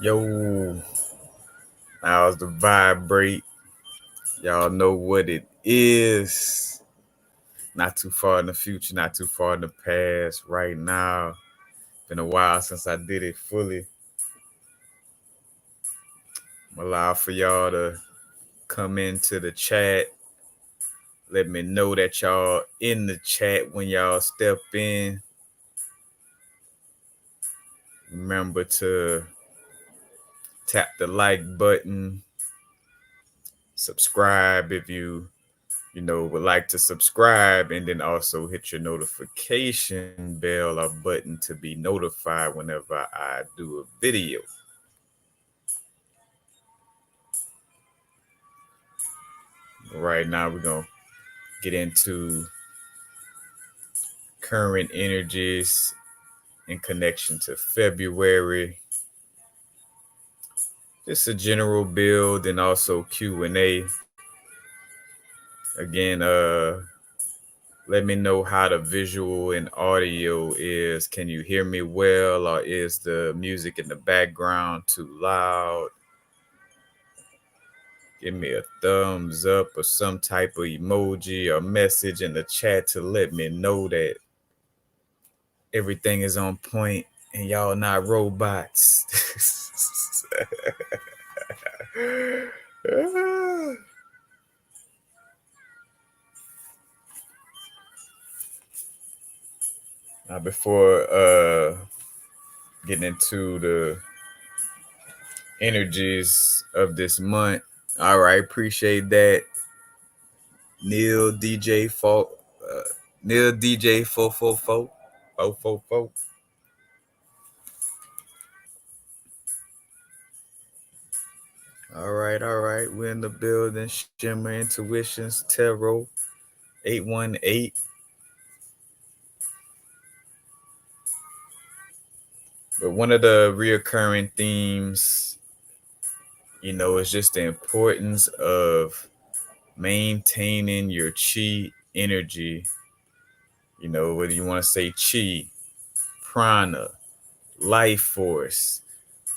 Yo, how's the vibrate? Y'all know what it is. Not too far in the future, not too far in the past. Right now, been a while since I did it fully. I'm allow for y'all to come into the chat. Let me know that y'all in the chat when y'all step in. Remember to tap the like button, subscribe if you would like to subscribe, and then also hit your notification bell or button to be notified whenever I do a video. Right now, we're going to get into current energies in connection to February. Just a general build and also Q&A. Again, let me know how the visual and audio is. Can you hear me well, or is the music in the background too loud? Give me a thumbs up or some type of emoji or message in the chat to let me know that everything is on point and y'all not robots. Now, before getting into the energies of this month, all right, appreciate that. Neil DJ Folk, Neil DJ 444, 444. All right, all right. We're in the building. Shimmer Intuitions, Tarot, 818. But one of the reoccurring themes, is just the importance of maintaining your chi energy. Whether you want to say chi, prana, life force,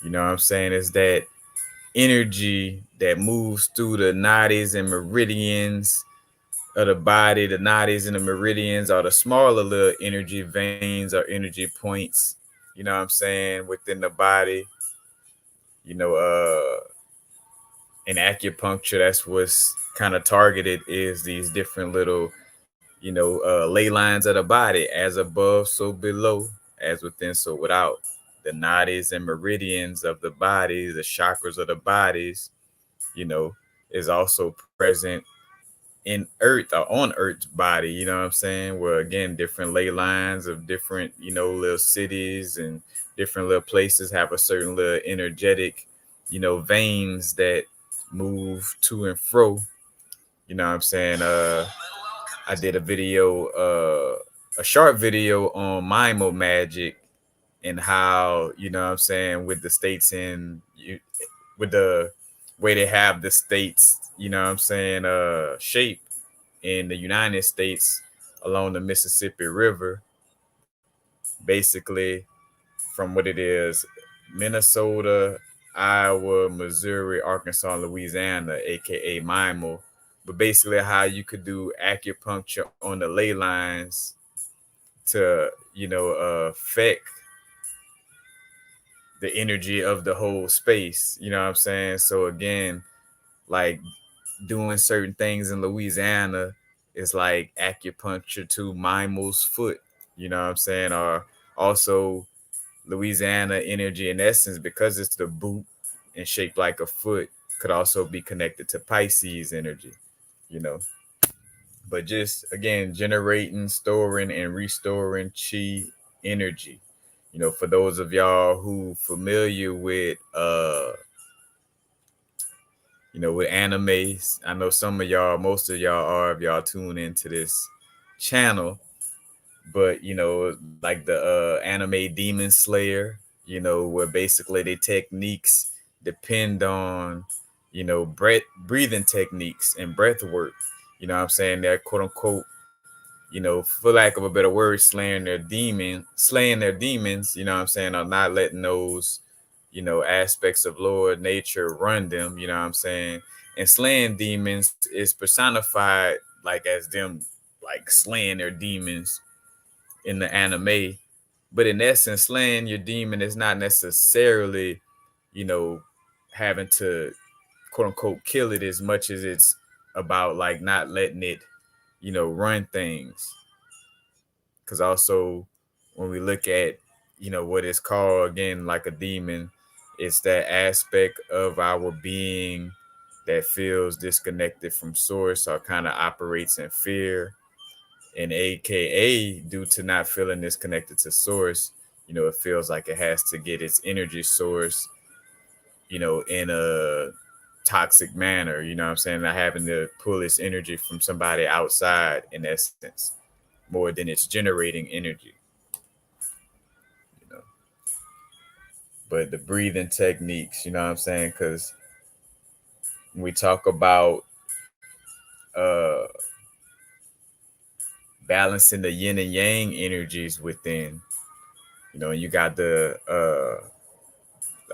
what I'm saying is that energy that moves through the nadis and meridians of the body. The nadis and the meridians are the smaller little energy veins or energy points, what I'm saying, within the body. In acupuncture, that's what's kind of targeted, is these different little, ley lines of the body, as above, so below, as within, so without. The nadis and meridians of the body, the chakras of the bodies, is also present in Earth or on Earth's body, what I'm saying? Where again, different ley lines of different, little cities and different little places have a certain little energetic, veins that move to and fro. What I'm saying? I did a video, a short video on Mimo Magic and how, what I'm saying, with the states with the way they have the states, what I'm saying, shape in the United States along the Mississippi River, basically from what it is, Minnesota, Iowa, Missouri, Arkansas, and Louisiana, aka Mimo. But basically how you could do acupuncture on the ley lines to, affect the energy of the whole space. You know what I'm saying? So again, like doing certain things in Louisiana is like acupuncture to Mimo's foot. You know what I'm saying? Or also Louisiana energy in essence, because it's the boot and shaped like a foot, could also be connected to Pisces energy, you know. But just again, generating, storing, and restoring chi energy. For those of y'all who familiar with with animes. I know some of y'all, most of y'all are, if y'all tune into this channel. But like the anime Demon Slayer, where basically the techniques depend on, breathing techniques and breath work. What I'm saying, they're quote unquote, for lack of a better word, slaying their demons, what I'm saying, or not letting those, aspects of Lord nature run them, you know what I'm saying? And slaying demons is personified like as them like slaying their demons in the anime. But in essence, slaying your demon is not necessarily, you know, having to quote unquote kill it as much as it's about like not letting it, run things. Because also when we look at, what is called again like a demon, it's that aspect of our being that feels disconnected from source or kind of operates in fear. And aka due to not feeling disconnected to source, it feels like it has to get its energy source, in a toxic manner, what I'm saying, not having to pull its energy from somebody outside in essence, more than it's generating energy, you know. But the breathing techniques, you know what I'm saying? Because when we talk about uh balancing the yin and yang energies within, and you got the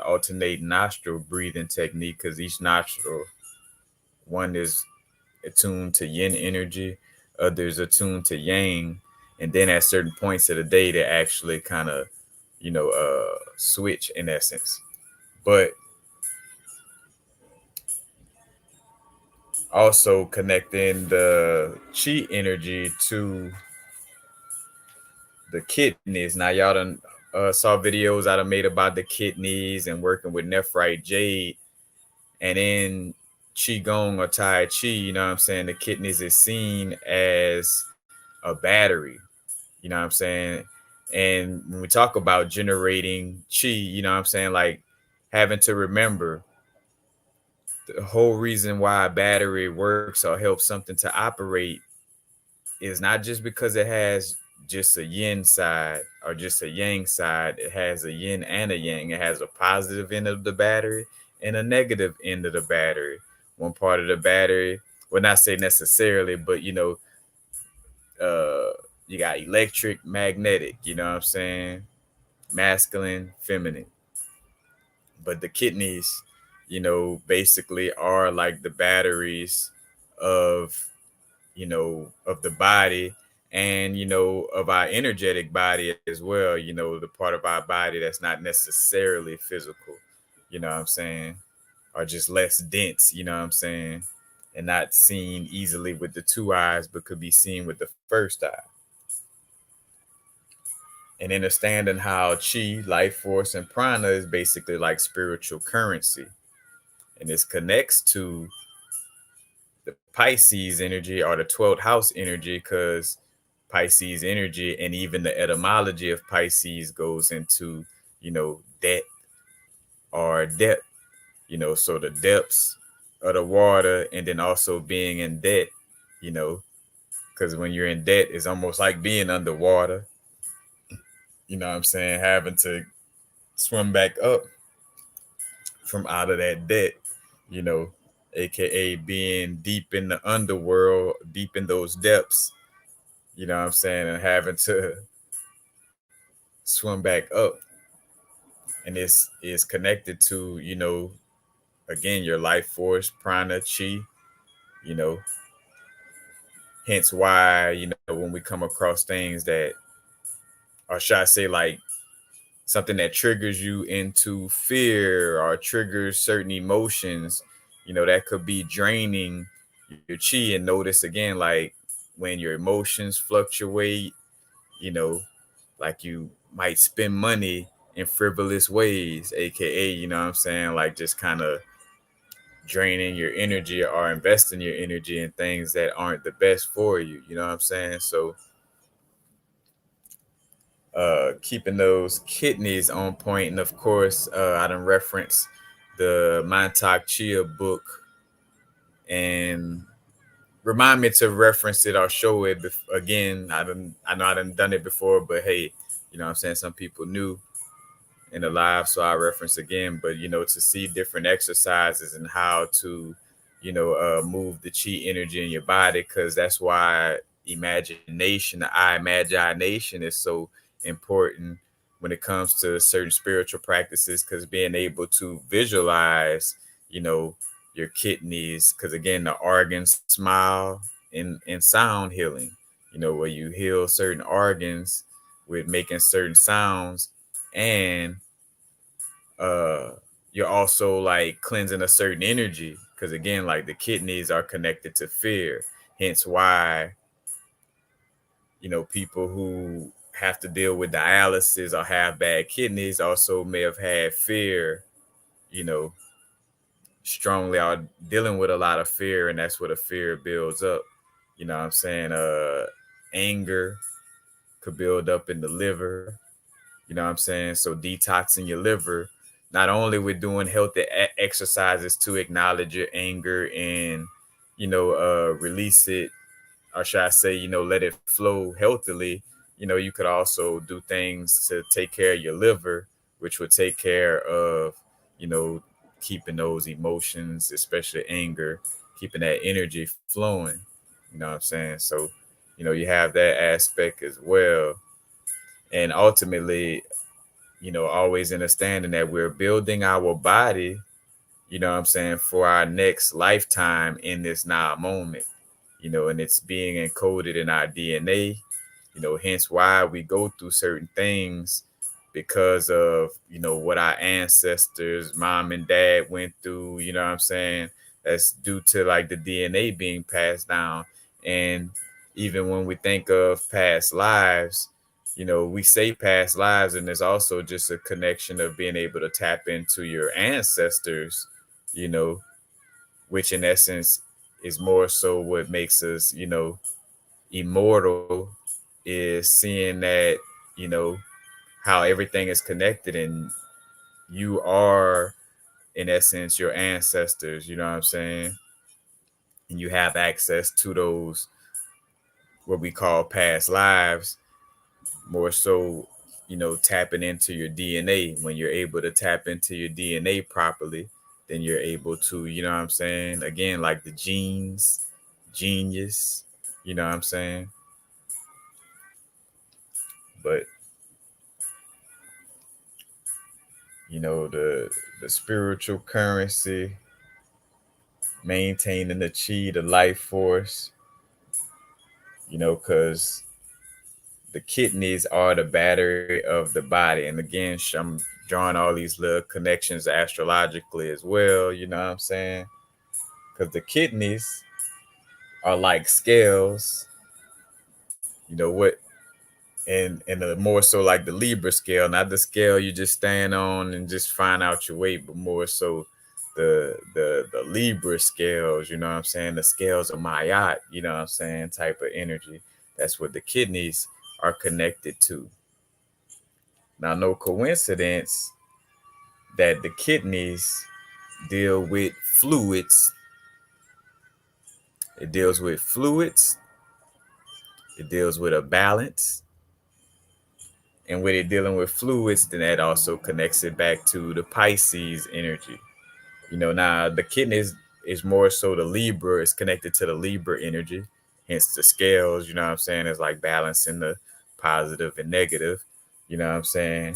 alternate nostril breathing technique, because each nostril, one is attuned to yin energy, others attuned to yang, and then at certain points of the day they actually kind of, switch in essence. But also connecting the chi energy to the kidneys. Now y'all done saw videos I done made about the kidneys and working with nephrite jade. And in qigong or tai chi, you know what I'm saying, the kidneys is seen as a battery, you know what I'm saying? And when we talk about generating chi, you know what I'm saying, like having to remember the whole reason why a battery works or helps something to operate is not just because it has just a yin side or just a yang side. It has a yin and a yang. It has a positive end of the battery and a negative end of the battery. One part of the battery, well, not say necessarily, but uh, you got electric, magnetic. You know what I'm saying? Masculine, feminine. But the kidneys, basically are like the batteries of of the body, and of our energetic body as well, the part of our body that's not necessarily physical, you know what I'm saying, or just less dense, you know what I'm saying, and not seen easily with the two eyes but could be seen with the first eye. And understanding how chi, life force, and prana is basically like spiritual currency, and this connects to the Pisces energy or the 12th house energy, because Pisces energy and even the etymology of Pisces goes into, debt or depth, so the depths of the water, and then also being in debt, you know, because when you're in debt, it's almost like being underwater, you know what I'm saying, having to swim back up from out of that debt, you know, aka being deep in the underworld, deep in those depths, you know what I'm saying, and having to swim back up. And this is connected to, again, your life force, prana, chi, you know, hence why, when we come across things that, or should I say, like something that triggers you into fear or triggers certain emotions, that could be draining your chi. And notice again, like when your emotions fluctuate, you know, like you might spend money in frivolous ways, aka, what I'm saying, like just kind of draining your energy or investing your energy in things that aren't the best for you, you know what I'm saying? So keeping those kidneys on point. And of course, I done reference the Montauk Chia book, and remind me to reference it or show it again. I know I done it before, but hey, what I'm saying, some people new in the live, so I reference again. But to see different exercises and how to, move the chi energy in your body, because that's why imagination, the I imagination is so important, when it comes to certain spiritual practices, because being able to visualize, you know, your kidneys, because again, the organs smile in sound healing, where you heal certain organs with making certain sounds, and uh you're also like cleansing a certain energy, because again, like the kidneys are connected to fear, hence why people who have to deal with dialysis or have bad kidneys also may have had fear, you know, strongly, are dealing with a lot of fear, and that's what a fear builds up. You know what I'm saying? Anger could build up in the liver, you know what I'm saying? So detoxing your liver, not only with doing healthy exercises to acknowledge your anger and, release it, or should I say, let it flow healthily. You could also do things to take care of your liver, which would take care of, you know, keeping those emotions, especially anger, keeping that energy flowing. You know what I'm saying? So, you have that aspect as well. And ultimately, always understanding that we're building our body, what I'm saying, for our next lifetime in this now moment, and it's being encoded in our DNA, hence why we go through certain things, because of, what our ancestors, mom and dad went through, you know what I'm saying? That's due to like the DNA being passed down. And even when we think of past lives, we say past lives, and there's also just a connection of being able to tap into your ancestors, you know, which in essence is more so what makes us, immortal, is seeing that, you know, how everything is connected, and you are in essence your ancestors, you know what I'm saying? And you have access to those, what we call past lives, more so, tapping into your DNA. When you're able to tap into your DNA properly, then you're able to, you know what I'm saying? Again, like the genes, genius, you know what I'm saying? But the spiritual currency, maintaining the chi, the life force, because the kidneys are the battery of the body. And again, I'm drawing all these little connections astrologically as well, you know what I'm saying? Because the kidneys are like scales, what, and more so like the Libra scale, not the scale you just stand on and just find out your weight, but more so the Libra scales, you know what I'm saying? The scales of Mayat, you know what I'm saying? Type of energy. That's what the kidneys are connected to. Now, no coincidence that the kidneys deal with fluids. It deals with fluids. It deals with a balance. And with it dealing with fluids, then that also connects it back to the Pisces energy. Now the kidneys is more so the Libra, is connected to the Libra energy. Hence the scales, you know what I'm saying, is like balancing the positive and negative, you know what I'm saying?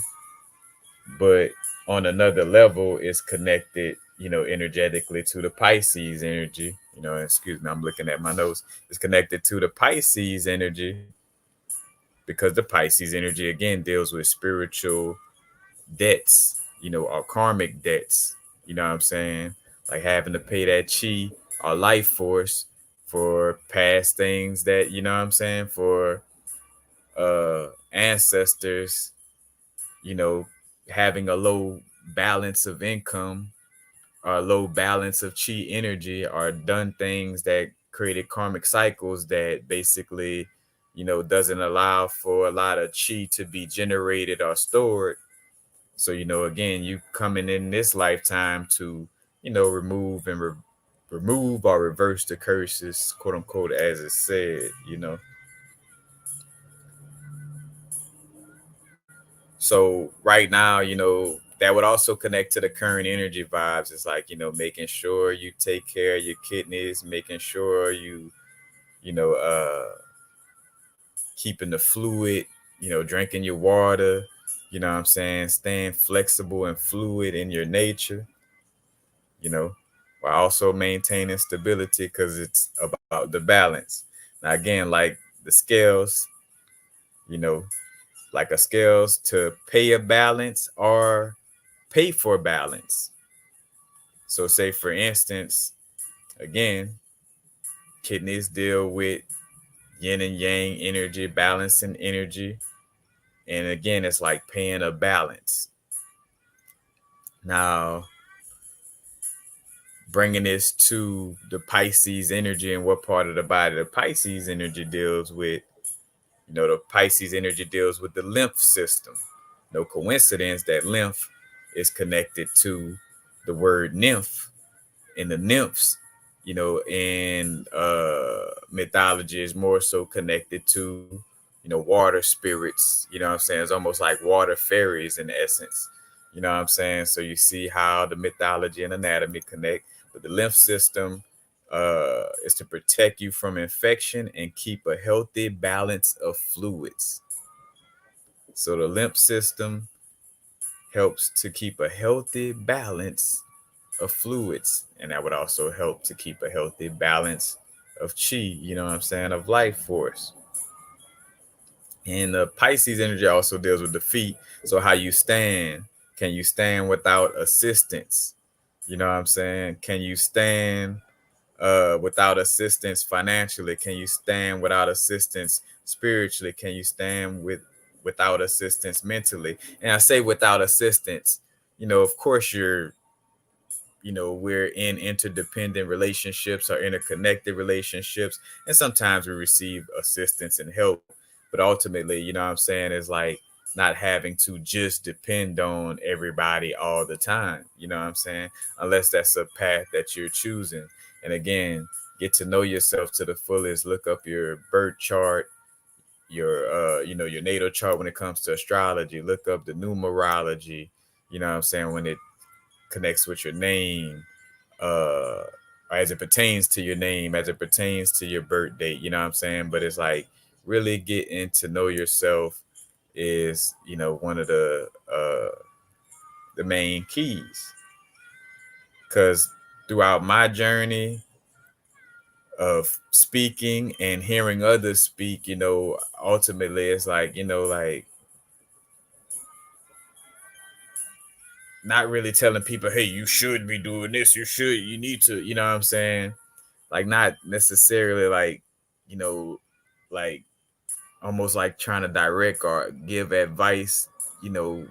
But on another level, it's connected, energetically to the Pisces energy. Excuse me, I'm looking at my notes. It's connected to the Pisces energy, because the Pisces energy again deals with spiritual debts, or karmic debts. You know what I'm saying? Like having to pay that chi or life force for past things that, you know what I'm saying, for ancestors, you know, having a low balance of income or a low balance of chi energy, or done things that created karmic cycles that basically, doesn't allow for a lot of chi to be generated or stored. So, again, you coming in this lifetime to, remove and remove or reverse the curses, quote unquote, as it said, So right now, that would also connect to the current energy vibes. It's like, making sure you take care of your kidneys, making sure you, you know, keeping the fluid, drinking your water, You know what I'm saying? Staying flexible and fluid in your nature, you know, while also maintaining stability because it's about the balance. Now, again, like the scales, you know, like a scales to pay a balance or pay for balance. So, say for instance, again, kidneys deal with yin and yang energy, balancing energy. And again, it's like paying a balance. Now, bringing this to the Pisces energy and what part of the body the Pisces energy deals with, the Pisces energy deals with the lymph system. No coincidence that lymph is connected to the word nymph. And the nymphs, in mythology is more so connected to, water spirits. You know what I'm saying? It's almost like water fairies in essence. You know what I'm saying? So you see how the mythology and anatomy connect. But the lymph system is to protect you from infection and keep a healthy balance of fluids. So the lymph system helps to keep a healthy balance of fluids, and that would also help to keep a healthy balance of chi, you know what I'm saying, of life force. And the Pisces energy also deals with the feet. So how you stand, can you stand without assistance? You know what I'm saying? Can you stand without assistance financially? Can you stand without assistance spiritually? Can you stand without assistance mentally? And I say without assistance, of course we're in interdependent relationships or interconnected relationships, and sometimes we receive assistance and help. But ultimately, you know what I'm saying, is like not having to just depend on everybody all the time, you know what I'm saying, unless that's a path that you're choosing. And again, get to know yourself to the fullest. Look up your birth chart, your your natal chart when it comes to astrology. Look up the numerology, you know what I'm saying, when it connects with your name, uh as it pertains to your name, as it pertains to your birth date, you know what I'm saying? But it's like really getting to know yourself is, one of the main keys. Cause throughout my journey of speaking and hearing others speak, ultimately it's like, like not really telling people, hey, you should be doing this, you need to, you know what I'm saying? Like not necessarily like, you know, like almost like trying to direct or give advice, you know,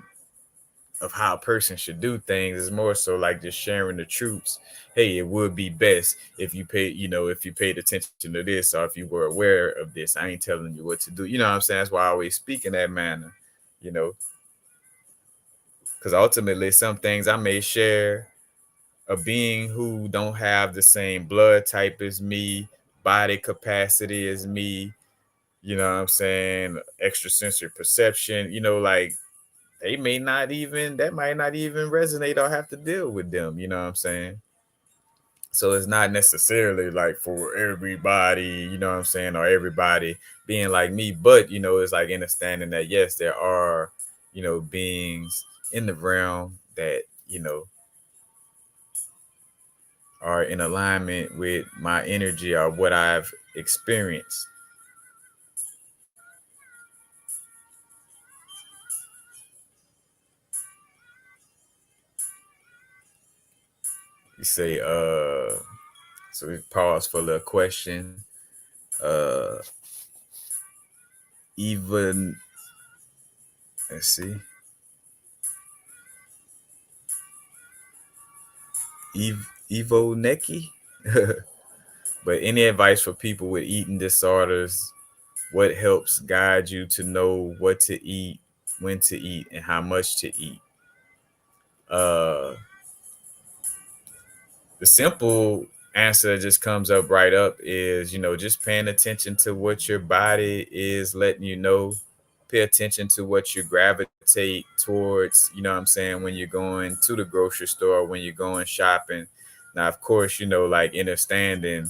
of how a person should do things. Is more so like just sharing the truths. Hey, it would be best if you pay, if you paid attention to this or if you were aware of this. I ain't telling you what to do. You know what I'm saying? That's why I always speak in that manner, you know, because ultimately some things I may share a being who don't have the same blood type as me, body capacity as me, you know what I'm saying, extrasensory perception, like they may not even, that might not even resonate or have to deal with them, you know what I'm saying? So it's not necessarily like for everybody, you know what I'm saying, or everybody being like me, but it's like understanding that yes, there are, beings in the realm that, are in alignment with my energy or what I've experienced. You say, so we pause for the question. Uh, even, let's see, Evo Neki. But any advice for people with eating disorders? What helps guide you to know what to eat, when to eat, and how much to eat? Uh, the simple answer that just comes up right up is, just paying attention to what your body is letting you know. Pay attention to what you gravitate towards, what I'm saying, when you're going to the grocery store, when you're going shopping. Now, of course, like understanding,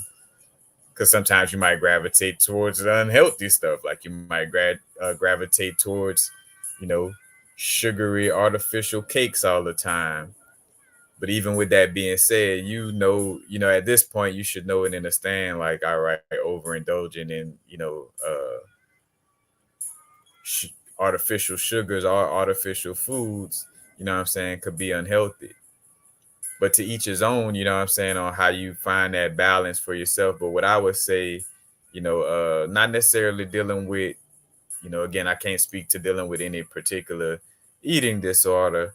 because sometimes you might gravitate towards the unhealthy stuff. Like you might gravitate towards, you know, sugary artificial cakes all the time. But even with that being said, at this point, you should know and understand, like, all right, overindulging in, artificial sugars or artificial foods, you know what I'm saying, could be unhealthy. But to each his own, you know what I'm saying, on how you find that balance for yourself. But what I would say, not necessarily dealing with, again, I can't speak to dealing with any particular eating disorder.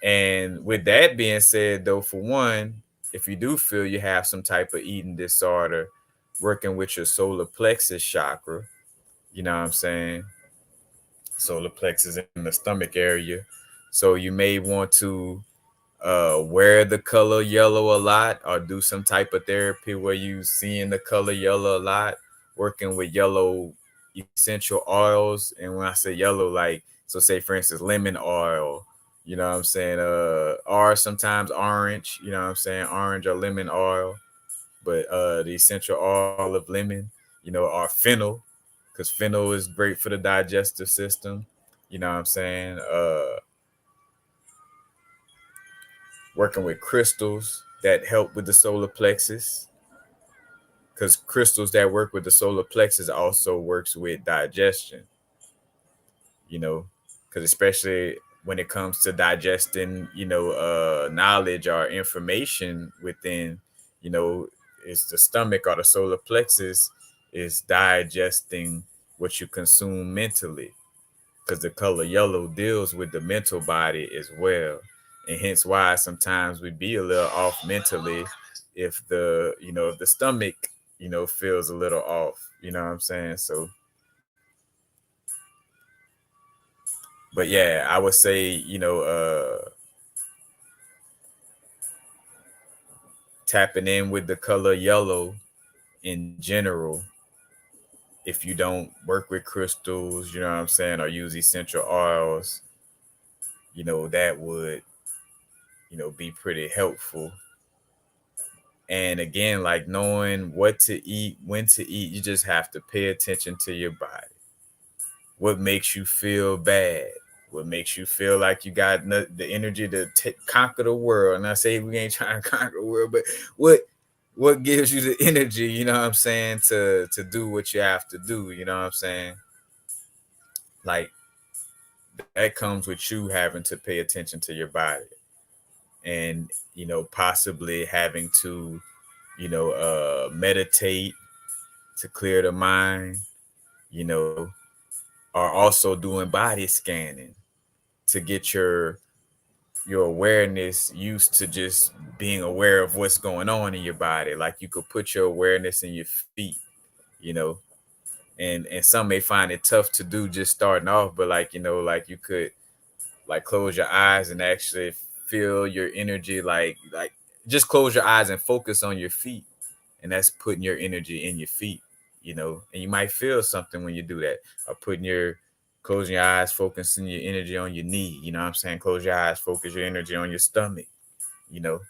And with that being said, though, for one, if you do feel you have some type of eating disorder, working with your solar plexus chakra, you know what I'm saying? Solar plexus in the stomach area. So you may want to wear the color yellow a lot, or do some type of therapy where you seeing the color yellow a lot, working with yellow essential oils. And when I say yellow, like, so say for instance lemon oil, you know what I'm saying, or sometimes orange, you know what I'm saying, orange or lemon oil. But the essential oil of lemon, or fennel, because fennel is great for the digestive system, you know what I'm saying. Working with crystals that help with the solar plexus, because crystals that work with the solar plexus also works with digestion, you know, because especially when it comes to digesting, knowledge or information within, you know, is the stomach or the solar plexus is digesting what you consume mentally, because the color yellow deals with the mental body as well. And hence why sometimes we be a little off mentally if the stomach, feels a little off, you know what I'm saying? So, but yeah, I would say, tapping in with the color yellow in general, if you don't work with crystals, you know what I'm saying, or use essential oils, that would, be pretty helpful. And again, like knowing what to eat, when to eat, you just have to pay attention to your body. What makes you feel bad? What makes you feel like you got the energy to conquer the world? And I say we ain't trying to conquer the world, but what gives you the energy? You know what I'm saying, to do what you have to do. You know what I'm saying? Like, that comes with you having to pay attention to your body, and possibly having to meditate to clear the mind, you know, are also doing body scanning to get your awareness used to just being aware of what's going on in your body. Like, you could put your awareness in your feet, you know, and some may find it tough to do just starting off, but like, like you could like close your eyes and actually feel your energy, like just close your eyes and focus on your feet, and that's putting your energy in your feet, and you might feel something when you do that, or closing your eyes, focusing your energy on your knee, you know what I'm saying, close your eyes, focus your energy on your stomach, you know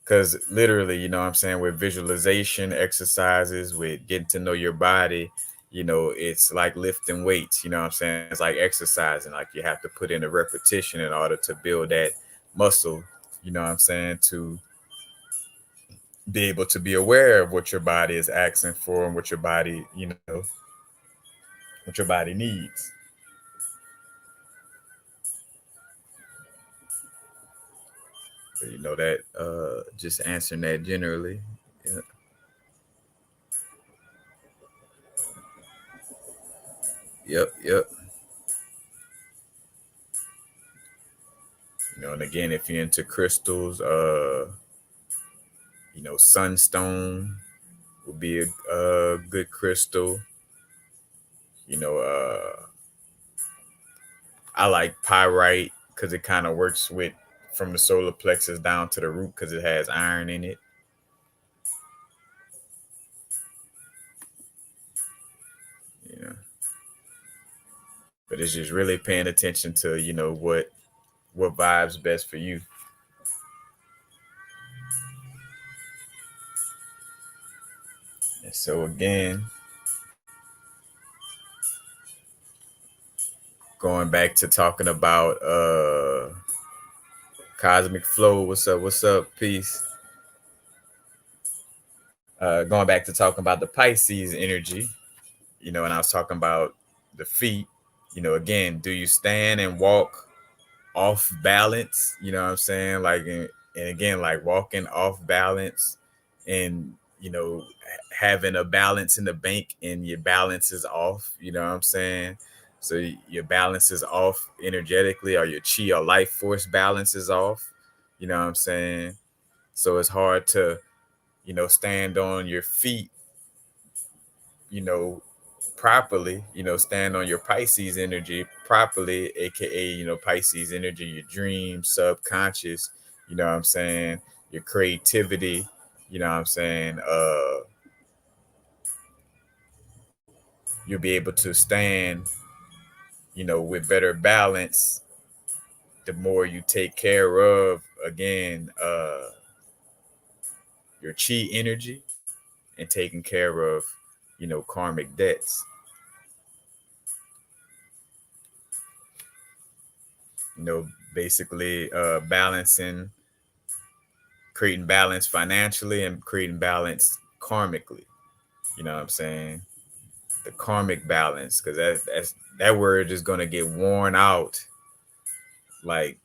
because literally, you know what I'm saying, with visualization exercises, with getting to know your body, it's like lifting weights, you know what I'm saying, it's like exercising, like you have to put in a repetition in order to build that muscle, you know what I'm saying, to be able to be aware of what your body is asking for, and what your body, what your body needs. So, that just answering that generally. Yeah. Yep, yep. And again, if you're into crystals, sunstone would be a good crystal. I like pyrite because it kind of works with from the solar plexus down to the root, because it has iron in it. You know, but it's just really paying attention to what vibes best for you. And so again, Going back to talking about cosmic flow. What's up? What's up? Peace. Going back to talking about the Pisces energy, and I was talking about the feet. Again, do you stand and walk off balance? You know what I'm saying? Like, and again, like walking off balance, and having a balance in the bank, and your balance is off. You know what I'm saying? So your balance is off energetically, or your chi or life force balance is off. You know what I'm saying? So it's hard to stand on your feet, you know, properly, stand on your Pisces energy properly, aka, Pisces energy, your dreams, subconscious, you know what I'm saying, your creativity, you know what I'm saying, you'll be able to stand, with better balance the more you take care of, again, your chi energy, and taking care of, karmic debts. Basically balancing, creating balance financially and creating balance karmically. You know what I'm saying? The karmic balance, because that word is gonna get worn out, like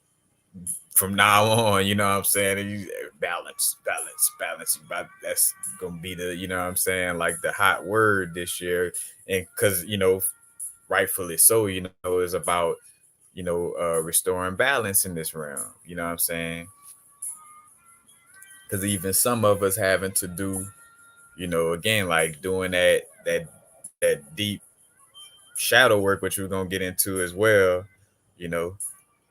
from now on. You know what I'm saying? And balance, balance, balance. That's gonna be the, you know what I'm saying, like the hot word this year, and because rightfully so. Is about restoring balance in this realm. You know what I'm saying? Because even some of us having to do, again, like doing that deep shadow work, which we're gonna get into as well, you know,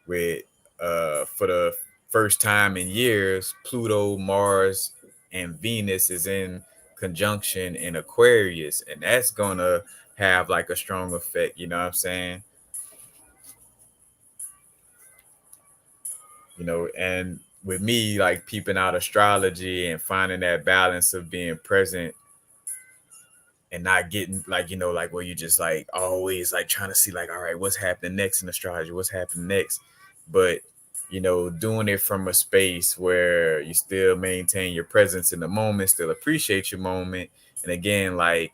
with for the first time in years, Pluto, Mars, and Venus is in conjunction in Aquarius, and that's gonna have like a strong effect, you know what I'm saying? And with me, like peeping out astrology and finding that balance of being present and not getting like, like where you just like always like trying to see like, all right, what's happening next in astrology, what's happening next, but doing it from a space where you still maintain your presence in the moment, still appreciate your moment, and again, like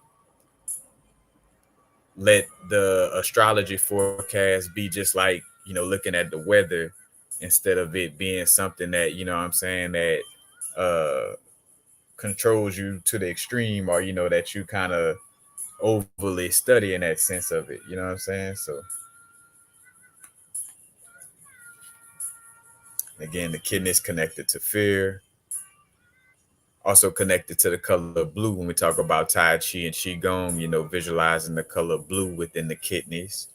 let the astrology forecast be just like, looking at the weather, instead of it being something that, what I'm saying, that uh controls you to the extreme, or that you kind of overly study in that sense of it. You know what I'm saying? So again, the kidneys connected to fear, also connected to the color blue when we talk about Tai Chi and Qigong, visualizing the color blue within the kidneys,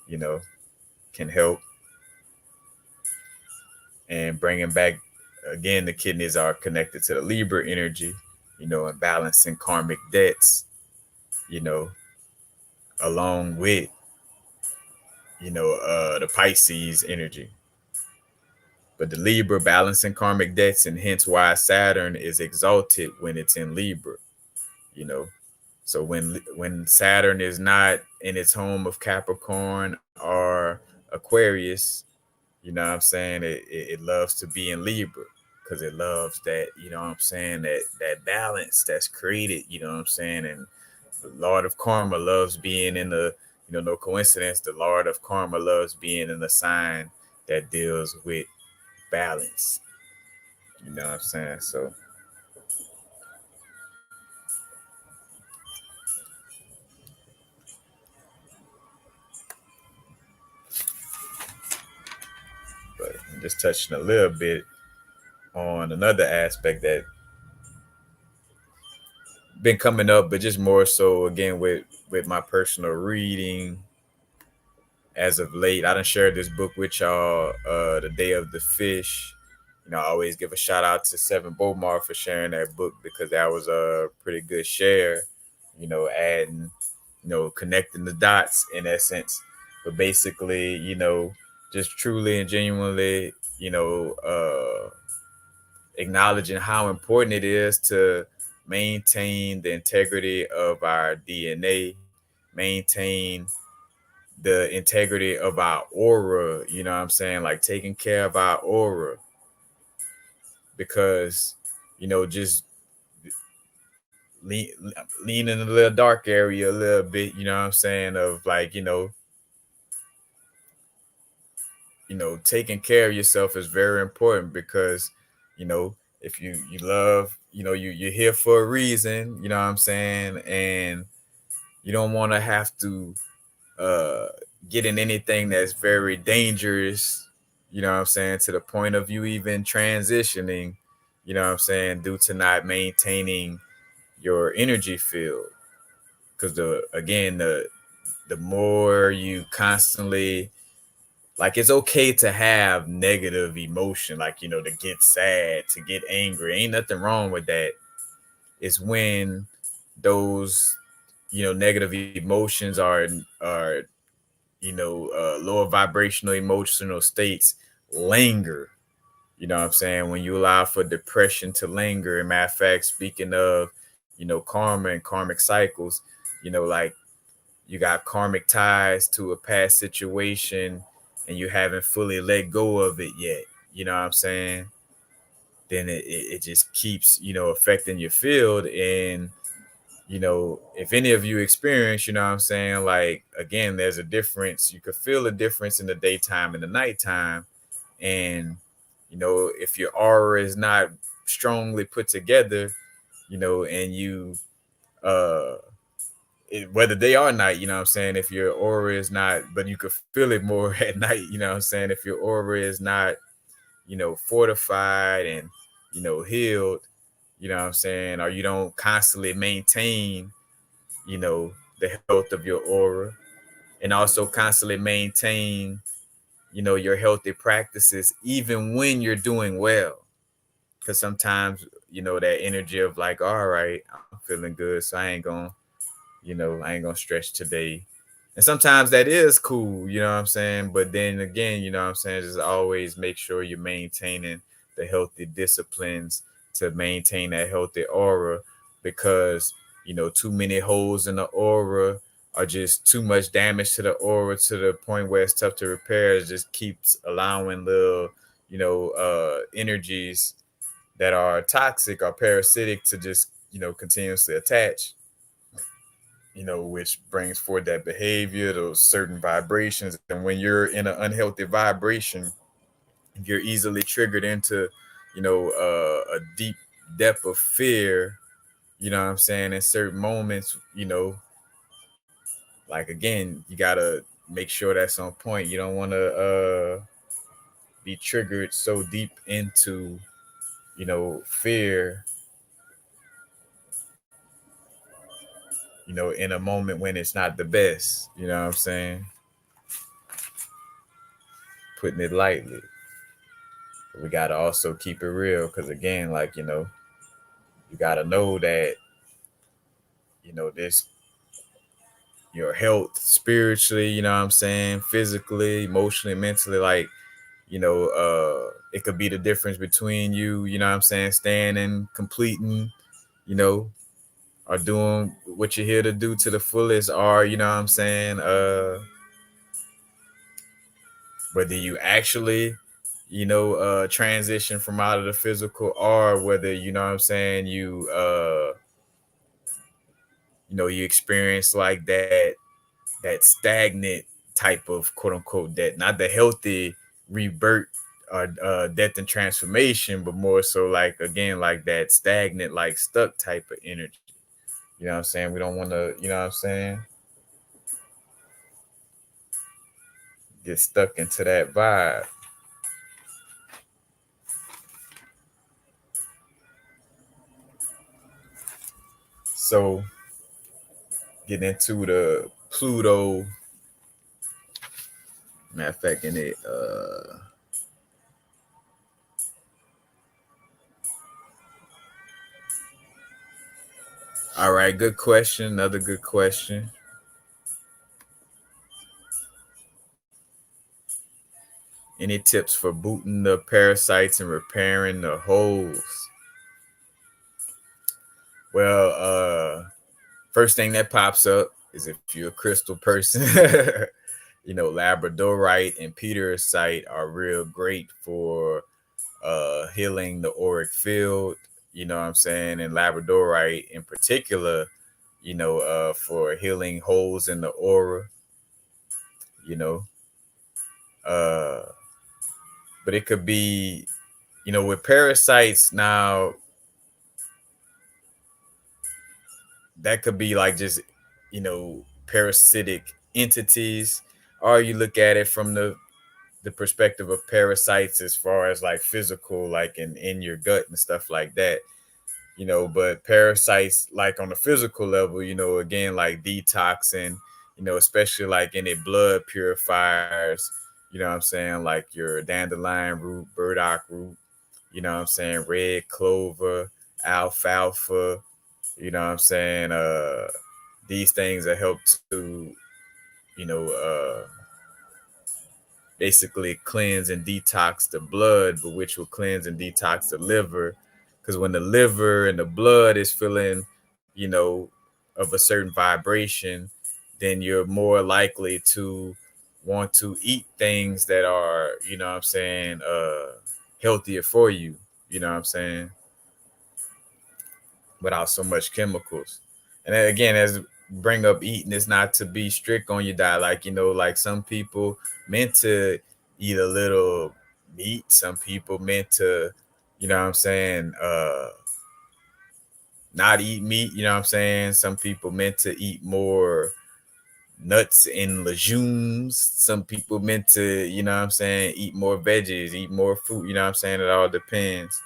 you know, can help. And bringing back, again, the kidneys are connected to the Libra energy, and balancing karmic debts, you know, along with, the Pisces energy. But the Libra balancing karmic debts, and hence why Saturn is exalted when it's in Libra, you know. So when Saturn is not in its home of Capricorn or Aquarius, what I'm saying, it loves to be in Libra, because it loves that, what I'm saying, that balance that's created, what I'm saying. And the Lord of Karma loves being in the, no coincidence, the Lord of Karma loves being in the sign that deals with balance. You know what I'm saying? So, but I'm just touching a little bit on another aspect that been coming up, but just more so again with my personal reading as of late. I done shared this book with y'all, The Day of the Fish. I always give a shout out to Seven Bomar for sharing that book, because that was a pretty good share, adding, connecting the dots in that sense. But basically, just truly and genuinely, acknowledging how important it is to maintain the integrity of our DNA, maintain the integrity of our aura, you know what I'm saying? Like taking care of our aura, because, just lean, lean in a little dark area a little bit, you know what I'm saying? Of like, taking care of yourself is very important because, if you love, you're here for a reason, you know what I'm saying? And you don't want to have to uh get in anything that's very dangerous, you know what I'm saying, to the point of you even transitioning, you know what I'm saying, due to not maintaining your energy field. Because the more you constantly, like, it's okay to have negative emotion, like, to get sad, to get angry, ain't nothing wrong with that. It's when those, negative emotions are lower vibrational emotional states linger. You know what I'm saying? When you allow for depression to linger. And matter of fact, speaking of, karma and karmic cycles, like, you got karmic ties to a past situation and you haven't fully let go of it yet. You know what I'm saying? Then it just keeps, affecting your field. And if any of you experience, you know what I'm saying, like, again, there's a difference. You could feel a difference in the daytime and the nighttime. And, if your aura is not strongly put together, and you, whether day or night, you know what I'm saying, if your aura is not, but you could feel it more at night, you know what I'm saying, if your aura is not, fortified and, healed, you know what I'm saying, or you don't constantly maintain, the health of your aura, and also constantly maintain, your healthy practices even when you're doing well. Because sometimes, that energy of like, all right, I'm feeling good, so I ain't gonna stretch today. And sometimes that is cool, you know what I'm saying? But then again, you know what I'm saying, just always make sure you're maintaining the healthy disciplines to maintain that healthy aura, because, too many holes in the aura are just too much damage to the aura, to the point where it's tough to repair. It just keeps allowing little, energies that are toxic or parasitic to just, continuously attach, which brings forth that behavior, those certain vibrations. And when you're in an unhealthy vibration, you're easily triggered into, a deep depth of fear, you know what I'm saying, in certain moments, like, again, you gotta make sure that's on point. You don't want to be triggered so deep into, fear, in a moment when it's not the best, you know what I'm saying, putting it lightly. We got to also keep it real, because, again, like, you got to know that, this, your health spiritually, you know what I'm saying, physically, emotionally, mentally, like, it could be the difference between you, you know what I'm saying, staying and completing, you know or doing what you're here to do to the fullest, or, you know what I'm saying, whether you actually, transition from out of the physical, or whether, you know what I'm saying, you experience like that stagnant type of, quote unquote, death, not the healthy rebirth or death and transformation, but more so, like, again, like that stagnant, like stuck type of energy. You know what I'm saying? We don't want to, you know what I'm saying, get stuck into that vibe. So, getting into the Pluto, matter of fact, in it, all right, good question. Another good question. Any tips for booting the parasites and repairing the holes? Well, first thing that pops up is if you're a crystal person. Labradorite and Petersite are real great for healing the auric field, you know what I'm saying? And Labradorite in particular, for healing holes in the aura, you know. Uh, but it could be, with parasites now, that could be like just, parasitic entities, or you look at it from the perspective of parasites as far as like physical, like in your gut and stuff like that. But parasites like on the physical level, again, like detoxing, especially like any blood purifiers, what I'm saying, like your dandelion root, burdock root, what I'm saying, red clover, alfalfa, what I'm saying, these things that help to, you know, uh basically cleanse and detox the blood, but which will cleanse and detox the liver. Because when the liver and the blood is feeling, you know, of a certain vibration, then you're more likely to want to eat things that are, what I'm saying, healthier for you, what I'm saying, without so much chemicals. And then again, as bring up eating is not to be strict on your diet. Like, like some people meant to eat a little meat, some people meant to, what I'm saying, not eat meat, what I'm saying. Some people meant to eat more nuts and legumes. Some people meant to, what I'm saying, eat more veggies, eat more fruit, what I'm saying. It all depends.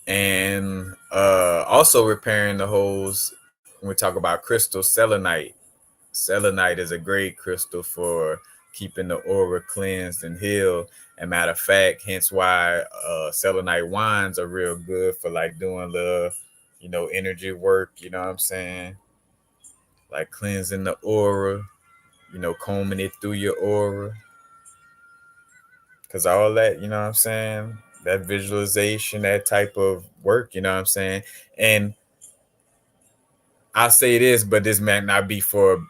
And also repairing the holes, when we talk about crystal selenite. Selenite is a great crystal for keeping the aura cleansed and healed. And matter of fact, hence why selenite wines are real good for like doing the, energy work, what I'm saying? Like cleansing the aura, combing it through your aura. Cause all that, what I'm saying? That visualization, that type of work, what I'm saying? And I'll say this, but this might not be for,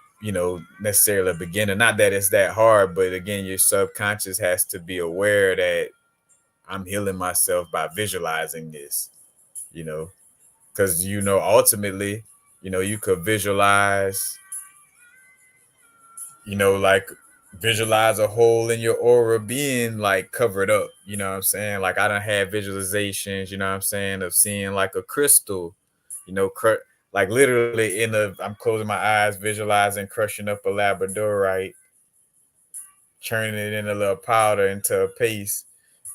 necessarily a beginner. Not that it's that hard, but again, your subconscious has to be aware that I'm healing myself by visualizing this, you know, because, ultimately, you could visualize, like visualize a hole in your aura being like covered up, what I'm saying? Like I don't have visualizations, what I'm saying, of seeing like a crystal, like literally I'm closing my eyes, visualizing crushing up a labradorite, churning it in a little powder into a paste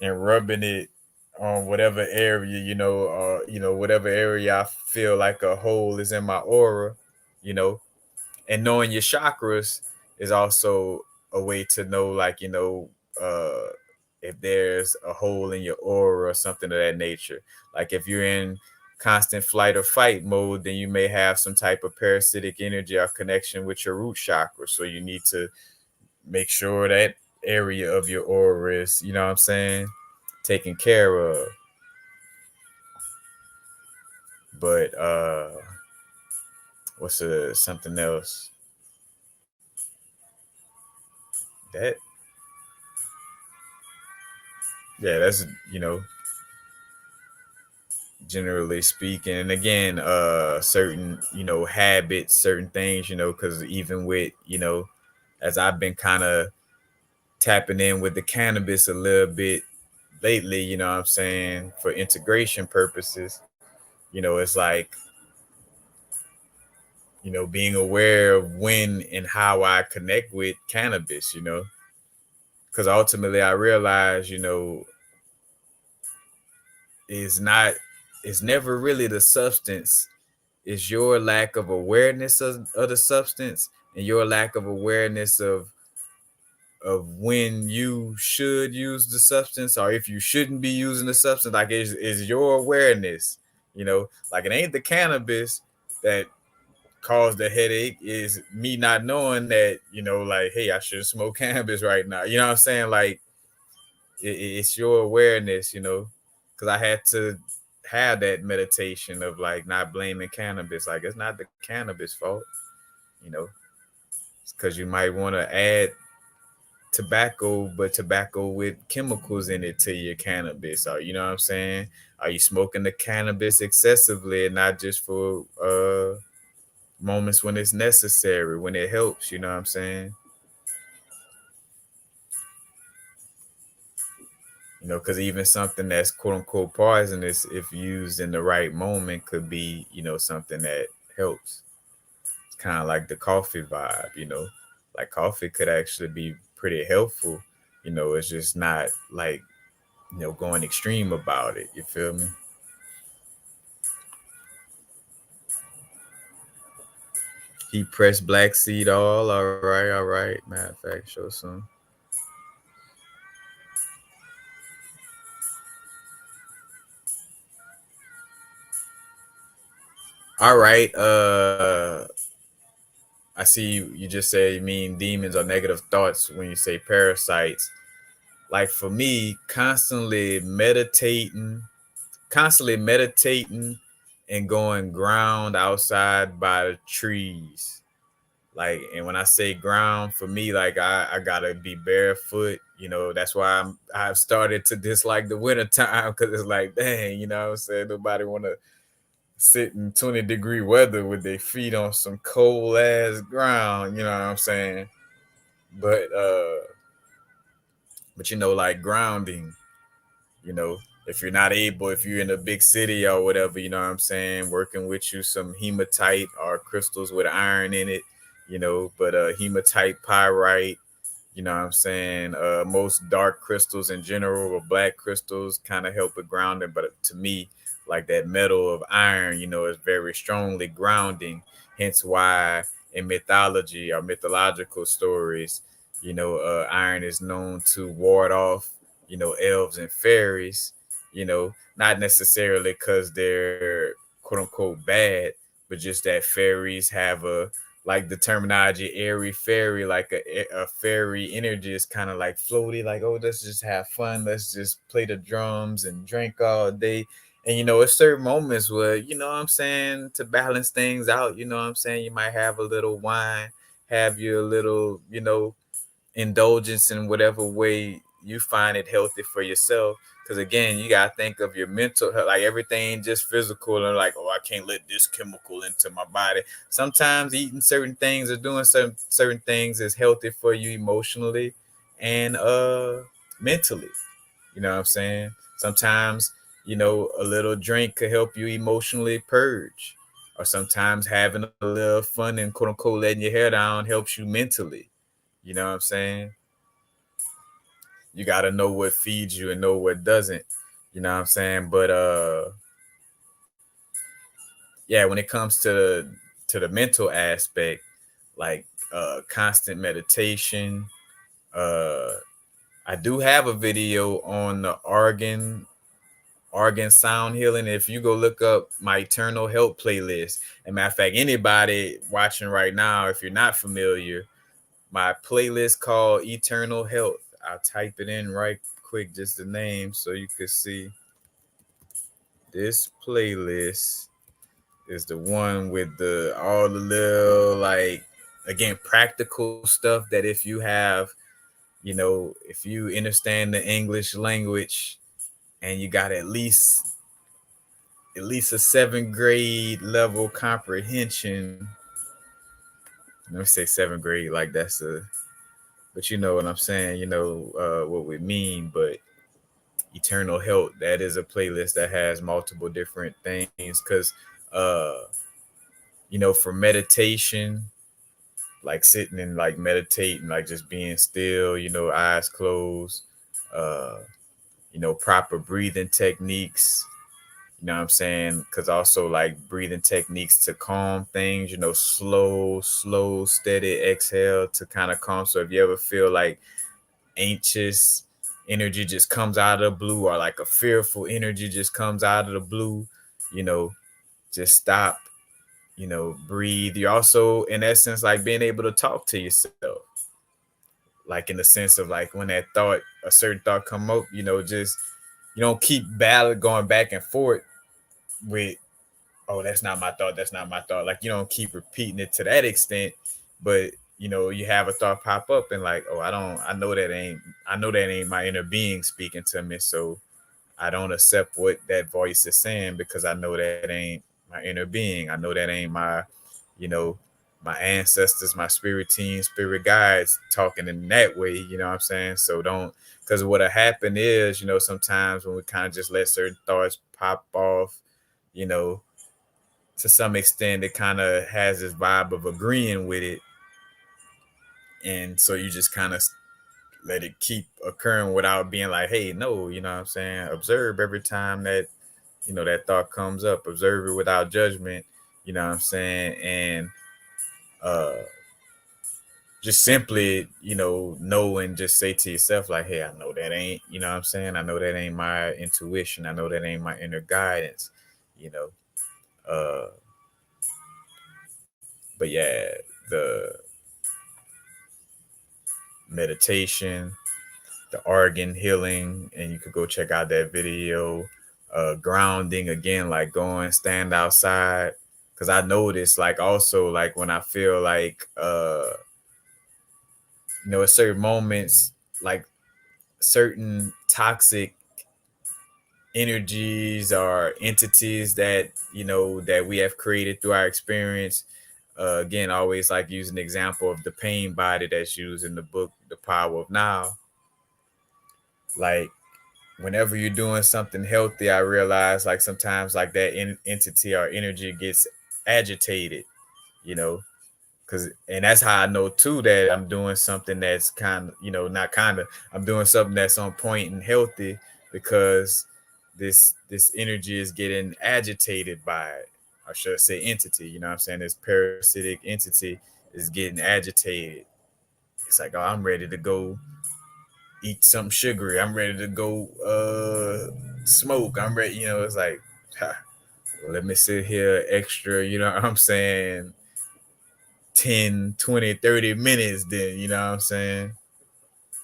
and rubbing it on whatever area, or, whatever area I feel like a hole is in my aura, you know, and knowing your chakras is also a way to know, like, uh if there's a hole in your aura or something of that nature. Like if you're in constant flight or fight mode, then you may have some type of parasitic energy or connection with your root chakra, so you need to make sure that area of your aura is, what I'm saying, taken care of. But what's something else that, yeah, that's, generally speaking. And again, certain, habits, certain things, because even with, as I've been kind of tapping in with the cannabis a little bit lately, what I'm saying, for integration purposes, it's like, being aware of when and how I connect with cannabis, because ultimately I realize, is not, it's never really the substance. Is your lack of awareness of the substance, and your lack of awareness of when you should use the substance, or if you shouldn't be using the substance. Like is your awareness, like it ain't the cannabis that caused the headache, is me not knowing that, like, hey, I should smoke cannabis right now. You know what I'm saying? Like it's your awareness, because I had to have that meditation of like not blaming cannabis. Like it's not the cannabis fault, you know. because you might want to add tobacco, but tobacco with chemicals in it to your cannabis. Or you know what I'm saying? Are you smoking the cannabis excessively and not just for moments when it's necessary, when it helps, you know what I'm saying? You know, because even something that's quote unquote poisonous, if used in the right moment, could be, you know, something that helps. It's kind of like the coffee vibe, you know, like coffee could actually be pretty helpful. You know, it's just not like, you know, going extreme about it. You feel me? He pressed black seed all right, all right. Matter of fact, show some. All right. I see you just say you mean demons or negative thoughts when you say parasites. Like for me, constantly meditating and going ground outside by the trees. Like, and when I say ground, for me, like I gotta be barefoot. You know, that's why I've started to dislike the winter time because it's like, dang, you know what I'm saying? Nobody wanna sit in 20-degree weather with their feet on some cold ass ground, you know what I'm saying? But but you know, like grounding, you know, if you're not able, if you're in a big city or whatever, you know what I'm saying, working with you some hematite or crystals with iron in it, you know, but hematite pyrite, you know what I'm saying? Most dark crystals in general or black crystals kind of help with grounding, but to me, like that metal of iron, you know, is very strongly grounding. Hence why in mythology or mythological stories, you know, iron is known to ward off, you know, elves and fairies, you know, not necessarily because they're quote unquote bad, but just that fairies have a like the terminology airy fairy, like a fairy energy is kind of like floaty, like, oh, let's just have fun, let's just play the drums and drink all day. And you know, at certain moments where, you know what I'm saying, to balance things out, you know what I'm saying, you might have a little wine, have your little, you know, indulgence in whatever way you find it healthy for yourself. Because again, you gotta think of your mental health, like everything just physical and like, oh, I can't let this chemical into my body. Sometimes eating certain things or doing certain things is healthy for you emotionally and mentally. You know what I'm saying? Sometimes, you know, a little drink could help you emotionally purge. Or sometimes having a little fun and quote unquote letting your hair down helps you mentally. You know what I'm saying? You got to know what feeds you and know what doesn't. You know what I'm saying? But yeah, when it comes to the mental aspect, like constant meditation, uh I do have a video on the organ sound healing. If you go look up my Eternal Health playlist, and matter of fact, anybody watching right now, if you're not familiar, my playlist called Eternal Health. I'll type it in right quick, just the name, so you can see. This playlist is the one with the all the little like again practical stuff that if you have, you know, if you understand the English language and you got at least a seventh grade level comprehension. Let me say seventh grade, like that's a, but you know what I'm saying, you know what we mean. But Eternal Health, that is a playlist that has multiple different things. Because uh, you know, for meditation, like sitting and like meditating, like just being still, you know, eyes closed, uh, you know, proper breathing techniques. You know what I'm saying? Because also like breathing techniques to calm things, you know, slow, steady exhale to kind of calm. So if you ever feel like anxious energy just comes out of the blue, or like a fearful energy just comes out of the blue, you know, just stop, you know, breathe. You're also in essence like being able to talk to yourself, like in the sense of like when that thought, a certain thought come up, you know, just you don't keep battle going back and forth with, oh, that's not my thought, that's not my thought, like you don't keep repeating it to that extent. But you have a thought pop up and like, oh, I know that ain't my inner being speaking to me. So I don't accept what that voice is saying because I know that ain't my inner being. I know that ain't you know, my ancestors, my spirit team, spirit guides talking in that way. You know what I'm saying? So don't, because what'll happen is, sometimes when we kind of just let certain thoughts pop off, you know, to some extent, it kind of has this vibe of agreeing with it. And so you just kind of let it keep occurring without being like, hey, no, you know what I'm saying? Observe every time that that thought comes up, observe it without judgment, you know what I'm saying? And uh just simply, know and just say to yourself, like, hey, I know that ain't, you know what I'm saying? I know that ain't my intuition. I know that ain't my inner guidance, you know. Uh but yeah, the meditation, the organ healing, and you could go check out that video. Grounding again, like going stand outside. Cause I noticed like also like when I feel like at certain moments, like certain toxic energies or entities that that we have created through our experience. Again, always like using the example of the pain body that's used in the book The Power of Now. Like whenever you're doing something healthy, I realize like sometimes like that entity or energy gets agitated, you know, because and that's how I know too that I'm doing something that's kind of, not kind of, I'm doing something that's on point and healthy, because this energy is getting agitated by it. I should say entity, you know what I'm saying? This parasitic entity is getting agitated. It's like, oh, I'm ready to go eat something sugary. I'm ready to go smoke. I'm ready, it's like, ha, well, let me sit here extra, you know what I'm saying, 10, 20, 30 minutes then, you know what I'm saying?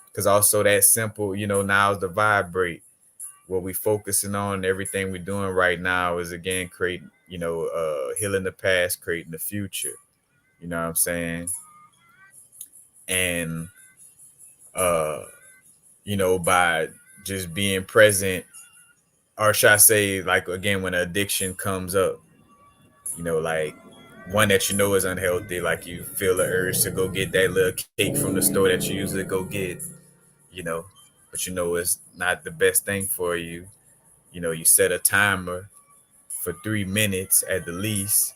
Because also that simple, now is the vibrate. What we focusing on, everything we're doing right now is again creating, healing the past, creating the future. You know what I'm saying? And uh, by just being present, or should I say, like again, when addiction comes up, like one that is unhealthy, like you feel the urge to go get that little cake from the store that you usually go get, you know, but it's not the best thing for you. You set a timer for 3 minutes at the least,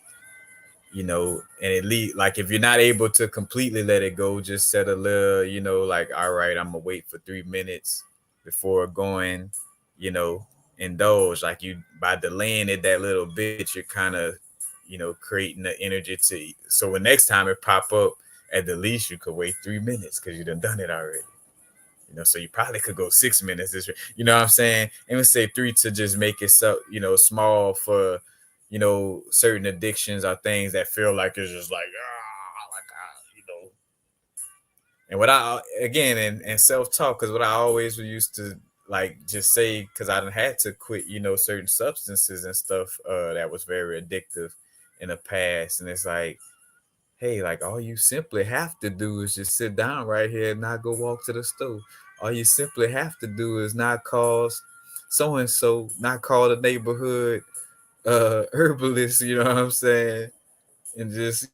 and at least like if you're not able to completely let it go, just set a little, like, all right, I'm gonna wait for 3 minutes before going, you know, indulge. Like you by delaying it that little bit, you're kind of, creating the energy to so when next time it pop up, at the least you could wait 3 minutes because you done it already. So you probably could go 6 minutes. You know what I'm saying? And we say three to just make it so, small for, certain addictions or things that feel like it's just like, and what I, again, and self talk, because what I always used to like just say, because I done had to quit, certain substances and stuff that was very addictive in the past. And it's like, hey, like all you simply have to do is just sit down right here and not go walk to the store. All you simply have to do is not call so and so, not call the neighborhood herbalist, you know what I'm saying? And just,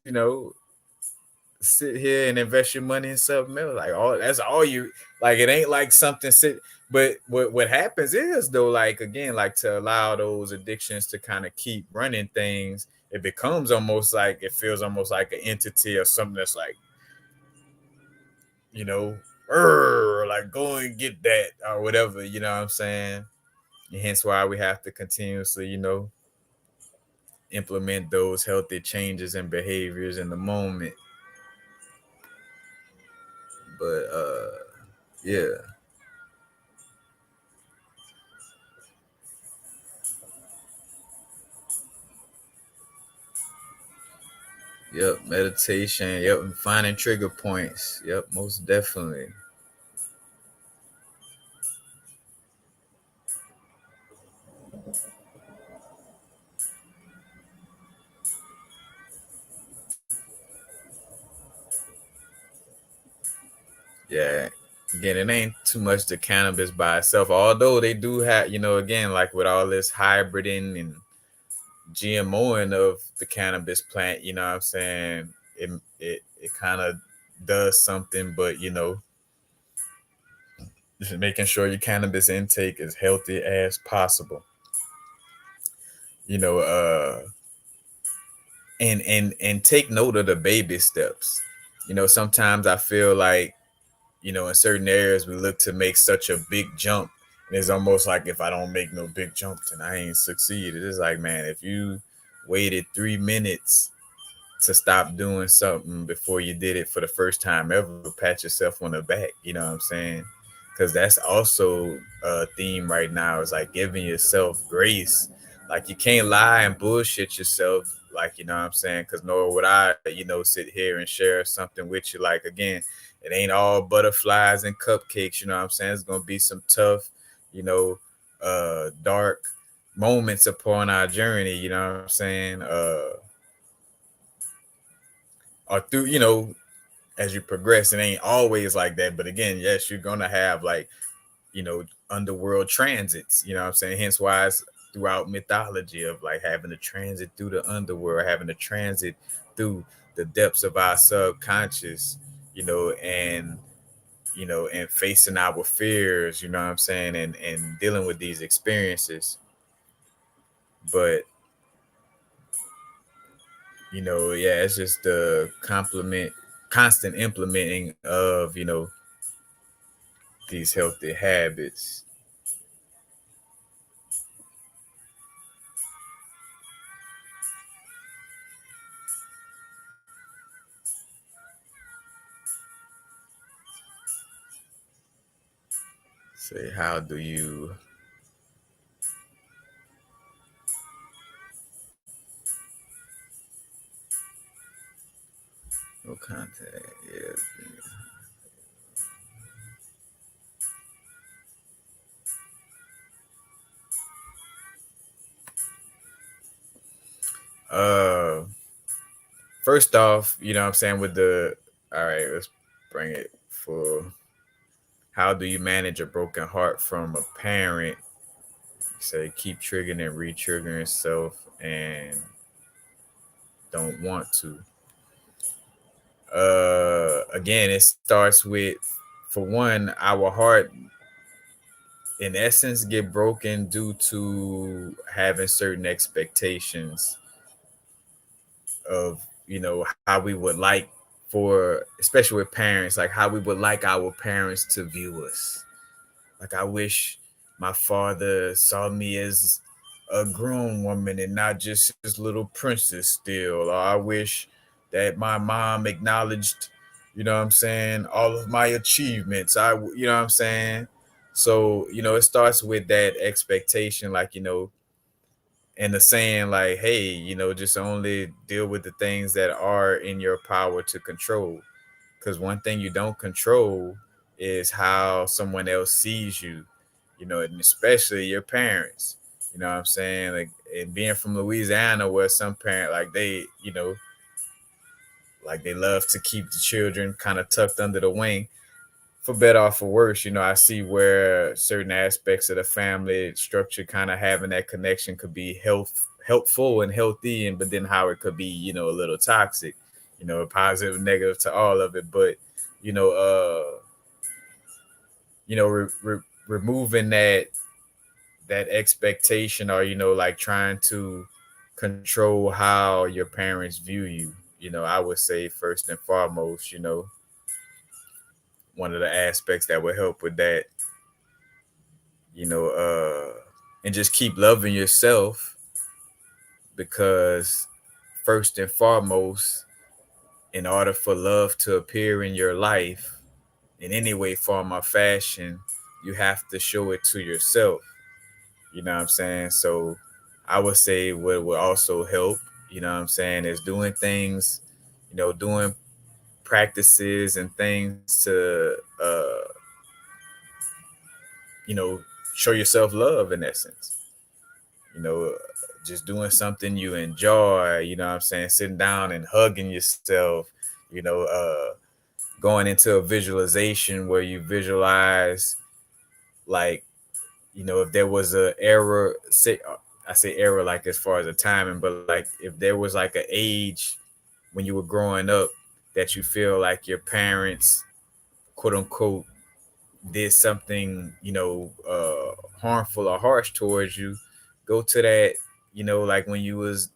sit here and invest your money in something else. Like all that's all you like, it ain't like something sit. But what happens is though, like again, like to allow those addictions to kind of keep running things, it becomes almost like it feels almost like an entity or something that's like, you know, like go and get that or whatever, you know what I'm saying? And hence why we have to continuously, implement those healthy changes and behaviors in the moment. But yeah. Yep, meditation. Yep, and finding trigger points. Yep, most definitely. Yeah. Again, it ain't too much the cannabis by itself, although they do have, again, like with all this hybriding and GMOing of the cannabis plant, you know what I'm saying? It kind of does something, but just making sure your cannabis intake is healthy as possible. You know, and take note of the baby steps. Sometimes I feel like, in certain areas we look to make such a big jump. And it's almost like if I don't make no big jump, then I ain't succeeded. It's like, man, if you waited 3 minutes to stop doing something before you did it for the first time ever, pat yourself on the back. You know what I'm saying? Because that's also a theme right now, is like giving yourself grace. Like you can't lie and bullshit yourself. Like, you know what I'm saying? Because nor would I, sit here and share something with you. Like, again, it ain't all butterflies and cupcakes. You know what I'm saying? It's going to be some tough, you know, dark moments upon our journey. You know what I'm saying? Or through, as you progress, it ain't always like that. But again, yes, you're gonna have like, underworld transits, you know what I'm saying? Hence why it's throughout mythology of like having to transit through the underworld, having to transit through the depths of our subconscious, and facing our fears, you know what I'm saying, and dealing with these experiences. But yeah, it's just the constant implementing of, these healthy habits. Say, how do you no contact? Yeah. Uh, First off, you know what I'm saying, with the all right, let's bring it for how do you manage a broken heart from a parent? Say keep triggering and re-triggering yourself and don't want to. Again, it starts with, for one, our heart in essence get broken due to having certain expectations of, how we would like, for especially with parents, like how we would like our parents to view us. Like, I wish my father saw me as a grown woman and not just his little princess still. Or I wish that my mom acknowledged, what I'm saying, all of my achievements. You know what I'm saying? So, it starts with that expectation, like, and the saying, like, hey, just only deal with the things that are in your power to control. Because one thing you don't control is how someone else sees you, and especially your parents. You know what I'm saying? Like, and being from Louisiana, where some parent, like, they, like, they love to keep the children kind of tucked under the wing, for better or for worse. I see where certain aspects of the family structure, kind of having that connection, could be helpful and healthy, and but then how it could be, a little toxic, positive, negative to all of it. But you know, removing that expectation, or like trying to control how your parents view you. I would say first and foremost, one of the aspects that would help with that, and just keep loving yourself, because first and foremost, in order for love to appear in your life in any way, form, or fashion, you have to show it to yourself. You know what I'm saying? So I would say what would also help, what I'm saying, is doing things, doing practices and things to, you know, show yourself love in essence. You know, just doing something you enjoy, you know what I'm saying? Sitting down and hugging yourself, you know, going into a visualization where you visualize, like, if there was a error, say, I say error like as far as a timing, but like if there was like an age when you were growing up that you feel like your parents, quote unquote, did something, harmful or harsh towards you, go to that, like when you was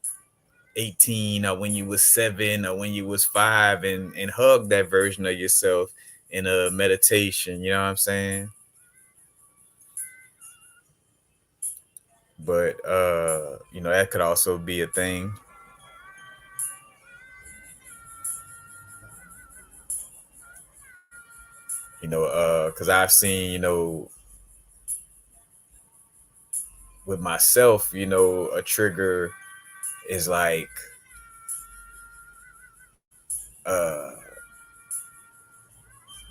18 or when you was 7 or when you was 5, and hug that version of yourself in a meditation, you know what I'm saying? But that could also be a thing, because I've seen, with myself, a trigger is uh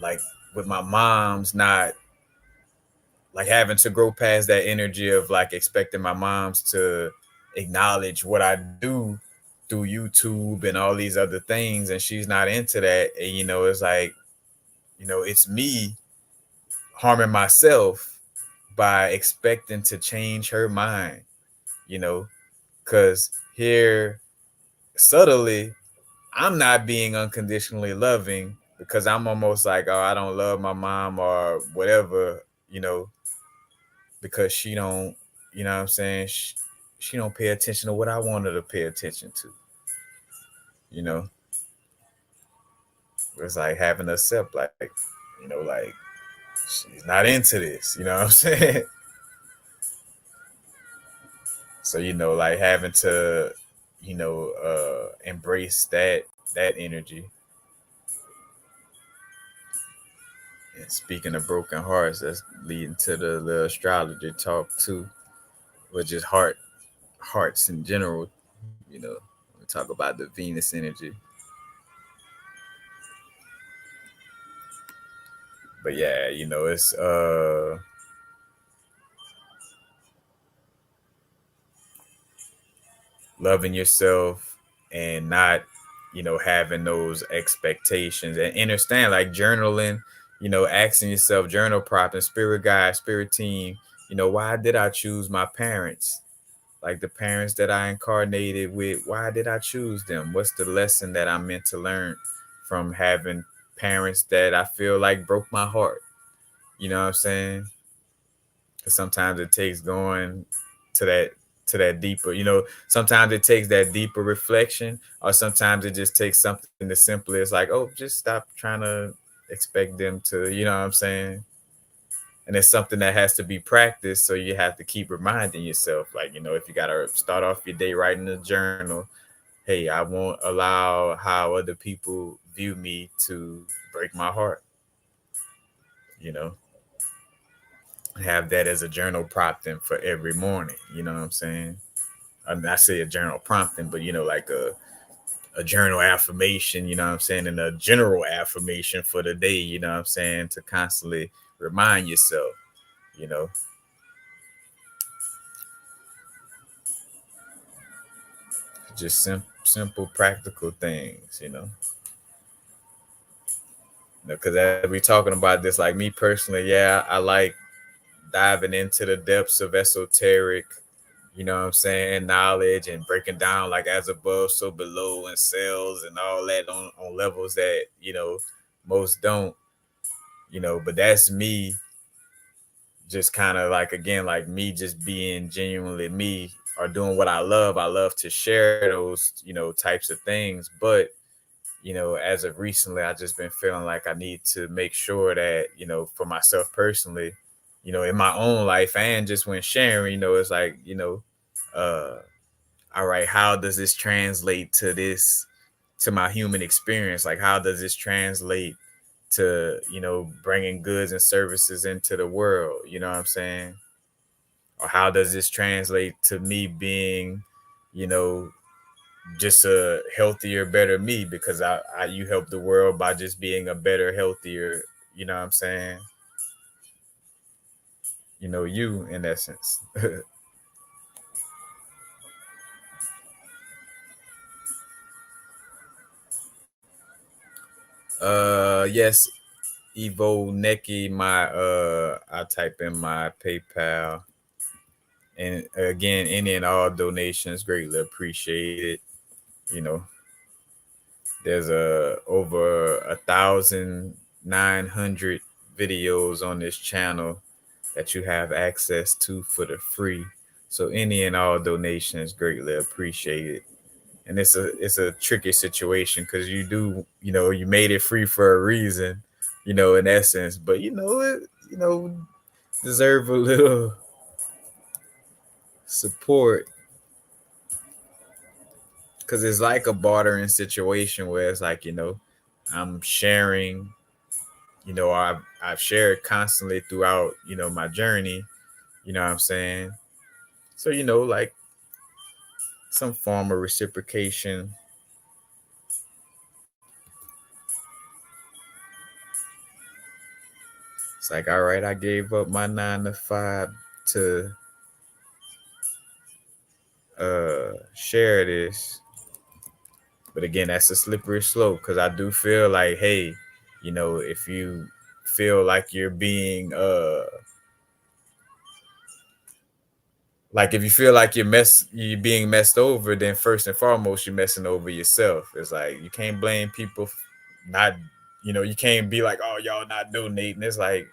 like with my mom's not, like, having to grow past that energy of like expecting my mom's to acknowledge what I do through YouTube and all these other things, and she's not into that. And it's like, it's me harming myself by expecting to change her mind, you know, because here subtly I'm not being unconditionally loving because I'm almost like, oh, I don't love my mom or whatever, because she don't, what I'm saying, she don't pay attention to what I want her to pay attention to, you know. It's like having a sip, like she's not into this, you know what I'm saying? So, like having to, embrace that energy. And speaking of broken hearts, that's leading to the astrology talk too, which is hearts in general. We talk about the Venus energy, but yeah, it's loving yourself and not, having those expectations, and understand, like journaling, asking yourself, journal prop and spirit guide, spirit team, why did I choose my parents? Like the parents that I incarnated with, why did I choose them? What's the lesson that I'm meant to learn from having parents that I feel like broke my heart? You know what I'm saying? Because sometimes it takes going to that deeper. Sometimes it takes that deeper reflection, or sometimes it just takes something as simple as like, oh, just stop trying to expect them to. You know what I'm saying? And it's something that has to be practiced, so you have to keep reminding yourself, like, if you got to start off your day writing a journal, hey, I won't allow how other people view me to break my heart, you know have that as a journal prompting for every morning, you know what I'm saying? I mean, I say a journal prompting, but like a journal affirmation, you know what I'm saying, and a general affirmation for the day, you know what I'm saying, to constantly remind yourself, you know just simple practical things, because as we talking about this, like me personally, yeah, I like diving into the depths of esoteric, what I'm saying, knowledge, and breaking down like as above so below and cells and all that on levels that most don't, but that's me, just kind of like, again, like me just being genuinely me, or doing what I love to share those types of things. But as of recently, I just been feeling like I need to make sure that, for myself personally, in my own life, and just when sharing, it's like, uh, all right, how does this translate to my human experience? Like, how does this translate to, bringing goods and services into the world? You know what I'm saying? Or how does this translate to me being, you know, just a healthier, better me, because you help the world by just being a better, healthier, you know what I'm saying? You in essence. Yes, Evo Neki, my I type in my PayPal. And again, any and all donations greatly appreciated. You know, there's over 1,900 videos on this channel that you have access to for the free. So any and all donations greatly appreciated. And it's a tricky situation because you made it free for a reason, in essence. But deserve a little support because it's like a bartering situation where it's like I'm sharing. I've shared constantly throughout my journey. You know what I'm saying? So like some form of reciprocation. It's like, all right, I gave up my 9 to 5 to share this. But again, that's a slippery slope because I do feel like, hey, if you feel like you're being like if you feel like you're being messed over, then first and foremost you're messing over yourself. It's like you can't blame people not, you can't be like, oh, y'all not donating. It's like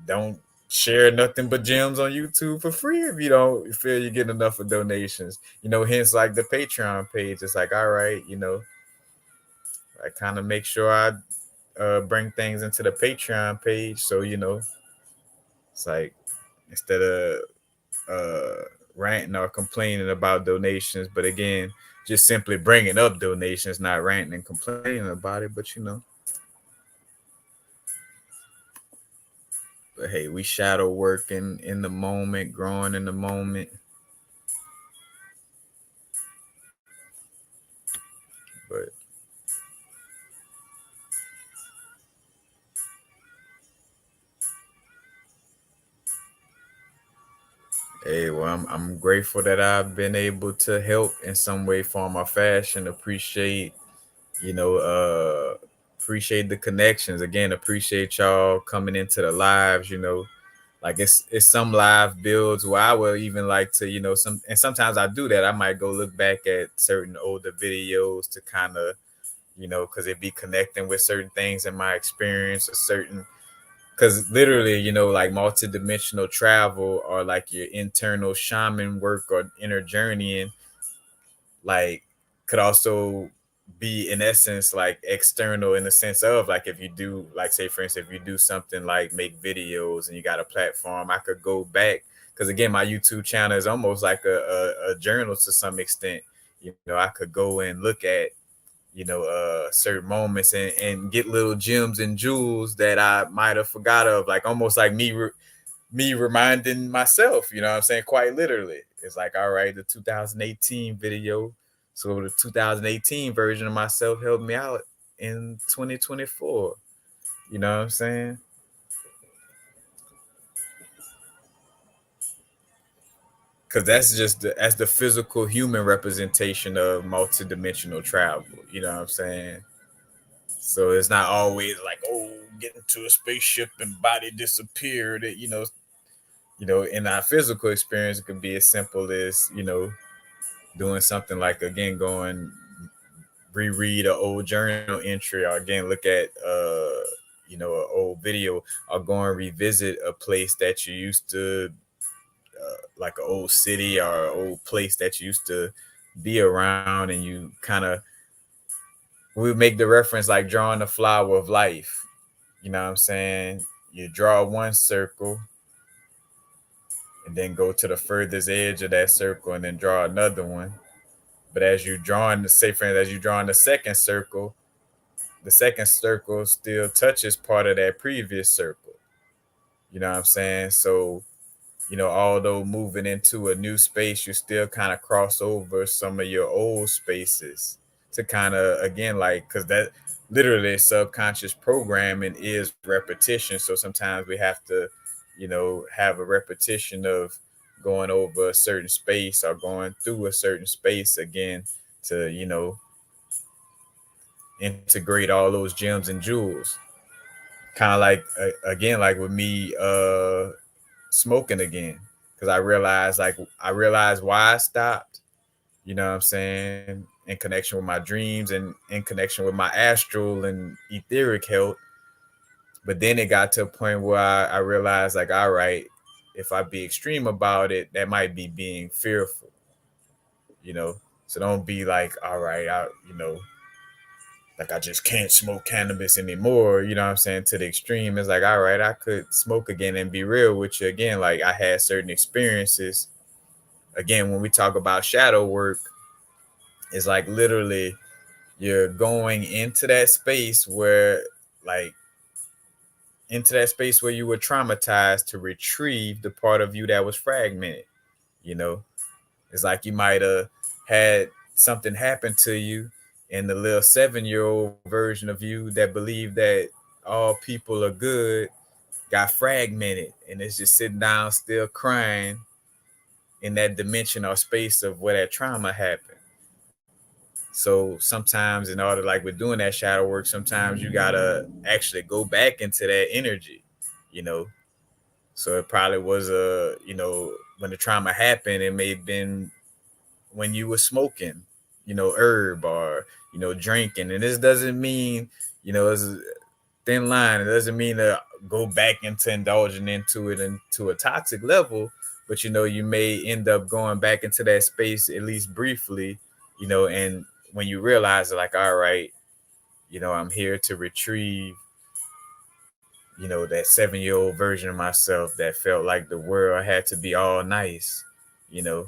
don't share nothing but gems on YouTube for free if you don't feel you get enough of donations. Hence like the Patreon page. It's like, all right, I kind of make sure I bring things into the Patreon page. So it's like instead of uh, ranting or complaining about donations, but again, just simply bringing up donations, not ranting and complaining about it. But hey, we shadow working in the moment, growing in the moment. But hey, well, I'm grateful that I've been able to help in some way, form, or fashion. You know, uh, appreciate the connections. Again, appreciate y'all coming into the lives. Like it's some live builds where I will even like to, sometimes I do that. I might go look back at certain older videos to kind of, because it be connecting with certain things in my experience, a certain because literally, like multidimensional travel or like your internal shaman work or inner journeying, like could also be in essence like external in the sense of like if you do like say for instance if you do something like make videos and you got a platform, I could go back because again my YouTube channel is almost like a journal to some extent. I could go and look at certain moments and get little gems and jewels that I might have forgot of, like almost like me reminding myself, what I'm saying, quite literally. It's like, all right, the 2018 video. So the 2018 version of myself helped me out in 2024. You know what I'm saying? Because that's the physical human representation of multidimensional travel. You know what I'm saying? So it's not always like, oh, get into a spaceship and body disappeared. In our physical experience, it could be as simple as, doing something like again going reread an old journal entry or again look at an old video or go and revisit a place that you used to like an old city or an old place that you used to be around and you kind of we make the reference like drawing the flower of life. You know what I'm saying? You draw one circle and then go to the furthest edge of that circle and then draw another one. But as you drawing the say for instance, as you drawing the second circle still touches part of that previous circle. You know what I'm saying? So, although moving into a new space, you still kind of cross over some of your old spaces to kind of again like because that literally subconscious programming is repetition. So sometimes we have to, have a repetition of going over a certain space or going through a certain space again to, integrate all those gems and jewels. Kind of like again, like with me smoking again, because I realized why I stopped. You know what I'm saying? In connection with my dreams and in connection with my astral and etheric health. But then it got to a point where I realized, like, all right, if I be extreme about it, that might be being fearful, you know. So don't be like, all right, like I just can't smoke cannabis anymore. You know what I'm saying? To the extreme, it's like, all right, I could smoke again and be real with you again. Like I had certain experiences. Again, when we talk about shadow work, it's like literally you're going like into that space where you were traumatized to retrieve the part of you that was fragmented. You know, it's like you might have had something happen to you, and the little 7-year old version of you that believed that all people are good got fragmented and it's just sitting down still crying in that dimension or space of where that trauma happened. So sometimes, in order, like with doing that shadow work, sometimes you gotta actually go back into that energy, you know. So it probably was when the trauma happened, it may have been when you were smoking, herb or drinking. And this doesn't mean, it's a thin line. It doesn't mean to go back into indulging into it into a toxic level, but you may end up going back into that space at least briefly, and when you realize it, like, all right, I'm here to retrieve, that 7-year old version of myself that felt like the world had to be all nice, you know,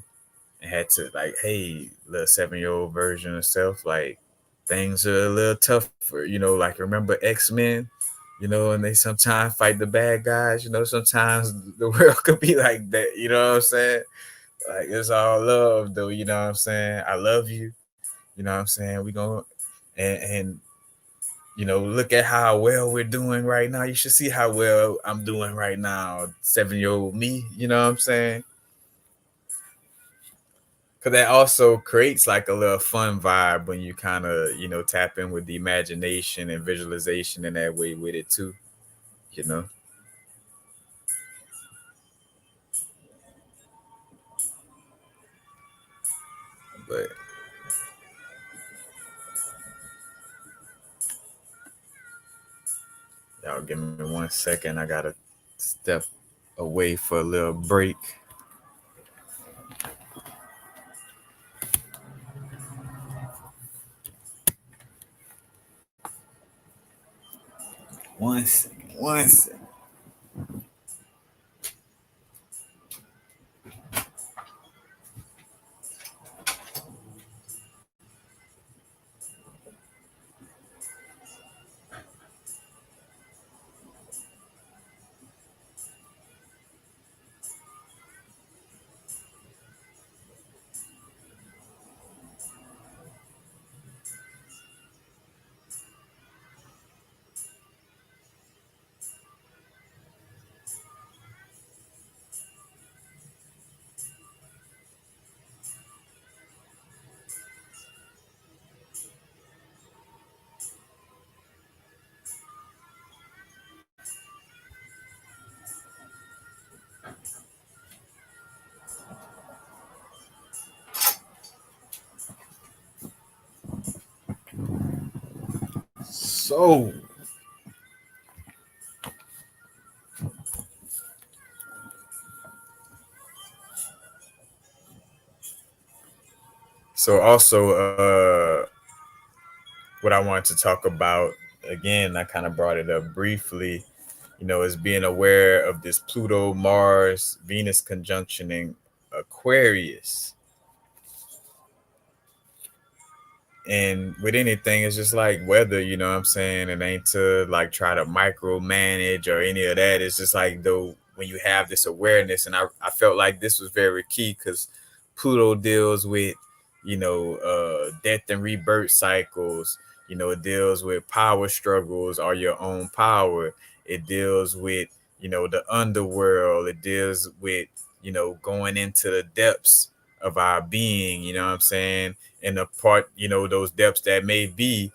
and had to, like, hey, little 7-year old version of self, like things are a little tougher, like remember X-Men, and they sometimes fight the bad guys, sometimes the world could be like that, you know what I'm saying? Like it's all love though, you know what I'm saying? I love you, you know what I'm saying? We gonna and look at how well we're doing right now. You should see how well I'm doing right now, 7-year old me. You know what I'm saying? Because that also creates like a little fun vibe when you kind of, tap in with the imagination and visualization in that way with it too. You know, but y'all give me 1 second. I gotta step away for a little break. One second. One second. So, also, what I wanted to talk about again, I kind of brought it up briefly, is being aware of this Pluto, Mars, Venus conjunction in Aquarius. And with anything, it's just like weather, you know what I'm saying? It ain't to like try to micromanage or any of that. It's just like, though, when you have this awareness, and I felt like this was very key because Pluto deals with, death and rebirth cycles. It deals with power struggles or your own power. It deals with, the underworld. It deals with, going into the depths of our being, you know what I'm saying? And the part, those depths that may be,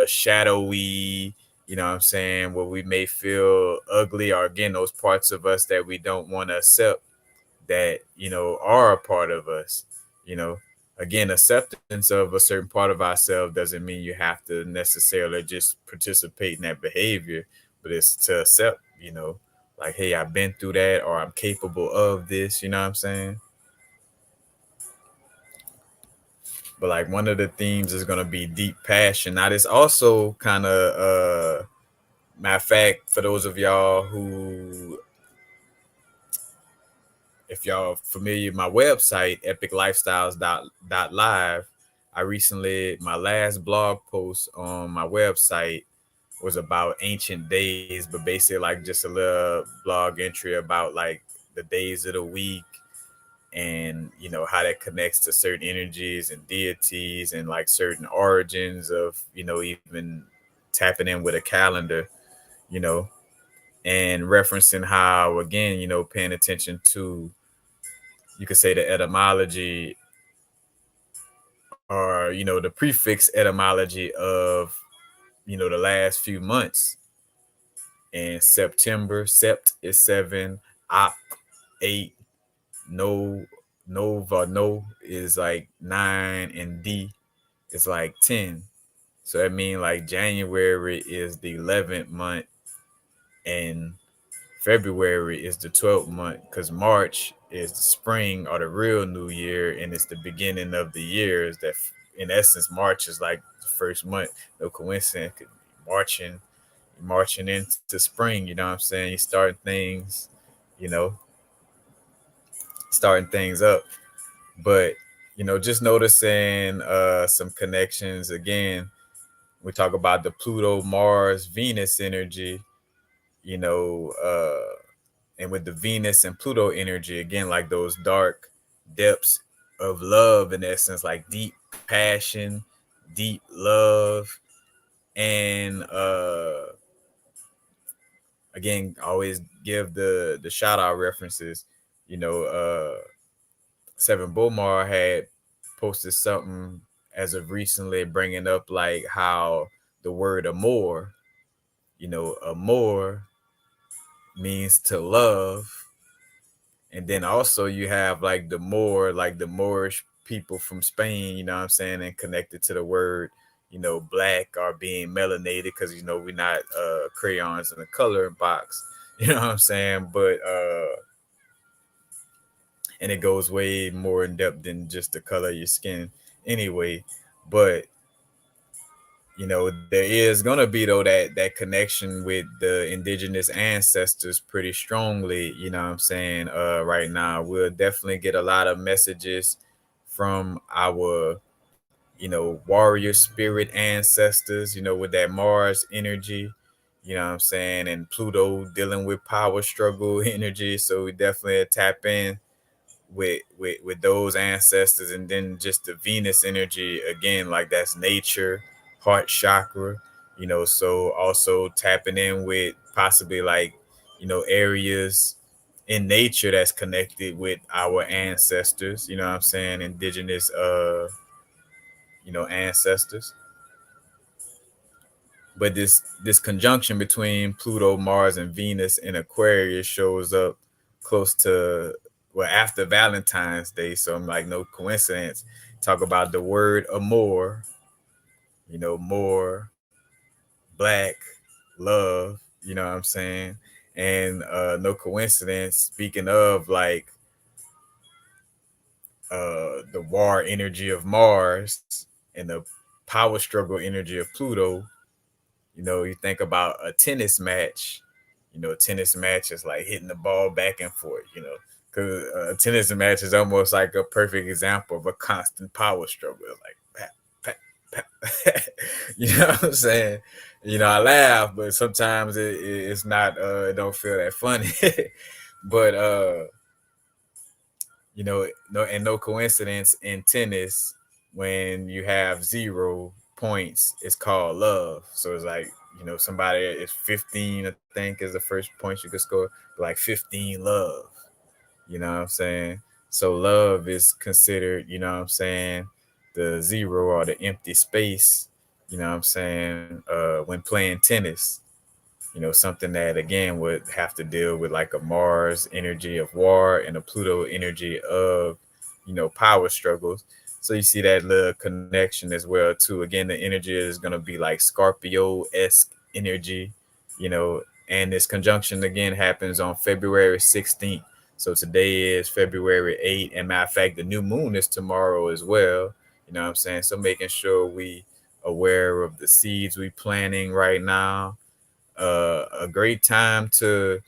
shadowy, what I'm saying, where we may feel ugly, or again, those parts of us that we don't want to accept, that, are a part of us, you know. Again, acceptance of a certain part of ourselves doesn't mean you have to necessarily just participate in that behavior, but it's to accept, like, hey, I've been through that, or I'm capable of this, you know what I'm saying? But like one of the themes is gonna be deep passion. Now this also kind of matter of fact, for those of y'all who, if y'all familiar, my website epiclifestyles.live, I recently, my last blog post on my website was about ancient days, but basically like just a little blog entry about like the days of the week, and how that connects to certain energies and deities, and like certain origins of, even tapping in with a calendar, you know and referencing how, again, paying attention to, you could say, the etymology, or the prefix etymology of, the last few months. And September, sept is 7, op 8, no, nova, no is like 9, and d is like 10. So that means like January is the 11th month, and February is the 12th month, because March is the spring, or the real new year, and it's the beginning of the years. That, in essence, March is like the first month. No coincidence. Marching into spring. You know what I'm saying? You you know, starting things up. But just noticing some connections again. We talk about the Pluto, Mars, Venus energy. You know, and with the Venus and Pluto energy, again, like those dark depths of love, in essence, like deep passion, deep love, and again, always give the shout out references. You know, Seven Bomar had posted something as of recently, bringing up like how the word amor, amor means to love. And then also you have like the Moorish people from Spain, you know what I'm saying, and connected to the word, black, or being melanated, because we're not crayons in a color box, you know what I'm saying? But and it goes way more in depth than just the color of your skin anyway. But there is gonna be, though, that connection with the indigenous ancestors pretty strongly, you know what I'm saying. Right now we'll definitely get a lot of messages from our, warrior spirit ancestors, with that Mars energy, you know what I'm saying, and Pluto dealing with power struggle energy. So we definitely tap in with those ancestors. And then just the Venus energy, again, like that's nature, heart chakra, so also tapping in with possibly like, areas in nature that's connected with our ancestors, you know what I'm saying, indigenous ancestors. But this conjunction between Pluto, Mars, and Venus in Aquarius shows up close to, well, after Valentine's Day. So I'm like, no coincidence. Talk about the word amor, more, black, love, you know what I'm saying? And no coincidence, speaking of like the war energy of Mars and the power struggle energy of Pluto. You think about a tennis match. A tennis match is like hitting the ball back and forth, because a tennis match is almost like a perfect example of a constant power struggle. Like, pat, pat, pat. You know what I'm saying? I laugh, but sometimes it's not, it don't feel that funny. But, no, and no coincidence in tennis, when you have 0 points, it's called love. So it's like, somebody is 15, I think, is the first points you could score, like 15 love. You know what I'm saying? So love is considered, the 0, or the empty space, you know what I'm saying, when playing tennis, something that again would have to deal with like a Mars energy of war and a Pluto energy of, power struggles. So you see that little connection as well too. Again, the energy is going to be like Scorpio-esque energy, and this conjunction again happens on February 16th. So today is February 8th. And matter of fact, the new moon is tomorrow as well. You know what I'm saying? So making sure we aware of the seeds we planting right now. A great time to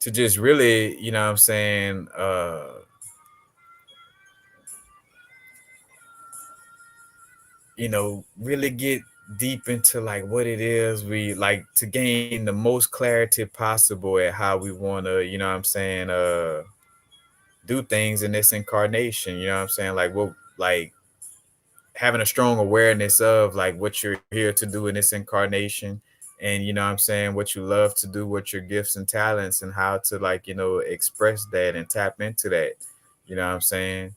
just really, what I'm saying, really get deep into like what it is we like to gain the most clarity possible at how we want to, what I'm saying, do things in this incarnation. You know what I'm saying? Like what, like having a strong awareness of like what you're here to do in this incarnation, and what I'm saying, what you love to do, what your gifts and talents, and how to like, express that and tap into that. You know what I'm saying?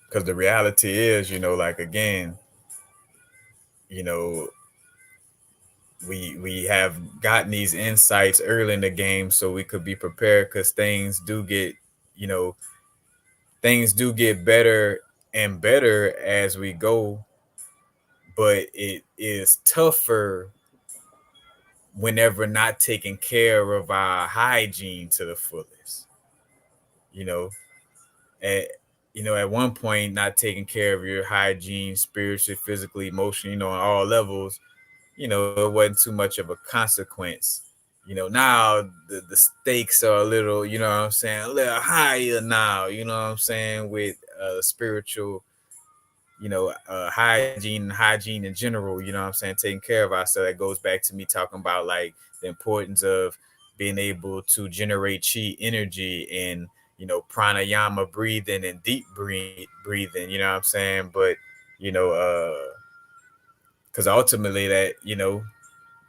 Because the reality is, like again, you know we have gotten these insights early in the game so we could be prepared, because you know things do get better and better as we go, but it is tougher whenever not taking care of our hygiene to the fullest. You know, at at one point, not taking care of your hygiene, spiritually, physically, emotionally, on all levels, it wasn't too much of a consequence. Now the stakes are a little, what I'm saying, a little higher now, what I'm saying, with spiritual, hygiene and hygiene in general, what I'm saying, taking care of ourselves. That goes back to me talking about like the importance of being able to generate chi energy and, pranayama breathing and deep breathing, you know what I'm saying? But, you know, because ultimately that,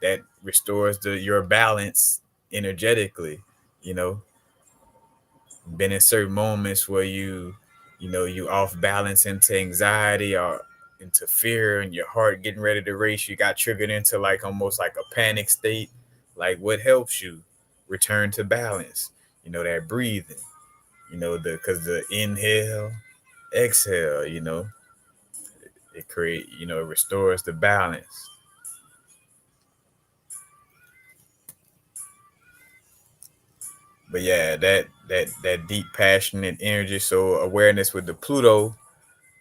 that restores your balance energetically, you know, been in certain moments where you off balance into anxiety or into fear, and your heart getting ready to race, you got triggered into like almost like a panic state. Like what helps you return to balance? That breathing, the because the inhale, exhale, it it restores the balance. But yeah, that deep passionate energy. So awareness with the Pluto,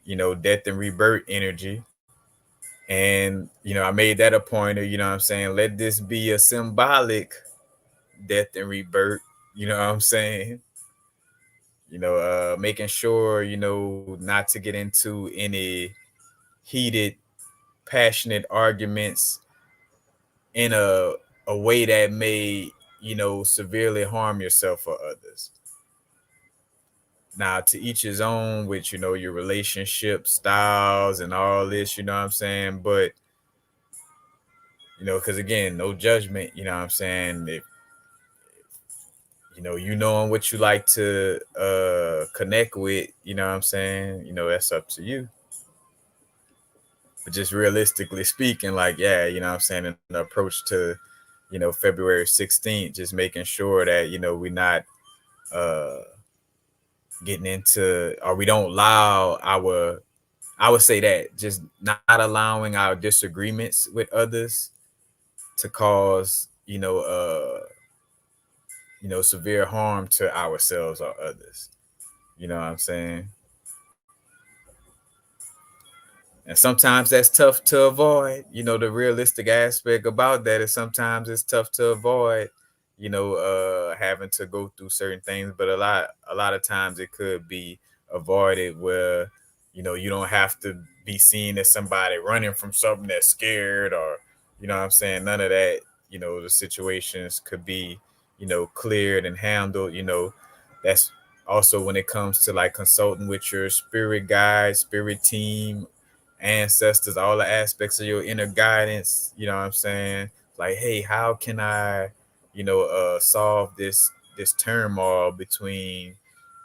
death and rebirth energy. And, I made that a pointer, what I'm saying? Let this be a symbolic death and rebirth, you know what I'm saying? Making sure, not to get into any heated, passionate arguments in a way that may, severely harm yourself or others. Now, to each his own with, your relationship styles and all this, you know what I'm saying? But, because again, no judgment, you know what I'm saying? If you knowing what you like to connect with, you know what I'm saying, that's up to you. But just realistically speaking, like, yeah, what I'm saying, in the approach to, February 16th, just making sure that, we're not uh getting into, or we don't allow our, I would say that just not allowing our disagreements with others to cause, severe harm to ourselves or others. You know what I'm saying? And sometimes that's tough to avoid. The realistic aspect about that is sometimes it's tough to avoid, having to go through certain things. But a lot of times it could be avoided where, you don't have to be seen as somebody running from something that's scared, or, what I'm saying, none of that. The situations could be, cleared and handled. That's also when it comes to like consulting with your spirit guide, spirit team, ancestors, all the aspects of your inner guidance, you know what I'm saying? Like, hey, how can I, solve this turmoil between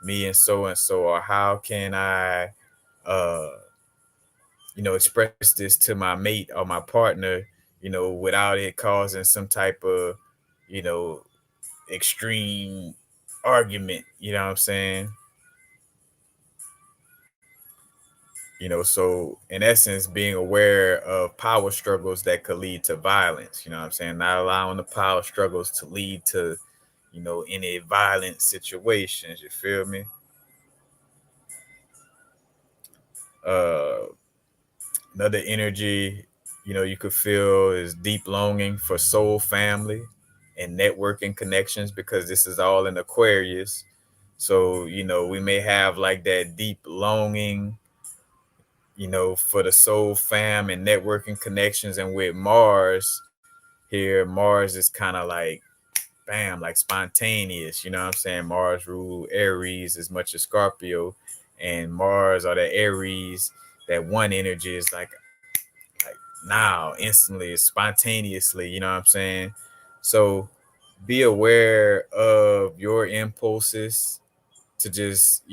me and so, or how can I uh express this to my mate or my partner, without it causing some type of, you know, extreme argument, you know what I'm saying? So in essence, being aware of power struggles that could lead to violence, you know what I'm saying? Not allowing the power struggles to lead to, any violent situations, you feel me? Uh Another energy, you could feel is deep longing for soul family and networking connections, because this is all in Aquarius. So, we may have like that deep longing, for the soul fam and networking connections. And with Mars here, Mars is kind of like, bam, like spontaneous, you know what I'm saying? Mars rule Aries as much as Scorpio. And Mars or the Aries, that one energy is like now, instantly, spontaneously, you know what I'm saying? So be aware of your impulses to just,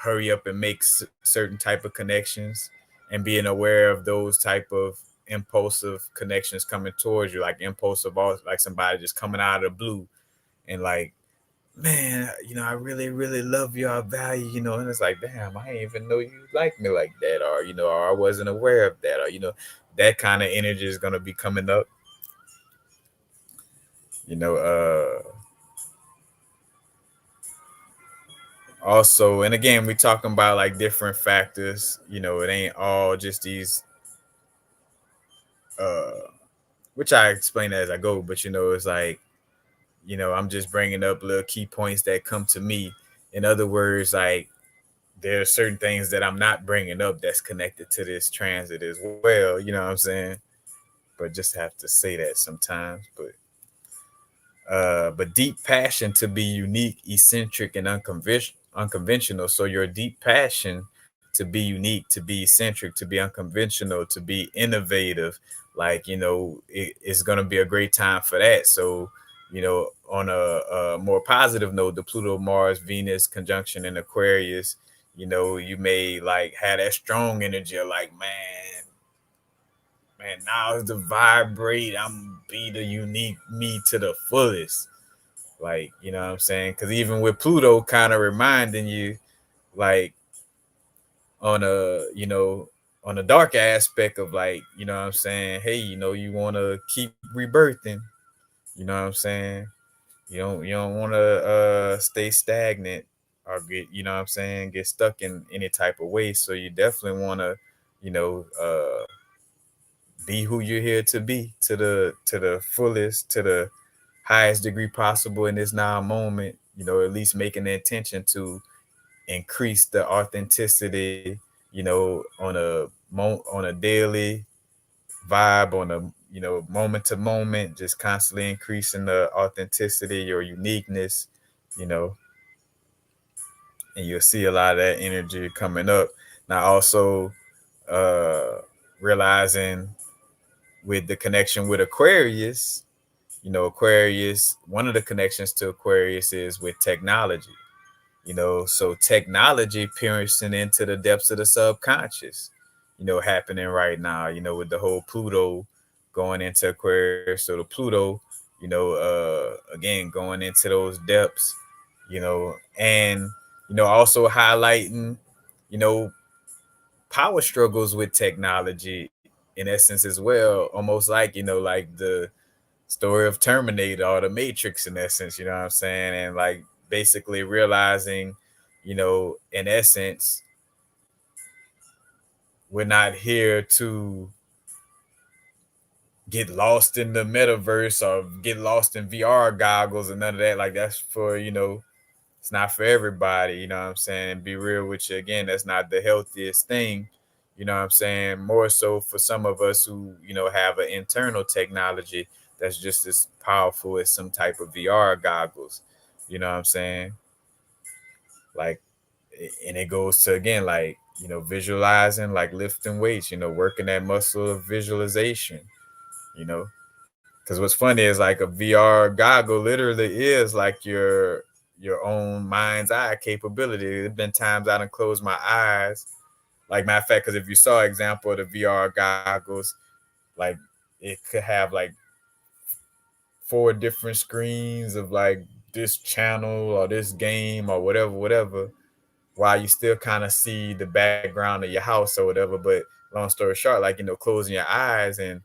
hurry up and make certain type of connections, and being aware of those type of impulsive connections coming towards you, like impulsive, like somebody just coming out of the blue and like, man, I really, really love you, I value, and it's like, damn, I didn't even know you like me like that, or, or I wasn't aware of that, or, that kind of energy is going to be coming up, you know, also. And again, we're talking about like different factors, it ain't all just these, uh, which I explain as I go, but, it's like, I'm just bringing up little key points that come to me. In other words, like, there are certain things that I'm not bringing up that's connected to this transit as well. You know what I'm saying? But just have to say that sometimes. But deep passion to be unique, eccentric, and unconventional. So your deep passion to be unique, to be eccentric, to be unconventional, to be innovative, like, it's gonna be a great time for that. So, on a more positive note, the Pluto Mars Venus conjunction in Aquarius, you may like have that strong energy of like, man, now is the vibrate. I'm be the unique me to the fullest. Like, you know what I'm saying? Because even with Pluto kind of reminding you, like, on a, on a dark aspect of like, you know what I'm saying? Hey, you want to keep rebirthing. You know what I'm saying? You don't want to stay stagnant or get, what I'm saying, get stuck in any type of way. So you definitely want to, you know, uh, be who you're here to be, to the fullest, to the highest degree possible in this now moment. At least making the intention to increase the authenticity, on a daily vibe, on a, moment to moment, just constantly increasing the authenticity, your uniqueness, you know, and you'll see a lot of that energy coming up. Now also, uh realizing with the connection with Aquarius, Aquarius, one of the connections to Aquarius is with technology. So technology piercing into the depths of the subconscious, happening right now, with the whole Pluto going into Aquarius. So the Pluto, again, going into those depths, and, also highlighting, you know, power struggles with technology in essence as well, almost like, like the story of Terminator or the Matrix in essence, you know what I'm saying? And like basically realizing, in essence, we're not here to get lost in the metaverse or get lost in VR goggles and none of that. Like that's for, it's not for everybody, you know what I'm saying? Be real with you again, that's not the healthiest thing. You know what I'm saying? More so for some of us who, have an internal technology that's just as powerful as some type of VR goggles. You know what I'm saying? Like, and it goes to again, like, visualizing, like lifting weights, working that muscle of visualization, you know. Because what's funny is like a VR goggle literally is like your own mind's eye capability. There's been times I done closed my eyes Like matter of fact, because if you saw an example of the VR goggles, like it could have like four different screens of like this channel or this game or whatever, whatever, while you still kind of see the background of your house or whatever. But long story short, like, closing your eyes and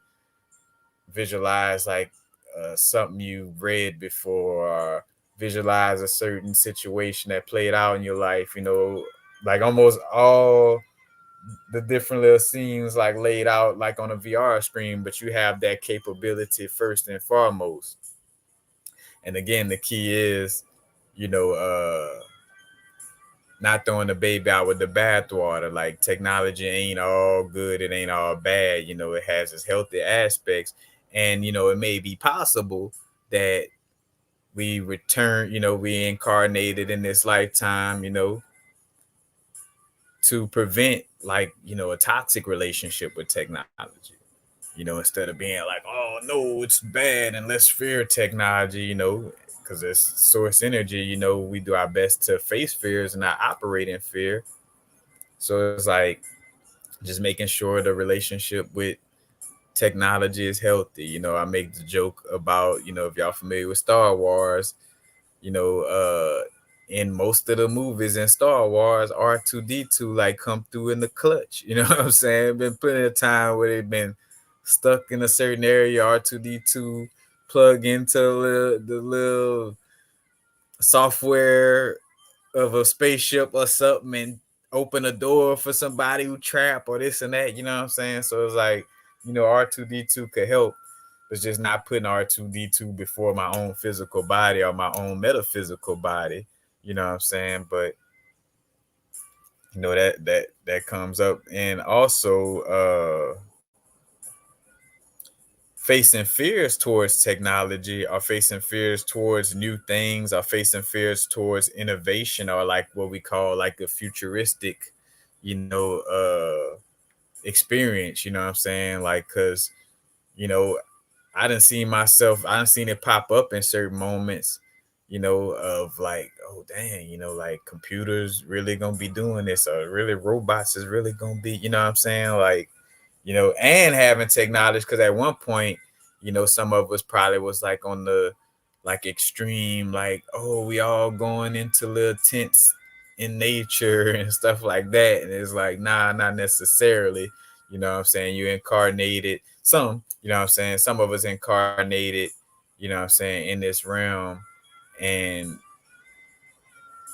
visualize like something you read before, or visualize a certain situation that played out in your life, like almost all the different little scenes like laid out like on a VR screen, but you have that capability first and foremost. And again, the key is, you know, not throwing the baby out with the bathwater. Like technology ain't all good, it ain't all bad. It has its healthy aspects, and it may be possible that we return, we incarnated in this lifetime, to prevent like a toxic relationship with technology. Instead of being like, oh no, it's bad and let's fear technology, because it's source energy, we do our best to face fears and not operate in fear. So it's like just making sure the relationship with technology is healthy. I make the joke about, if y'all familiar with Star Wars, you know, uh in most of the movies in Star Wars, R2D2 like come through in the clutch. You know what I'm saying? Been plenty of time where they've been stuck in a certain area, R2D2 plug into the little software of a spaceship or something and open a door for somebody who trap or this and that, you know what I'm saying? So it's like, R2D2 could help. It's just not putting R2D2 before my own physical body or my own metaphysical body, you know what I'm saying? But that comes up. And also facing fears towards technology, or facing fears towards new things, or facing fears towards innovation, or like what we call like a futuristic, you know, experience, you know what I'm saying? Like, cause, you know, I done seen it pop up in certain moments, of like, oh dang, like computers really gonna be doing this, or really robots is really gonna be, you know what I'm saying? Like, and having technology, because at one point, some of us probably was like on the like extreme, like, oh, we all going into little tents in nature and stuff like that. And it's like, nah, not necessarily. You know what I'm saying? You incarnated some, you know what I'm saying? Some of us incarnated, you know what I'm saying, in this realm. And,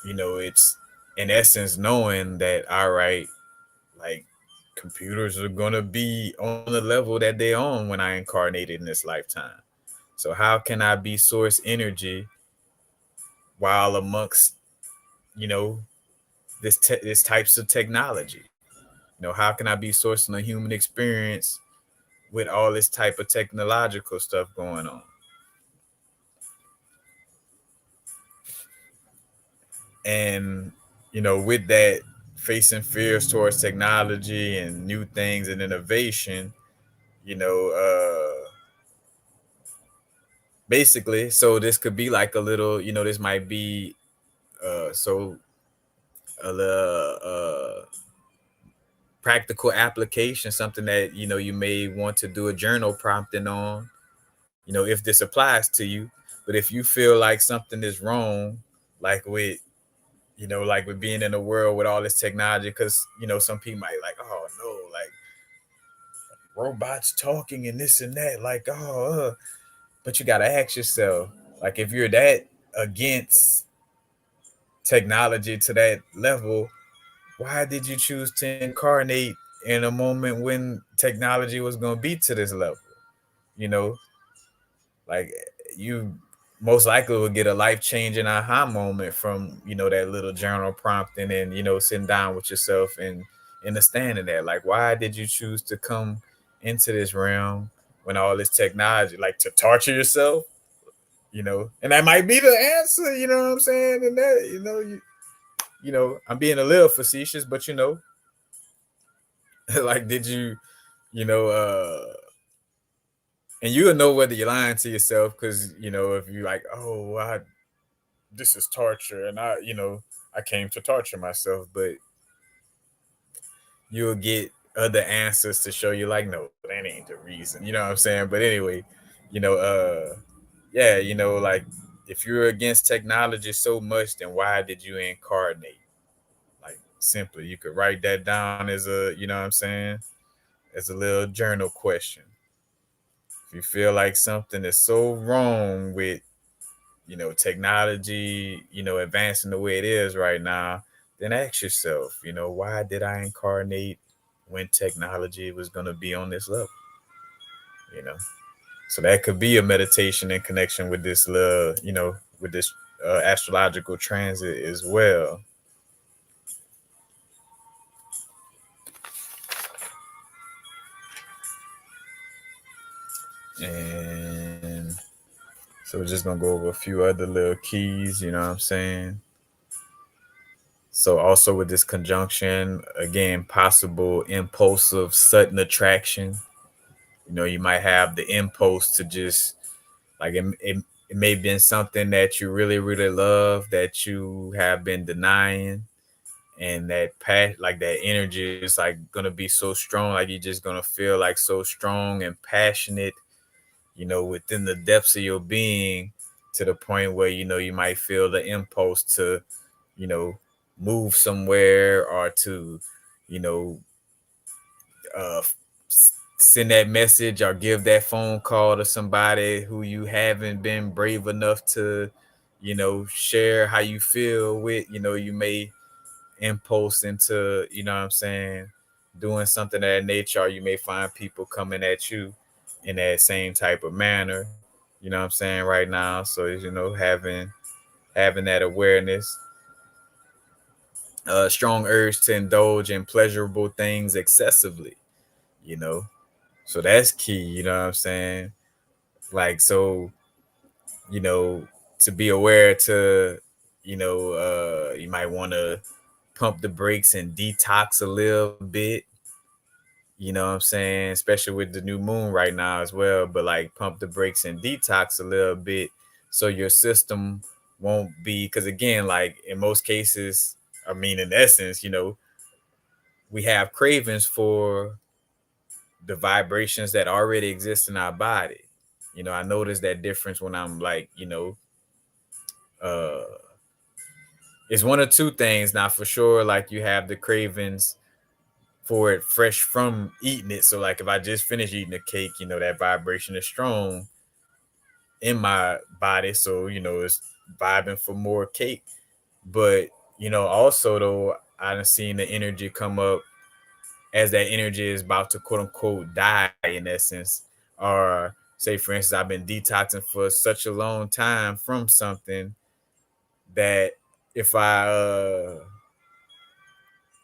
it's in essence knowing that, all right, like computers are gonna be on the level that they're on when I incarnated in this lifetime. So how can I be source energy while amongst, you know, this types of technology? How can I be sourcing the human experience with all this type of technological stuff going on? And with that, facing fears towards technology and new things and innovation, you know, basically, so this could be like a little, this might be so a little practical application, something that you may want to do a journal prompting on, if this applies to you. But if you feel like something is wrong, like with like with being in a world with all this technology, because some people might like, oh no, like robots talking and this and that, like, oh but you got to ask yourself, like, if you're that against technology to that level, why did you choose to incarnate in a moment when technology was going to be to this level? You know, like, you most likely will get a life changing aha moment from, that little journal prompt, and then, sitting down with yourself and understanding that, like, why did you choose to come into this realm when all this technology, like, to torture yourself? And that might be the answer, you know what I'm saying? And that, I'm being a little facetious, but like, did you, you know, and you'll know whether you're lying to yourself, because if you like, oh, this is torture, and I came to torture myself. But you'll get other answers to show you like, no, that ain't the reason. You know what I'm saying? But anyway, you know, yeah, like if you're against technology so much, then why did you incarnate? Like simply, you could write that down as a, you know what I'm saying, as a little journal question. If you feel like something is so wrong with, technology, advancing the way it is right now, then ask yourself, why did I incarnate when technology was going to be on this level? You know, so that could be a meditation in connection with this, with this astrological transit as well. And so we're just gonna go over a few other little keys, you know what I'm saying? So also with this conjunction, again, possible impulsive sudden attraction. You might have the impulse to just like it may have been something that you really, really love that you have been denying. And that like that energy is like gonna be so strong, like you're just gonna feel like so strong and passionate, within the depths of your being, to the point where you might feel the impulse to, you know, move somewhere or to, you know, uh, send that message or give that phone call to somebody who you haven't been brave enough to, share how you feel with. You may impulse into, what I'm saying, doing something of that nature, or you may find people coming at you in that same type of manner, what I'm saying, right now. So, having that awareness, strong urge to indulge in pleasurable things excessively, you know. So that's key, you know what I'm saying? Like, so, you know, to be aware to, you might want to pump the brakes and detox a little bit, you know what I'm saying? Especially with the new moon right now as well. But like pump the brakes and detox a little bit so your system won't be, because again, like in most cases, I mean, in essence, we have cravings for the vibrations that already exist in our body. I notice that difference when I'm like, uh, it's one or two things. Now, for sure, like you have the cravings for it fresh from eating it. So, like if I just finished eating a cake, that vibration is strong in my body. So, it's vibing for more cake. But, also though, I've seen the energy come up as that energy is about to quote unquote die in essence. Or say for instance, I've been detoxing for such a long time from something that if I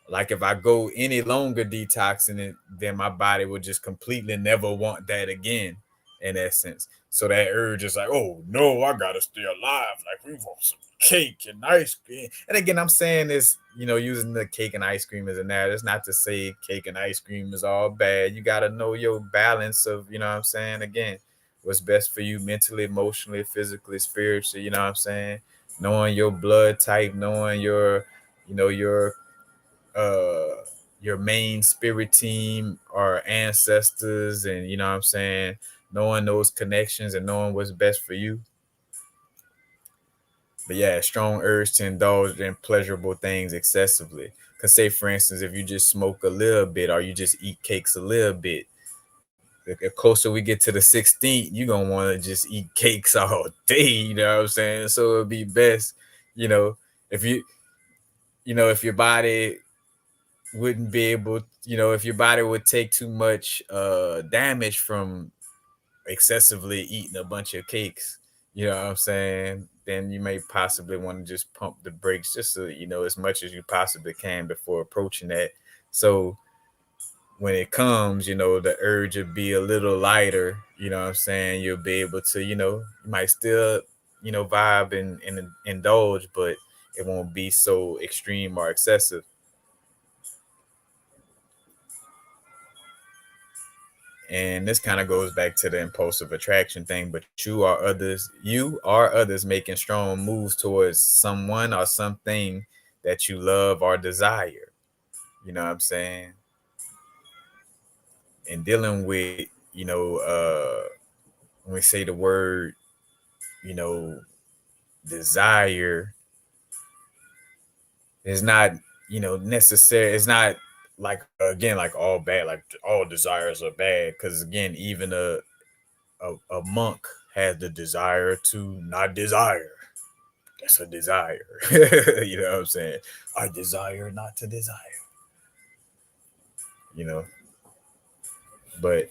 like if I go any longer detoxing it, then my body will just completely never want that again, in essence. So that urge is like, oh no, I gotta stay alive. Like we want some cake and ice cream. And again, I'm saying this, using the cake and ice cream as an ad. It's not to say cake and ice cream is all bad. You gotta know your balance of, what I'm saying, again, what's best for you mentally, emotionally, physically, spiritually, you know what I'm saying? Knowing your blood type, knowing your uh your main spirit team or ancestors, and you know what I'm saying, knowing those connections and knowing what's best for you. But yeah, strong urge to indulge in pleasurable things excessively. Cause say for instance, if you just smoke a little bit or you just eat cakes a little bit, the closer we get to the 16th, you're gonna want to just eat cakes all day, you know what I'm saying? So it'd be best, you know, if if your body wouldn't be able, if your body would take too much damage from excessively eating a bunch of cakes, you know what I'm saying, then you may possibly want to just pump the brakes just so, as much as you possibly can before approaching that. So when it comes, the urge would be a little lighter, you know what I'm saying? You'll be able to, you might still, vibe and indulge, but it won't be so extreme or excessive. And this kind of goes back to the impulsive attraction thing, but you are others making strong moves towards someone or something that you love or desire. You know what I'm saying? and dealing with, when we say the word, you know, desire, is not, necessary. It's not like, again, like all bad, like all desires are bad. Because again, even a monk has the desire to not desire. That's a desire. You know what I'm saying? I desire not to desire. You know, but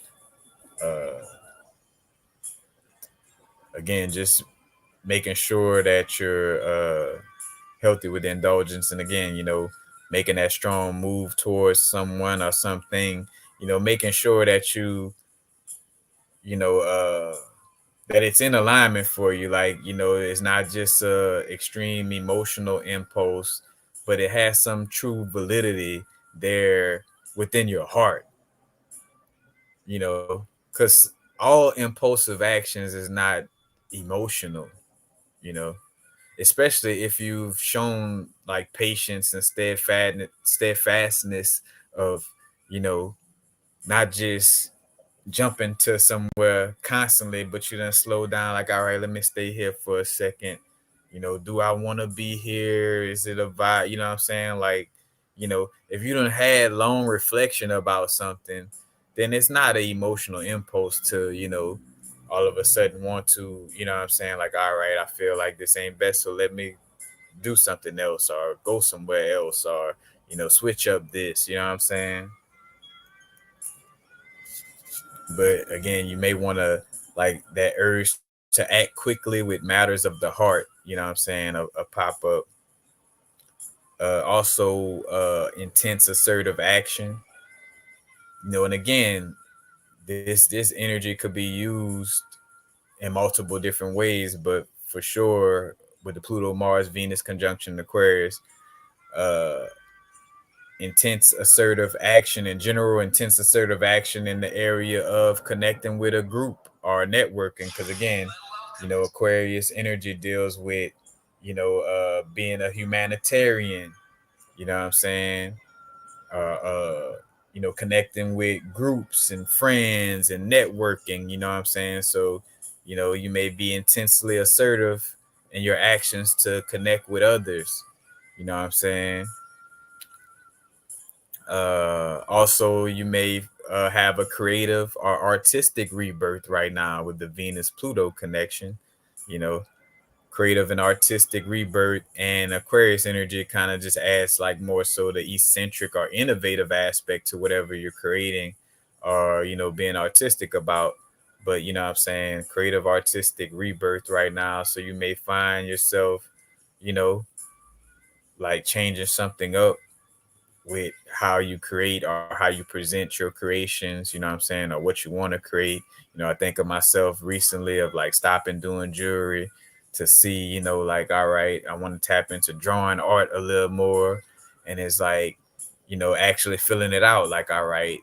uh, again, just making sure that you're healthy with indulgence, and again, making that strong move towards someone or something. Making sure that you know that it's in alignment for you. Like, it's not just a extreme emotional impulse, but it has some true validity there within your heart. Because all impulsive actions is not emotional. you know Especially if you've shown like patience and steadfastness of, you know not just jumping to somewhere constantly, but you done slow down. Like, all right, let me stay here for a second. Do I want to be here? Is it a vibe? You know what I'm saying? Like, if you done had long reflection about something, then it's not an emotional impulse to, all of a sudden want to, what I'm saying? Like, all right, I feel like this ain't best, so let me do something else or go somewhere else or, switch up this, you know what I'm saying? But again, you may want to, like, that urge to act quickly with matters of the heart, you know what I'm saying? A pop up. Also, intense assertive action, and again, this energy could be used in multiple different ways, but for sure with the Pluto Mars Venus conjunction Aquarius, uh intense assertive action in general, intense assertive action in the area of connecting with a group or networking. Because again, Aquarius energy deals with, being a humanitarian, you know what I'm saying? Connecting with groups and friends and networking, you know what I'm saying? So, you may be intensely assertive in your actions to connect with others, you know what I'm saying? Also, you may have a creative or artistic rebirth right now with the Venus Pluto connection. You know, Creative and artistic rebirth, and Aquarius energy kind of just adds like more so the eccentric or innovative aspect to whatever you're creating or, being artistic about. But, what I'm saying, creative artistic rebirth right now. So you may find yourself, you know, like changing something up with how you create or how you present your creations, you know what I'm saying, or what you want to create. I think of myself recently of like stopping doing jewelry to see, like, all right, I want to tap into drawing art a little more. And it's like, actually filling it out. Like, all right,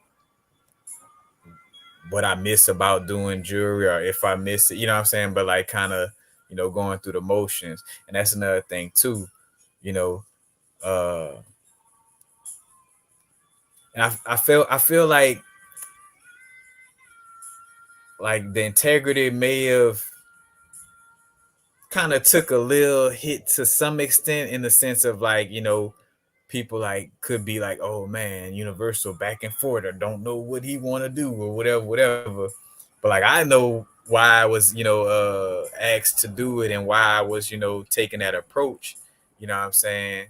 what I miss about doing jewelry, or if I miss it, you know what I'm saying? But like kind of, going through the motions. And that's another thing too, you know, uh, and I feel like the integrity may have kind of took a little hit to some extent, in the sense of like, people like could be like, oh man, Universal back and forth, or don't know what he want to do, or whatever. But like, I know why I was, asked to do it, and why I was, taking that approach, you know what I'm saying?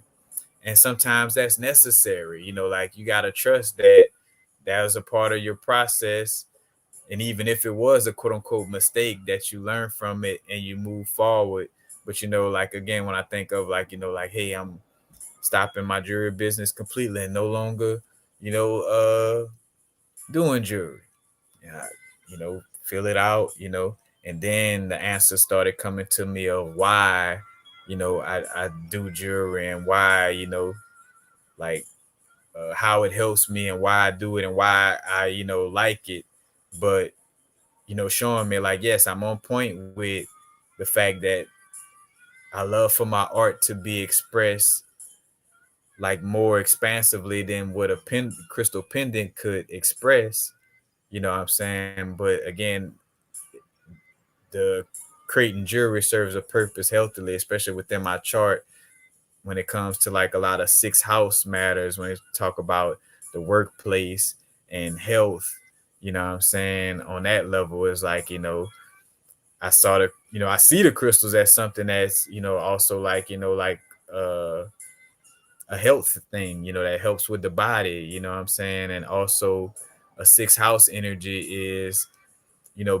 And sometimes that's necessary, like you got to trust that that was a part of your process. And even if it was a quote unquote mistake, that you learn from it and you move forward. But, like, again, when I think of like, like, hey, I'm stopping my jewelry business completely and no longer, doing jewelry. And I, fill it out, and then the answer started coming to me of why, I do jewelry, and why, like, how it helps me, and why I do it, and why I, like it. But, showing me like, yes, I'm on point with the fact that I love for my art to be expressed like more expansively than what a crystal pendant could express. You know what I'm saying? But again, the creating jewelry serves a purpose healthily, especially within my chart when it comes to like a lot of six house matters when they talk about the workplace and health. You know what I'm saying? On that level, is like, I saw the, I see the crystals as something that's, also like, uh a health thing, that helps with the body, you know what I'm saying? And also a six house energy is,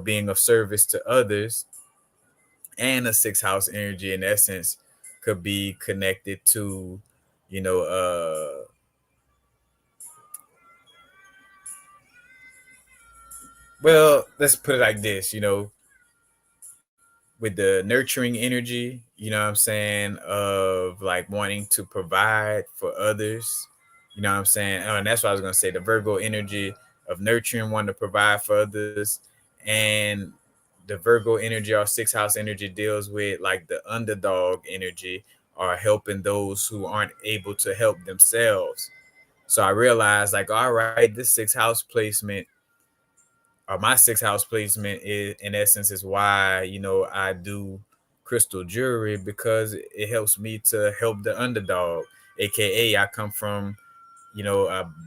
being of service to others, and a six house energy in essence could be connected to, you know, well, let's put it like this, with the nurturing energy, you know what I'm saying, of like wanting to provide for others, you know what I'm saying? Oh, and that's what I was going to say, the Virgo energy of nurturing, wanting to provide for others. And the Virgo energy or six house energy deals with like the underdog energy, or helping those who aren't able to help themselves. So I realized, like, all right, this six house placement, or my six house placement, is in essence is why, I do crystal jewelry, because it helps me to help the underdog, aka I come from,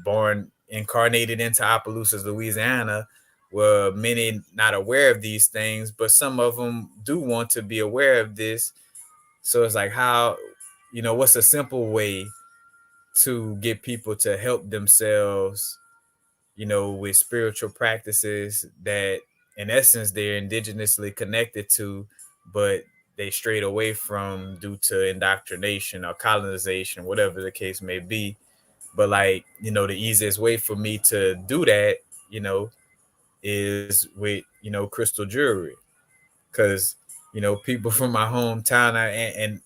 born incarnated into Opelousas, Louisiana, where many not aware of these things, but some of them do want to be aware of this. So it's like, how, what's a simple way to get people to help themselves, with spiritual practices that, in essence, they're indigenously connected to, but they strayed away from due to indoctrination or colonization, whatever the case may be. But like, the easiest way for me to do that, you know, is with, crystal jewelry. Cause, people from my hometown, and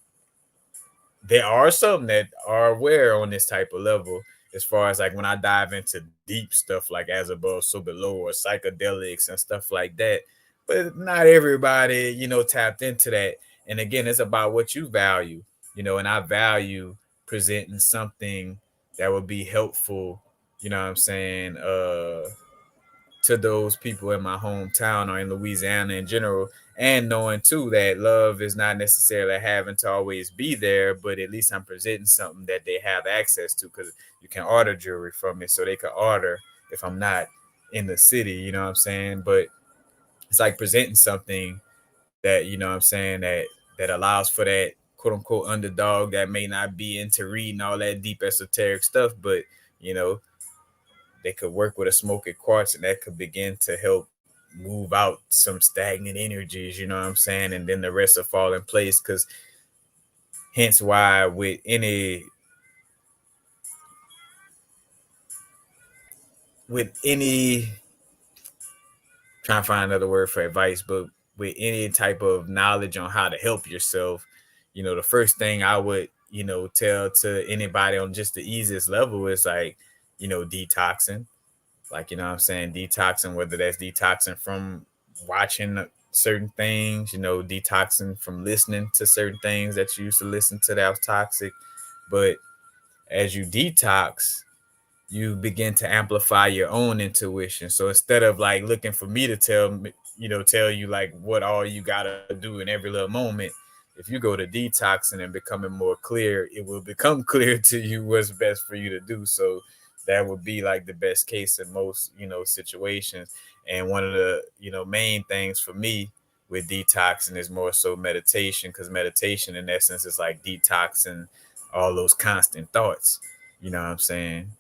there are some that are aware on this type of level, as far as like when I dive into deep stuff like as above so below, or psychedelics and stuff like that. But not everybody, tapped into that. And again, it's about what you value, and I value presenting something that would be helpful, you know what I'm saying, to those people in my hometown or in Louisiana in general, and knowing too that love is not necessarily having to always be there, but at least I'm presenting something that they have access to, because you can order jewelry from me, so they can order if I'm not in the city, you know what I'm saying? But it's like presenting something that, you know what I'm saying, that allows for that quote unquote underdog that may not be into reading all that deep esoteric stuff, but you know they could work with a smoky quartz, and that could begin to help move out some stagnant energies, you know what I'm saying? And then the rest will fall in place. Because hence why with any trying to find another word for advice, but with any type of knowledge on how to help yourself, the first thing I would, tell to anybody on just the easiest level is like, detoxing. Like, you know what I'm saying, detoxing, whether that's detoxing from watching certain things, detoxing from listening to certain things that you used to listen to that was toxic. But as you detox, you begin to amplify your own intuition. So instead of like looking for me to tell you like what all you gotta do in every little moment, if you go to detoxing and becoming more clear, it will become clear to you what's best for you to do. So that would be like the best case in most, situations. And one of the, main things for me with detoxing is more so meditation, because meditation in essence is like detoxing all those constant thoughts. You know what I'm saying?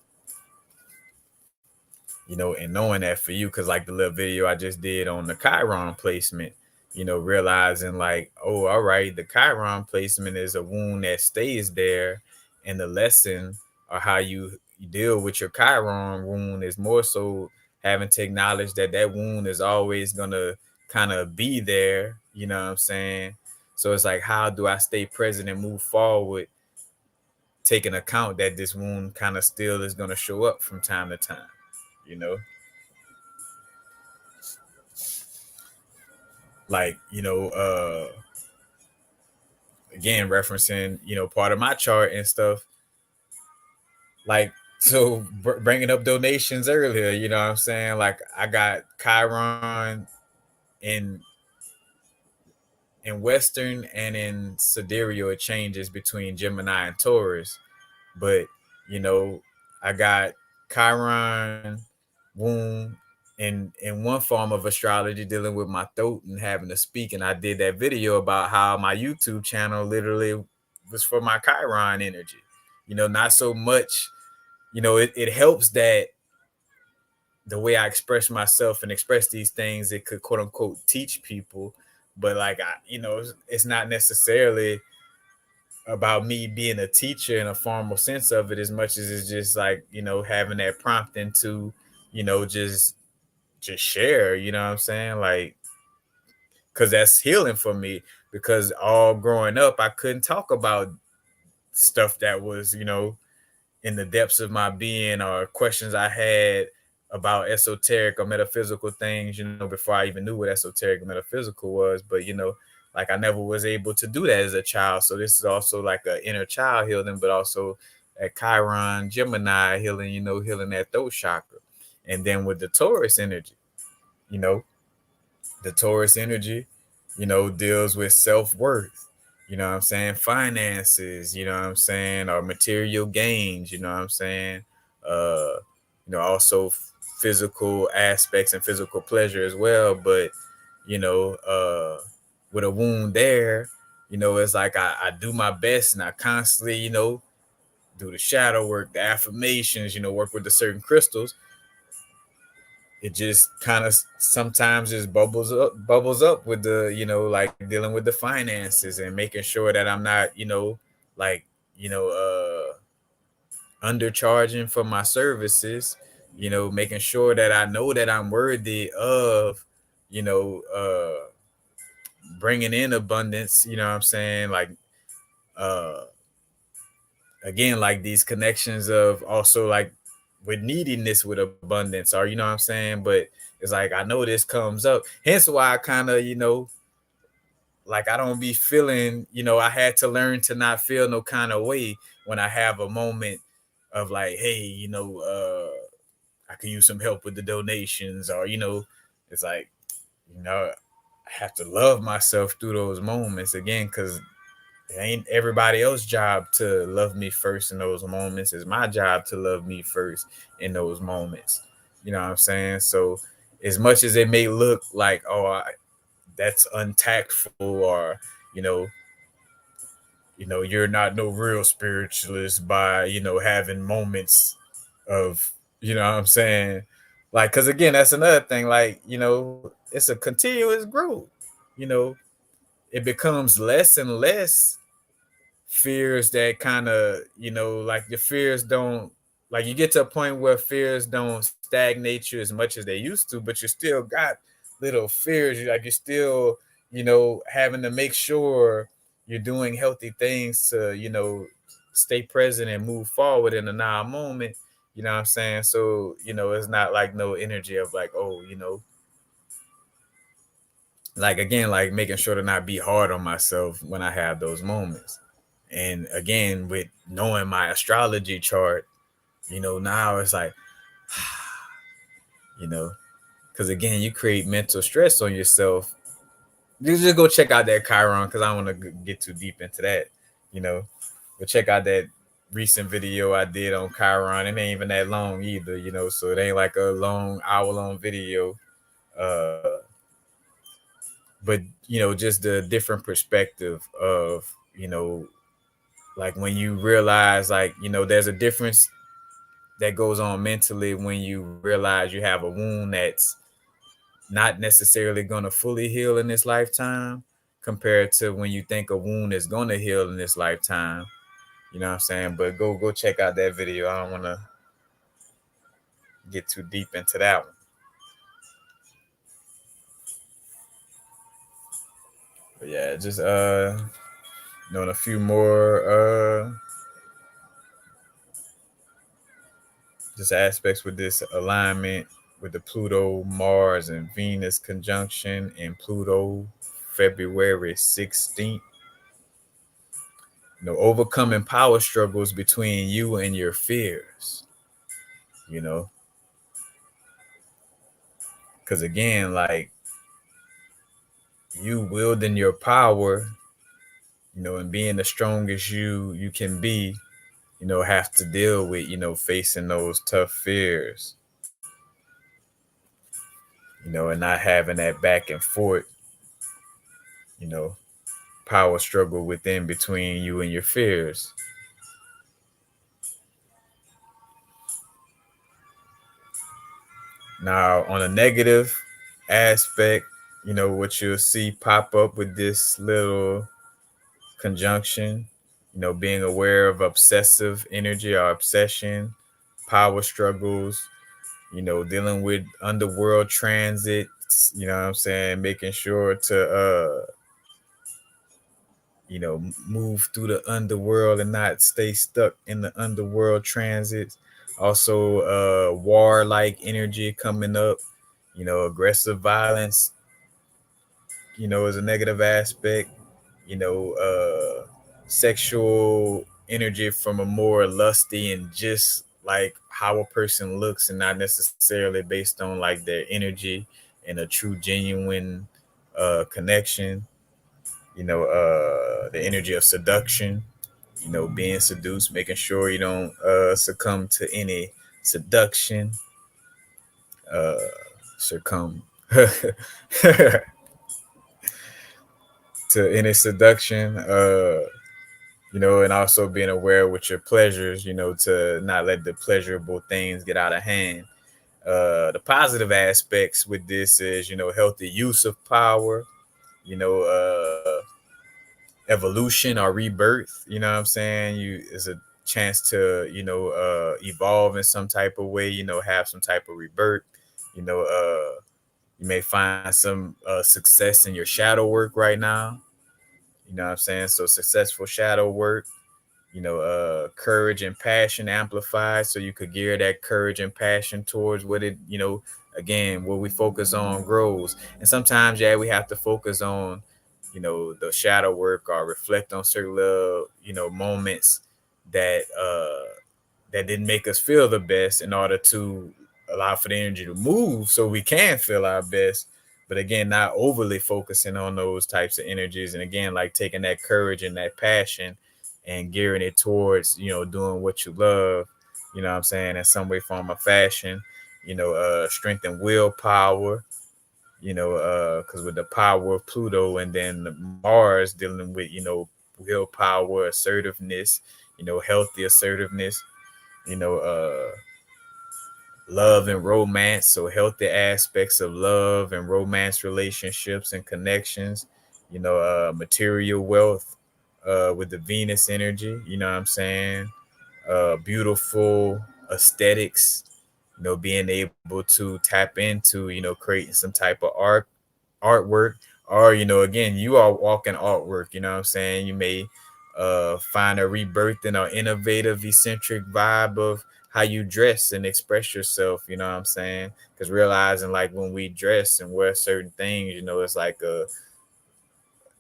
And knowing that for you, because like the little video I just did on the Chiron placement, realizing like, oh, all right, the Chiron placement is a wound that stays there, and the lesson or how you deal with your Chiron wound is more so having to acknowledge that that wound is always gonna kind of be there. You know what I'm saying? So it's like, how do I stay present and move forward, taking account that this wound kind of still is gonna show up from time to time, you know? Like, again referencing, part of my chart and stuff, like So bringing up donations earlier, you know what I'm saying? Like I got Chiron in Western and in sidereal, it changes between Gemini and Taurus. But you know, I got Chiron wound in one form of astrology dealing with my throat and having to speak. And I did that video about how my YouTube channel literally was for my Chiron energy. You know, not so much, you know, it helps that the way I express myself and express these things, it could quote unquote teach people. But like I, you know, it's not necessarily about me being a teacher in a formal sense of it as much as it's just like, you know, having that prompting to, you know, just share, you know what I'm saying? Like, cause that's healing for me because all growing up, I couldn't talk about stuff that was, you know, in the depths of my being or questions I had about esoteric or metaphysical things, you know, before I even knew what esoteric or metaphysical was. But, you know, like I never was able to do that as a child. So this is also like an inner child healing, but also a Chiron Gemini healing, you know, healing that throat chakra. And then with the Taurus energy, you know, the Taurus energy, you know, deals with self-worth, you know what I'm saying? Finances, you know what I'm saying? Or material gains, you know what I'm saying? Uh, you know, also physical aspects and physical pleasure as well. But, you know, with a wound there, you know, it's like I do my best and I constantly, you know, do the shadow work, the affirmations, you know, work with the certain crystals. It just kind of sometimes just bubbles up with the, you know, like dealing with the finances and making sure that I'm not, you know, like, you know, undercharging for my services, you know, making sure that I know that I'm worthy of, you know, bringing in abundance, you know what I'm saying? Like uh again, like these connections of also like with neediness with abundance, or you know what I'm saying? But it's like I know this comes up. Hence why I kind of, you know, like I don't be feeling, you know, I had to learn to not feel no kind of way when I have a moment of like, hey, you know, I could use some help with the donations, or you know, it's like, you know, I have to love myself through those moments again, because it ain't everybody else's job to love me first in those moments. It's my job to love me first in those moments. You know what I'm saying? So as much as it may look like, oh, that's untactful, or you know, you're not no real spiritualist by, you know, having moments of, you know what I'm saying? Like, cause again, that's another thing. Like, you know, it's a continuous growth. You know, it becomes less and less fears that kind of, you know, like your fears don't, like you get to a point where fears don't stagnate you as much as they used to, but you still got little fears. You like, you're still, you know, having to make sure you're doing healthy things to, you know, stay present and move forward in the now moment. You know what I'm saying? So, you know, it's not like no energy of like, oh, you know, like again, like making sure to not be hard on myself when I have those moments. And again, with knowing my astrology chart, you know, now it's like, you know, because again, you create mental stress on yourself. You just go check out that Chiron, because I don't want to get too deep into that, you know. But check out that recent video I did on Chiron. It ain't even that long either, you know, so it ain't like a long hour-long video. Uh, but you know, just the different perspective of, you know, like when you realize, like, you know, there's a difference that goes on mentally when you realize you have a wound that's not necessarily going to fully heal in this lifetime, compared to when you think a wound is going to heal in this lifetime. You know what I'm saying? But go check out that video. I don't want to get too deep into that one. But yeah, just knowing a few more just aspects with this alignment with the Pluto, Mars, and Venus conjunction in Pluto, February 16th. You know, overcoming power struggles between you and your fears. you know, because again, like you wielding your power, and being the strongest you can be, have to deal with, facing those tough fears, and not having that back and forth, you know, power struggle within between you and your fears. Now, on a negative aspect, what you'll see pop up with this little conjunction, being aware of obsessive energy or obsession, power struggles, dealing with underworld transits, what I'm saying, making sure to move through the underworld and not stay stuck in the underworld transits. Also, war-like energy coming up, aggressive violence, is a negative aspect, sexual energy from a more lusty and just like how a person looks and not necessarily based on like their energy and a true genuine connection, the energy of seduction, being seduced, making sure you don't succumb to any seduction, uh, succumb to any seduction, and also being aware with your pleasures, to not let the pleasurable things get out of hand. The positive aspects with this is, healthy use of power, you know, evolution or rebirth. You know what I'm saying? You is a chance to, evolve in some type of way. Have some type of rebirth. You may find some success in your shadow work right now. You know what I'm saying? So successful shadow work, courage and passion amplified. So you could gear that courage and passion towards what it, again, what we focus on grows. And sometimes, yeah, we have to focus on, the shadow work or reflect on certain little, moments that that didn't make us feel the best in order to allow for the energy to move so we can feel our best. But again, not overly focusing on those types of energies. And again, like taking that courage and that passion and gearing it towards, doing what you love, what I'm saying, in some way, form, or fashion, strength and willpower, because with the power of Pluto and then Mars dealing with, willpower, assertiveness, healthy assertiveness, you know, love and romance. So healthy aspects of love and romance relationships and connections, material wealth, with the Venus energy, what I'm saying? Beautiful aesthetics, being able to tap into, creating some type of artwork, or again, you are walking artwork, what I'm saying? You may find a rebirth in or innovative eccentric vibe of how you dress and express yourself, what I'm saying? Because realizing like when we dress and wear certain things, it's like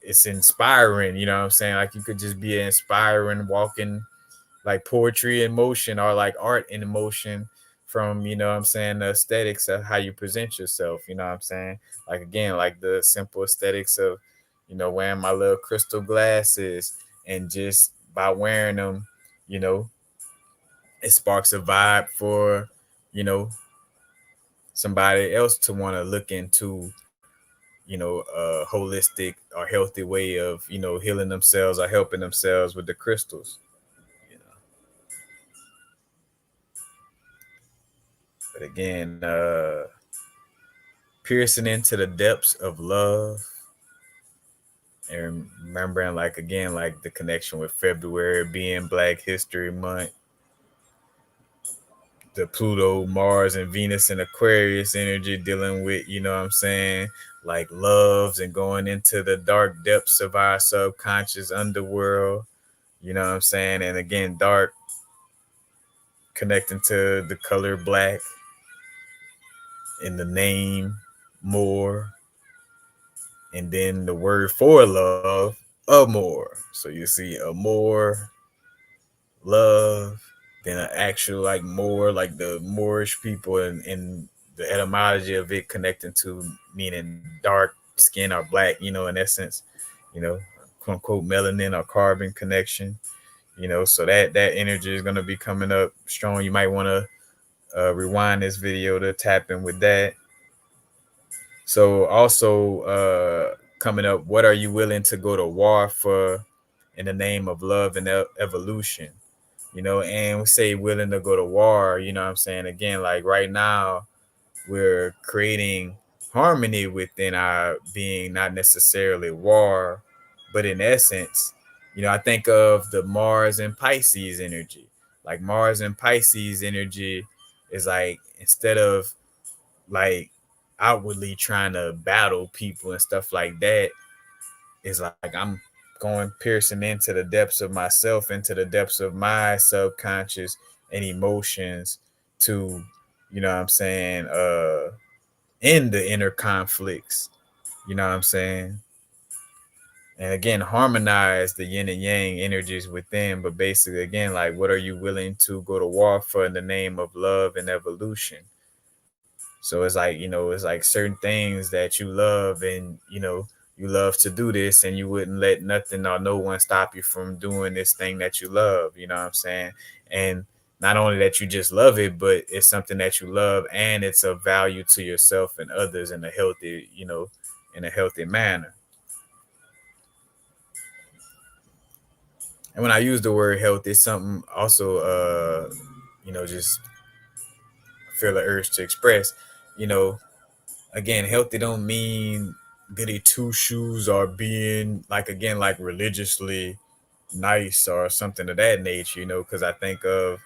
it's inspiring, what I'm saying? Like you could just be an inspiring walking like poetry in motion or like art in motion from, what I'm saying, the aesthetics of how you present yourself, what I'm saying? Like again, like the simple aesthetics of, wearing my little crystal glasses, and just by wearing them, you know, it sparks a vibe for, you know, somebody else to want to look into, a holistic or healthy way of, healing themselves or helping themselves with the crystals. You know. But again, piercing into the depths of love and remembering, like, again, like the connection with February being Black History Month, the Pluto, Mars, and Venus and Aquarius energy dealing with, what I'm saying, like loves and going into the dark depths of our subconscious underworld, what I'm saying? And again, dark connecting to the color black in the name more, and then the word for love, amor. So you see amor, love, than an actual like Moor, like the Moorish people, and the etymology of it connecting to meaning dark skin or black, in essence, you know, quote unquote melanin or carbon connection, so that energy is going to be coming up strong. You might want to rewind this video to tap in with that. So also coming up, what are you willing to go to war for in the name of love and evolution? And we say willing to go to war, what I'm saying? Again, like right now, we're creating harmony within our being, not necessarily war, but in essence, I think of the Mars and Pisces energy. Like Mars and Pisces energy is like, instead of like outwardly trying to battle people and stuff like that, is like I'm going piercing into the depths of myself, into the depths of my subconscious and emotions to, what I'm saying, end the inner conflicts, what I'm saying? And again, harmonize the yin and yang energies within. But basically, again, like, what are you willing to go to war for in the name of love and evolution? So it's like, it's like certain things that you love, and, you love to do this, and you wouldn't let nothing or no one stop you from doing this thing that you love, you know what I'm saying? And not only that you just love it, but it's something that you love and it's of value to yourself and others in a healthy, in a healthy manner. And when I use the word health, it's something also, just feel the urge to express, you know, again, healthy don't mean goody two shoes or being like, again, like religiously nice or something of that nature, because I think of,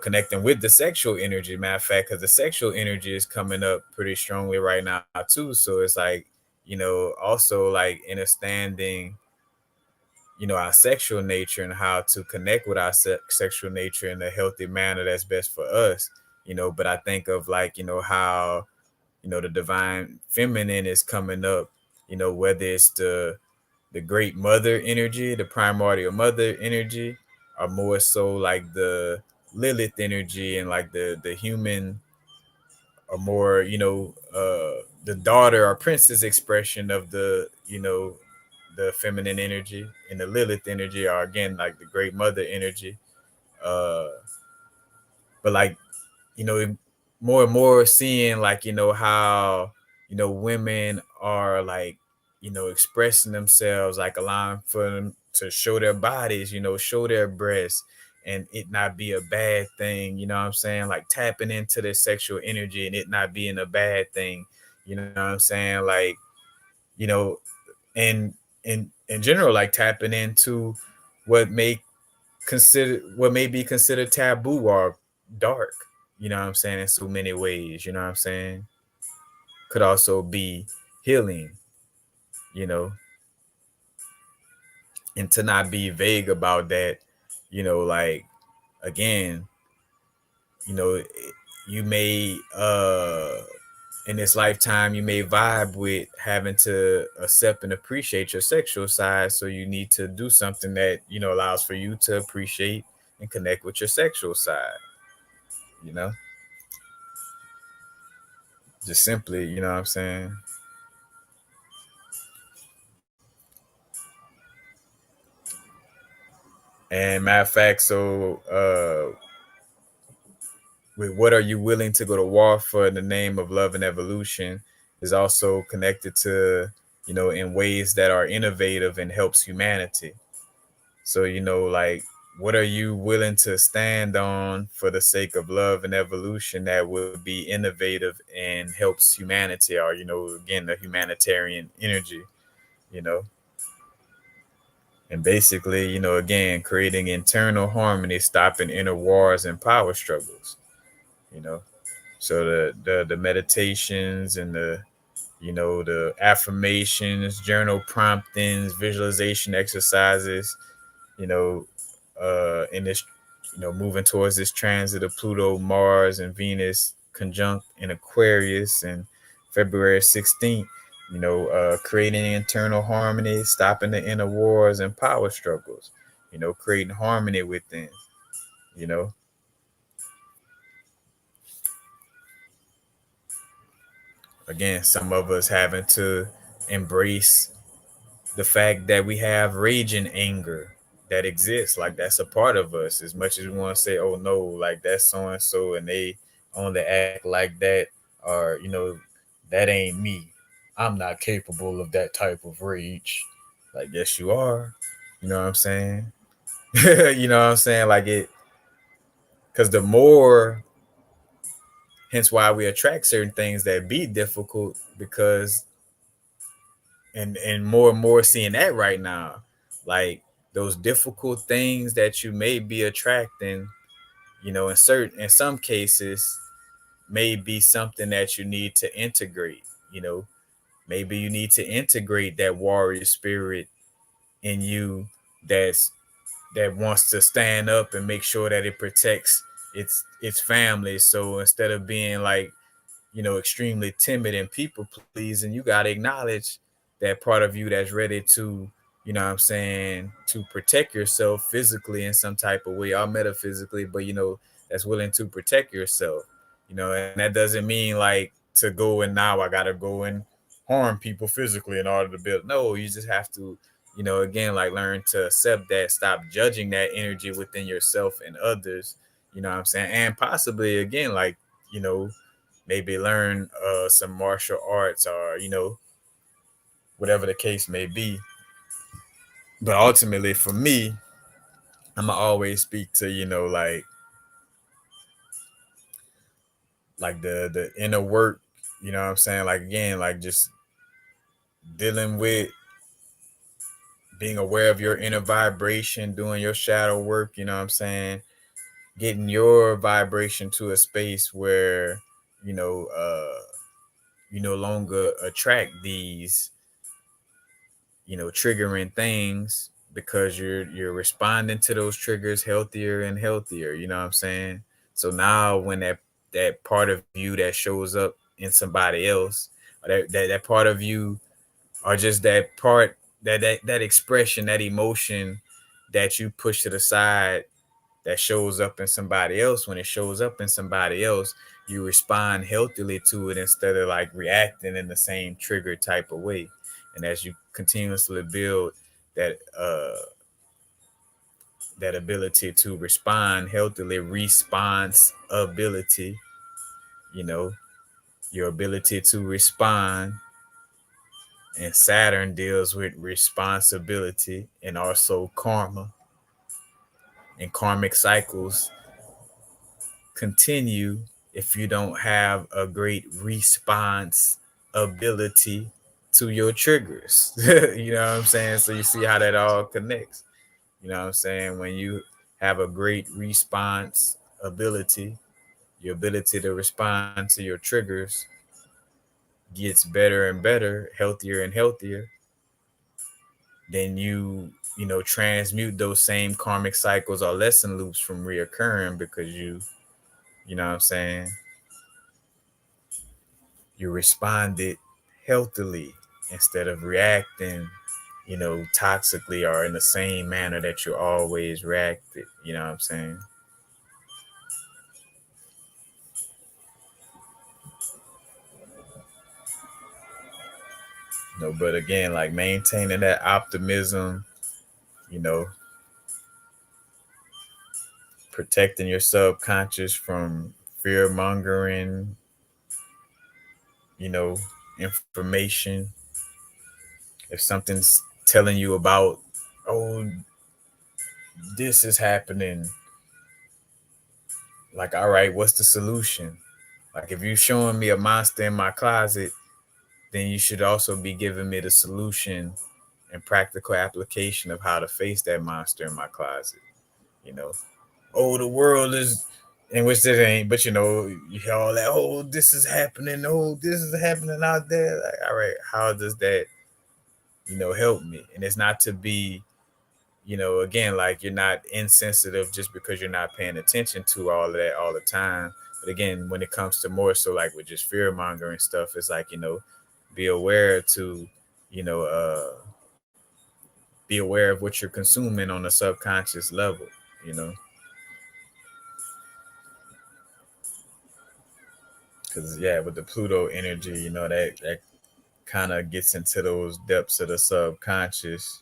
connecting with the sexual energy. Matter of fact, because the sexual energy is coming up pretty strongly right now too. So it's like, also like understanding, our sexual nature and how to connect with our sexual nature in a healthy manner that's best for us, but I think of like, how the divine feminine is coming up, whether it's the great mother energy, the primordial mother energy, or more so like the Lilith energy and like the human, or more, the daughter or princess expression of the feminine energy, and the Lilith energy are again like the great mother energy. Uh but like, more and more seeing like, how, women are like, expressing themselves, like allowing for them to show their bodies, show their breasts, and it not be a bad thing, you know what I'm saying? Like tapping into their sexual energy and it not being a bad thing, you know what I'm saying? Like, you know, and in general, like tapping into what may what may be considered taboo or dark, you know what I'm saying, in so many ways, you know what I'm saying, could also be healing, you know, and to not be vague about that, like, again, you know, you may in this lifetime you may vibe with having to accept and appreciate your sexual side, so you need to do something that, allows for you to appreciate and connect with your sexual side, you know, just simply, you know what I'm saying? And matter of fact, so with what are you willing to go to war for in the name of love and evolution is also connected to, in ways that are innovative and helps humanity. So, like, what are you willing to stand on for the sake of love and evolution that would be innovative and helps humanity, or, again, the humanitarian energy, you know? And basically, again, creating internal harmony, stopping inner wars and power struggles, you know? So the meditations and the affirmations, journal promptings, visualization exercises, you know, in this, moving towards this transit of Pluto, Mars, and Venus conjunct in Aquarius and February 16th, creating internal harmony, stopping the inner wars and power struggles, creating harmony within. you know. Again, some of us having to embrace the fact that we have rage and anger that exists. Like that's a part of us. As much as we want to say, "Oh no, like that's so and so," and they only act like that, or that ain't me. I'm not capable of that type of rage. Like, yes, you are. You know what I'm saying? You know what I'm saying? Like it, because the more, hence why we attract certain things that be difficult, because and more and more seeing that right now, like those difficult things that you may be attracting, in some cases may be something that you need to integrate. Maybe you need to integrate that warrior spirit in you, that's that wants to stand up and make sure that it protects its family. So instead of being like, extremely timid and people pleasing, you got to acknowledge that part of you that's ready to, what I'm saying, to protect yourself physically in some type of way or metaphysically, but, that's willing to protect yourself, and that doesn't mean like to go and now I got to go and harm people physically in order to build. No, you just have to, again, like learn to accept that, stop judging that energy within yourself and others, what I'm saying, and possibly again, like, maybe learn some martial arts, or whatever the case may be. But ultimately for me, I'm gonna always speak to, like the inner work, what I'm saying, like again, like just dealing with being aware of your inner vibration, doing your shadow work, what I'm saying, getting your vibration to a space where, you know uh you no longer attract these, triggering things, because you're responding to those triggers healthier and healthier, what I'm saying. So now when that part of you that shows up in somebody else, or that part of you, or just that part, that expression, that emotion that you push to the side, that shows up in somebody else, when it shows up in somebody else, you respond healthily to it instead of like reacting in the same trigger type of way. And as you continuously build that that ability to respond healthily, response ability, you know, your ability to respond, and Saturn deals with responsibility and also karma, and karmic cycles continue if you don't have a great response ability to your triggers. You know what I'm saying? So you see how that all connects. You know what I'm saying? When you have a great response ability, your ability to respond to your triggers gets better and better, healthier and healthier, then you transmute those same karmic cycles or lesson loops from reoccurring, because you know what I'm saying, you responded healthily instead of reacting, toxically, or in the same manner that you always reacted. You know what I'm saying? But again, like maintaining that optimism, you know, protecting your subconscious from fear mongering, you know, information. If something's telling you about, oh, this is happening, like, all right, what's the solution? Like, if you're showing me a monster in my closet, then you should also be giving me the solution and practical application of how to face that monster in my closet. You know, oh, the world is, in which it ain't, but you hear all that, oh, this is happening, oh, this is happening out there. Like, all right, how does that, help me? And it's not to be, again, like you're not insensitive just because you're not paying attention to all of that all the time. But again, when it comes to more so like with just fear mongering stuff, it's like, be aware to, you know, be aware of what you're consuming on a subconscious level, you know. Because yeah, with the Pluto energy, that kind of gets into those depths of the subconscious.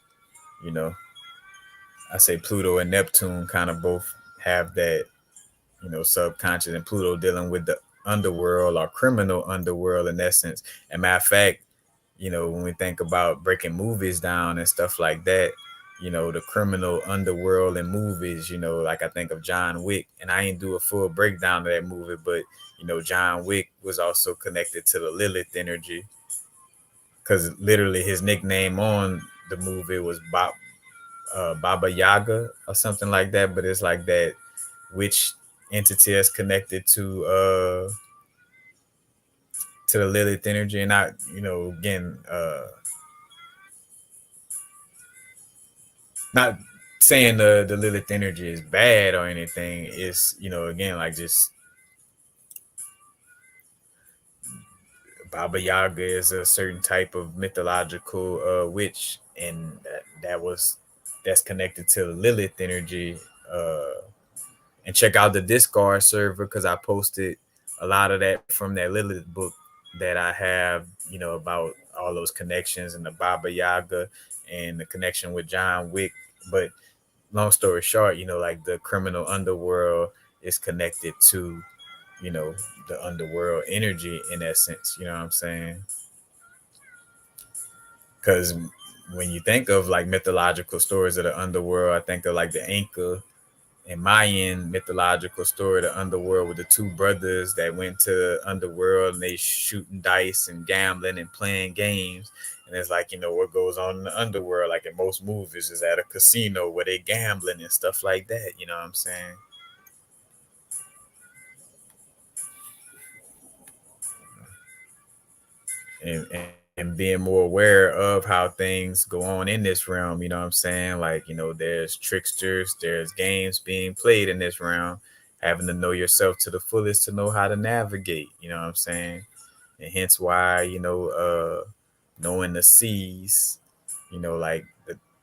You know, I say Pluto and Neptune kind of both have that, subconscious, and Pluto dealing with the underworld or criminal underworld in essence. And matter of fact, when we think about breaking movies down and stuff like that, the criminal underworld in movies, like I think of John Wick, and I ain't do a full breakdown of that movie, but John Wick was also connected to the Lilith energy, because literally his nickname on the movie was Baba Yaga or something like that, but it's like that which entity is connected to the Lilith energy. And I, again, not saying the Lilith energy is bad or anything. It's, again, like just Baba Yaga is a certain type of mythological witch, and that's connected to the Lilith energy. And check out the Discord server, because I posted a lot of that from that Lilith book that I have, about all those connections and the Baba Yaga and the connection with John Wick. But long story short, like the criminal underworld is connected to, you know, the underworld energy in essence. You know what I'm saying? Because when you think of like mythological stories of the underworld, I think of like the Inca and Mayan mythological story of the underworld with the two brothers that went to the underworld and they shooting dice and gambling and playing games. And it's like, what goes on in the underworld, like in most movies, is at a casino where they gambling and stuff like that. You know what I'm saying? And being more aware of how things go on in this realm, you know what I'm saying? Like, there's tricksters, there's games being played in this realm, having to know yourself to the fullest to know how to navigate, you know what I'm saying? And hence why, knowing the seas, like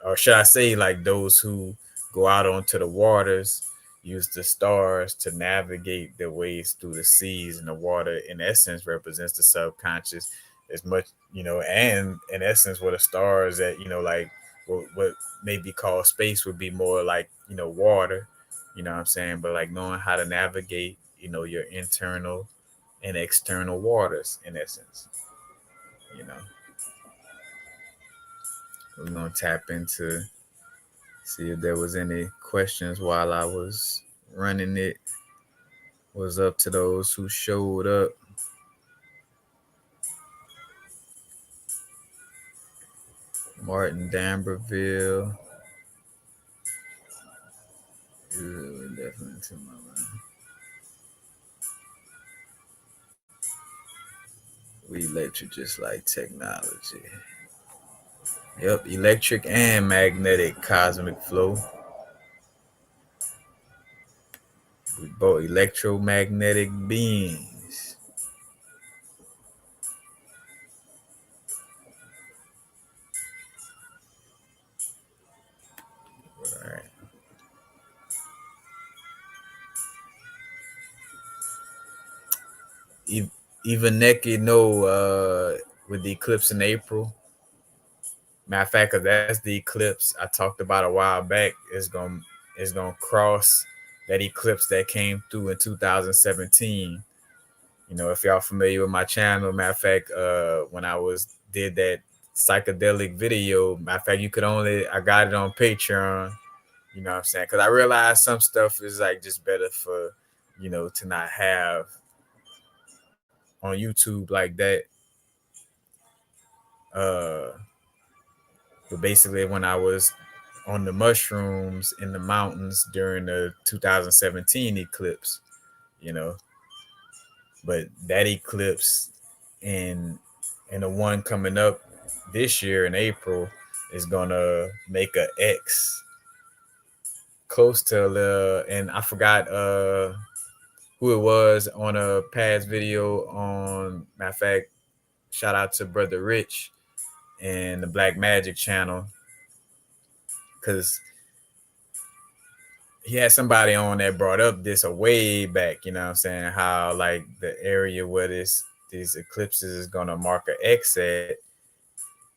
or should I say, like those who go out onto the waters use the stars to navigate their ways through the seas, and the water in essence represents the subconscious as much, and in essence what the stars that, like what may be called space would be more like, water, you know what I'm saying? But like knowing how to navigate, your internal and external waters in essence, you know. We're gonna tap into, see if there was any questions while I was running it. Was up to those who showed up. Martin Damberville. Definitely to my mind. We electric just like technology. Yep, electric and magnetic cosmic flow. We both electromagnetic beings. All right. Even Neki know with the eclipse in April. Matter of fact, cause that's the eclipse I talked about a while back. Is gonna cross that eclipse that came through in 2017. If y'all familiar with my channel, matter of fact, when I did that psychedelic video, matter of fact, I got it on Patreon. You know what I'm saying? Because I realized some stuff is like just better for, to not have on YouTube like that. Uh, but basically, when I was on the mushrooms in the mountains during the 2017 eclipse, you know, but that eclipse and the one coming up this year in April is gonna make a X close to the, and I forgot who it was on a past video on, matter of fact, shout out to Brother Rich and the Black Magic channel, because he had somebody on that brought up this a way back, you know what I'm saying? How like the area where these eclipses is gonna mark a X at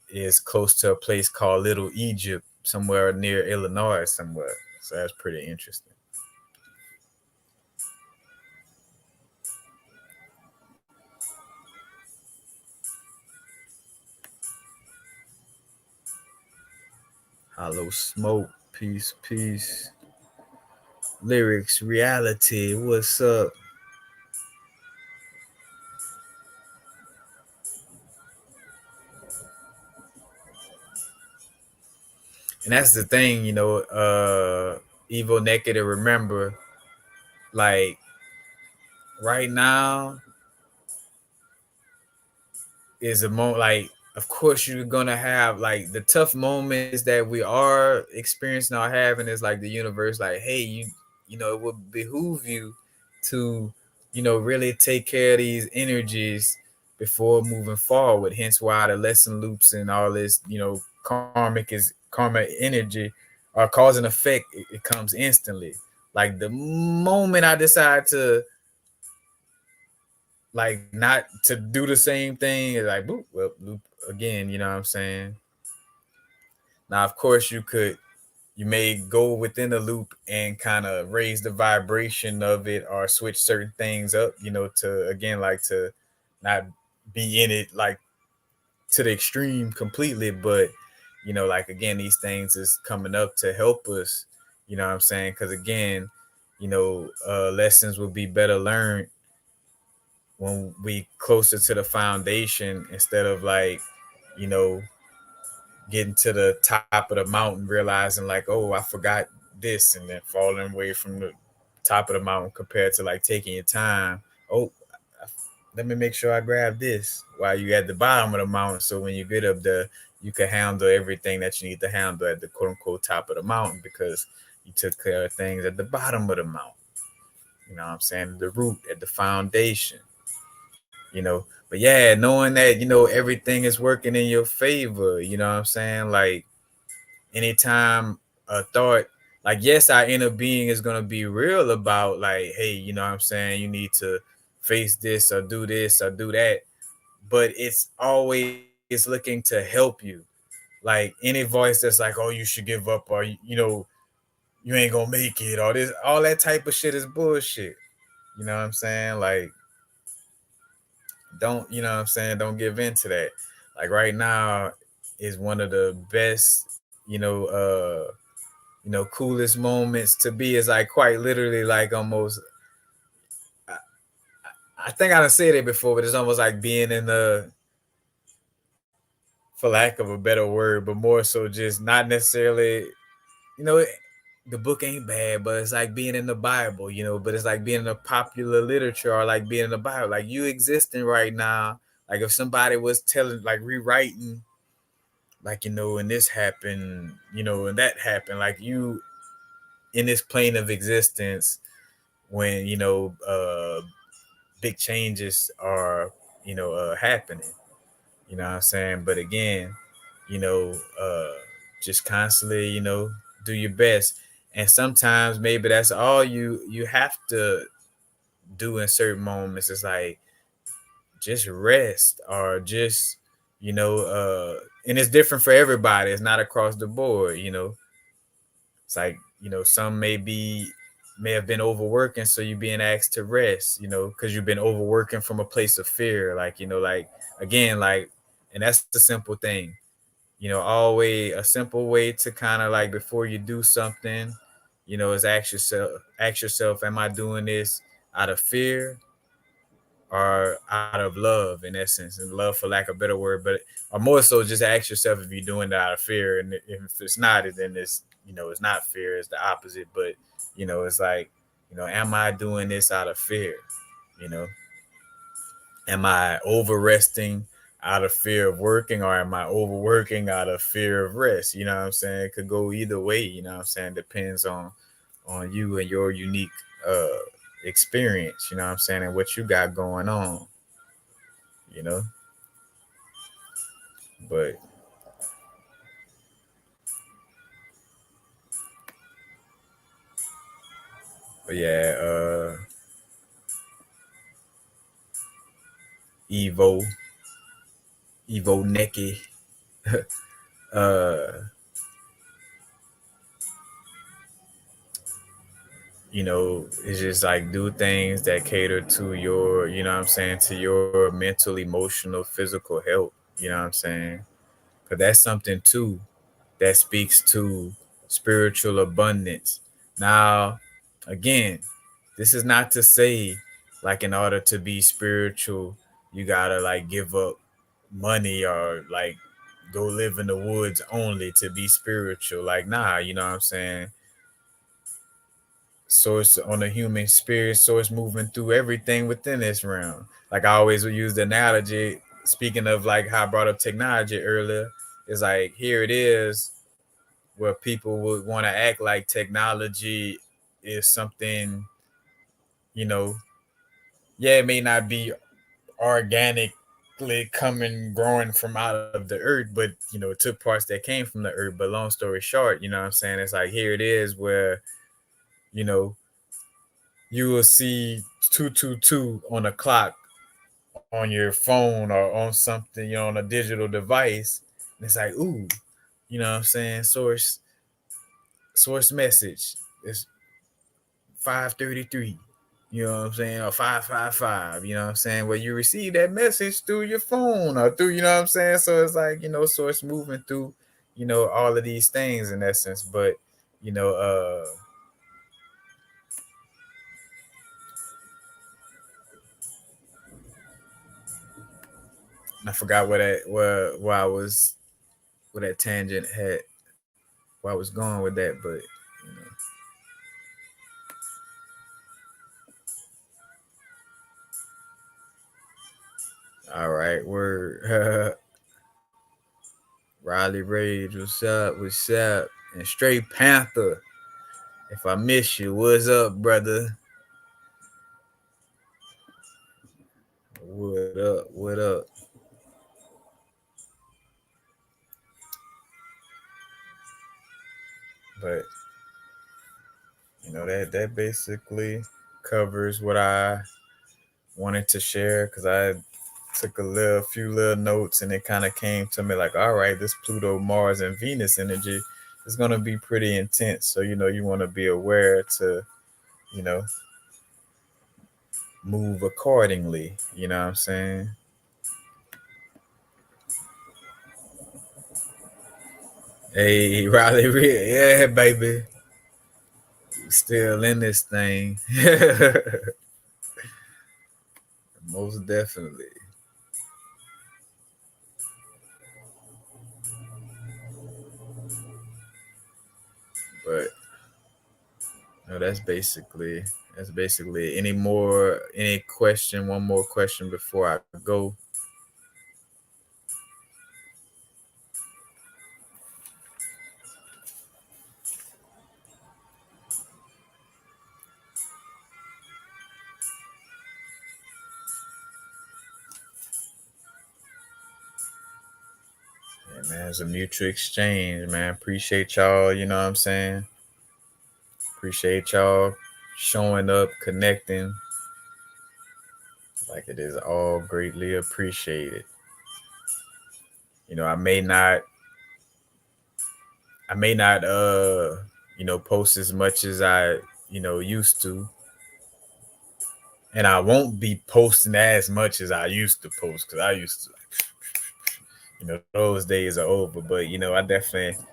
is close to a place called Little Egypt, somewhere near Illinois somewhere. So that's pretty interesting. Hollow Smoke, peace, peace. Lyrics, reality, what's up? And that's the thing, Evil Naked to remember, like right now is a moment like of course you're gonna have like the tough moments that we are experiencing or having is like the universe like hey it would behoove you to really take care of these energies before moving forward, hence why the lesson loops and all this karma energy or cause and effect, it comes instantly. Like the moment I decide to like not to do the same thing, it's like boop, well, loop again, you know what I'm saying? Now, of course, you may go within the loop and kind of raise the vibration of it or switch certain things up, to again like to not be in it like to the extreme completely, but like again, these things is coming up to help us, you know what I'm saying? Because again, lessons will be better learned when we closer to the foundation instead of like you know getting to the top of the mountain realizing like oh I forgot this and then falling away from the top of the mountain compared to like taking your time. Oh, let me make sure I grab this while you at the bottom of the mountain so when you get up there you can handle everything that you need to handle at the quote unquote top of the mountain because you took care of things at the bottom of the mountain, you know what I'm saying, the root at the foundation. But yeah, knowing that everything is working in your favor, you know what I'm saying, like anytime a thought, like yes our inner being is going to be real about like hey, you know what I'm saying, you need to face this or do that, but it's always looking to help you. Like any voice that's like oh you should give up or you ain't gonna make it or this all that type of shit is bullshit, you know what I'm saying, like don't you know what I'm saying, don't give in to that. Like right now is one of the best coolest moments to be, is like quite literally like almost I, I think I done said it before, but it's almost like being in the, for lack of a better word, but more so just not necessarily, you know, the book ain't bad, but it's like being in the Bible, but it's like being in the popular literature or like being in the Bible. Like you existing right now. Like if somebody was telling, like rewriting, like, and this happened, and that happened, like you in this plane of existence when, big changes are, happening, you know what I'm saying? But again, you know, uh, just constantly, do your best. And sometimes maybe that's all you have to do in certain moments. It's like just rest or just, and it's different for everybody. It's not across the board, It's like, some may have been overworking, so you're being asked to rest, because you've been overworking from a place of fear. Like, like again, like, and that's the simple thing, always a simple way to kind of like before you do something, is ask yourself, am I doing this out of fear or out of love, in essence, and love for lack of a better word, but or more so just ask yourself if you're doing it out of fear, and if it's not, then it's not fear, it's the opposite. But it's like, am I doing this out of fear? You know, am I over resting out of fear of working, or am I overworking out of fear of rest? You know what I'm saying? It could go either way, you know what I'm saying? Depends on you and your unique uh experience, you know what I'm saying, and what you got going on, you know. But But yeah, Evo, Evo Neki. uh, it's just like do things that cater to your, what I'm saying, to your mental, emotional, physical health. You know what I'm saying? Because that's something too that speaks to spiritual abundance. Now, again, this is not to say like in order to be spiritual, you gotta like give up money or like go live in the woods only to be spiritual. Like, nah, you know what I'm saying? Source on the human spirit, source moving through everything within this realm. Like I always would use the analogy, speaking of like how I brought up technology earlier, is like here it is where people would want to act like technology is something, you know, yeah, it may not be organically coming growing from out of the earth, but it took parts that came from the earth. But long story short, you know what I'm saying? It's like here it is where, you know, you will see 222 on a clock on your phone or on something, on a digital device. And it's like, ooh, you know what I'm saying? Source message. It's 533. You know what I'm saying? Or 555. You know what I'm saying? Where you receive that message through your phone or through, you know what I'm saying? So it's like, source moving through, all of these things in essence. But, you know, uh I forgot where I was, where that tangent had, where I was going with that, but all right, we're Riley Rage, what's up? What's up? And Straight Panther, if I miss you, what's up, brother? What up? What up? But that basically covers what I wanted to share because I took few little notes and it kind of came to me like, all right, this Pluto, Mars, and Venus energy is gonna be pretty intense. So you want to be aware to you know move accordingly. You know what I'm saying? Hey, Riley, yeah, baby, still in this thing. Most definitely. But no, that's basically any question, one more question before I go. Yeah, man, it's a mutual exchange, man. Appreciate y'all, you know what I'm saying? Appreciate y'all showing up, connecting. Like it is all greatly appreciated. You know, I may not post as much as I, used to. And I won't be posting as much as I used to post because I used to, those days are over. But I definitely,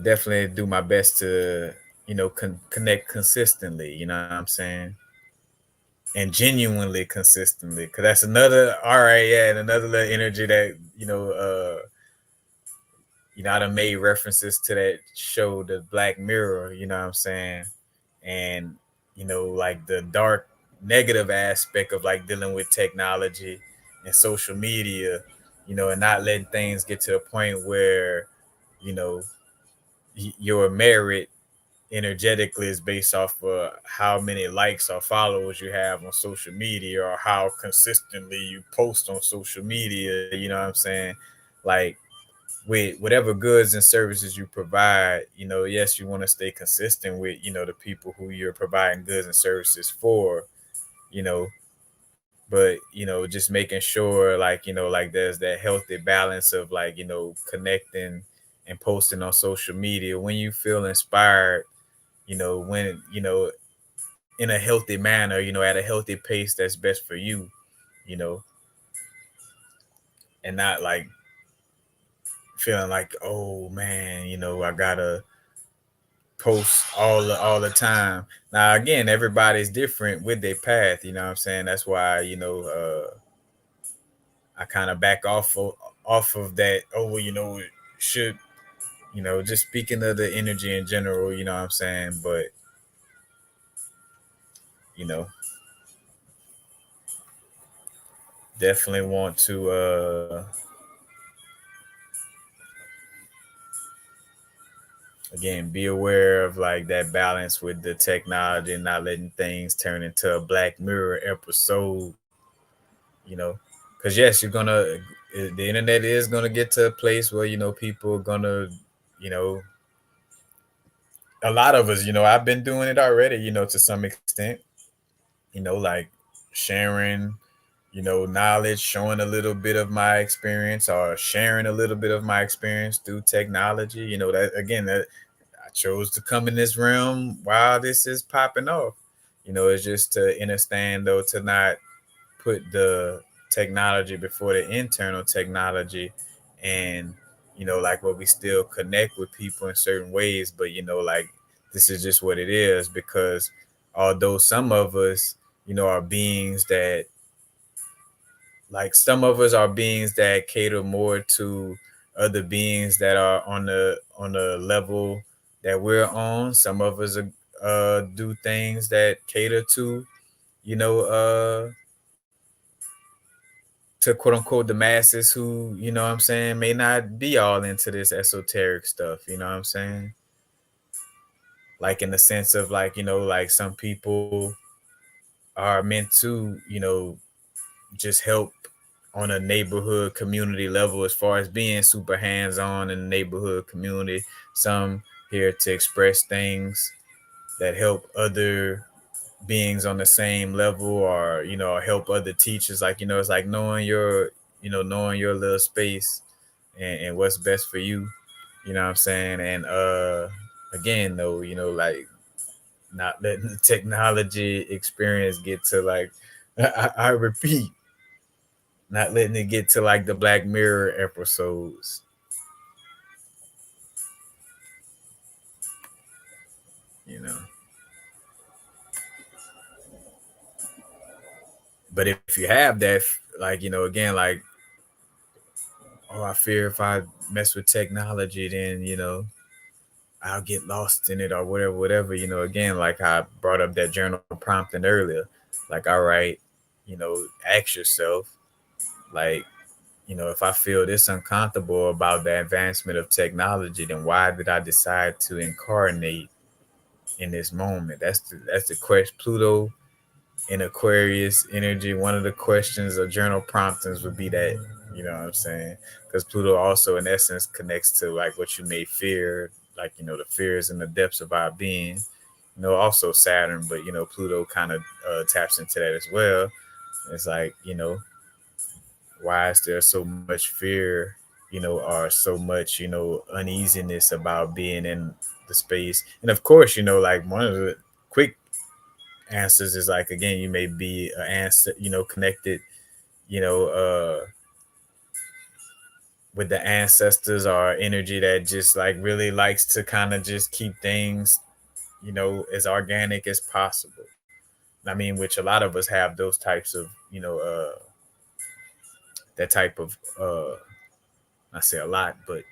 definitely do my best to, connect consistently. You know what I'm saying? And genuinely consistently, because that's another. All right, yeah, and another little energy that I done made references to that show, the Black Mirror. You know what I'm saying? And like the dark negative aspect of like dealing with technology and social media, and not letting things get to a point where you know your merit energetically is based off of how many likes or followers you have on social media or how consistently you post on social media. You know what I'm saying? Like with whatever goods and services you provide, yes, you want to stay consistent with, the people who you're providing goods and services for, you know, but just making sure like, like there's that healthy balance of like, connecting and posting on social media when you feel inspired, when, in a healthy manner, at a healthy pace that's best for you, you know, and not like feeling like, oh man, I gotta post all the time. Now again, everybody's different with their path, you know what I'm saying? That's why, I kind of back off of that. Oh well, should, just speaking of the energy in general, you know what I'm saying? But, you know, definitely want to again be aware of like that balance with the technology and not letting things turn into a Black Mirror episode, you know, because yes, you're gonna the internet is gonna get to a place where people are gonna, you know, a lot of us, I've been doing it already, to some extent, like sharing, knowledge, showing a little bit of my experience or sharing a little bit of my experience through technology. That again, that I chose to come in this realm while this is popping off. It's just to understand though, to not put the technology before the internal technology, and like what we still connect with people in certain ways, but like this is just what it is, because although some of us are beings that, like, some of us are beings that cater more to other beings that are on the level that we're on. Some of us do things that cater to, you know uh to quote unquote the masses who, what I'm saying, may not be all into this esoteric stuff, you know what I'm saying? Like in the sense of like, like some people are meant to, just help on a neighborhood community level as far as being super hands-on in the neighborhood community. Some here to express things that help other beings on the same level, or help other teachers, like it's like knowing your little space, and what's best for you, you know what I'm saying? And again though, like not letting the technology experience get to like I repeat, not letting it get to like the Black Mirror episodes, you know. But if you have that, like, again, like, oh, I fear if I mess with technology, then, I'll get lost in it or whatever, again, like I brought up that journal prompting earlier. Like, all right, ask yourself, like, if I feel this uncomfortable about the advancement of technology, then why did I decide to incarnate in this moment? That's the question. Pluto in Aquarius energy, one of the questions or journal promptings would be that, you know what I'm saying? Because Pluto also, in essence, connects to like what you may fear, like, the fears in the depths of our being. Also Saturn, but, Pluto kind of taps into that as well. It's like, why is there so much fear, or so much, uneasiness about being in the space? And of course, like one of the quick answers is like, again, you may be an answer, connected, you know uh with the ancestors, or energy that just like really likes to kind of just keep things, as organic as possible. I mean, which a lot of us have those types of, that type of, I say a lot, but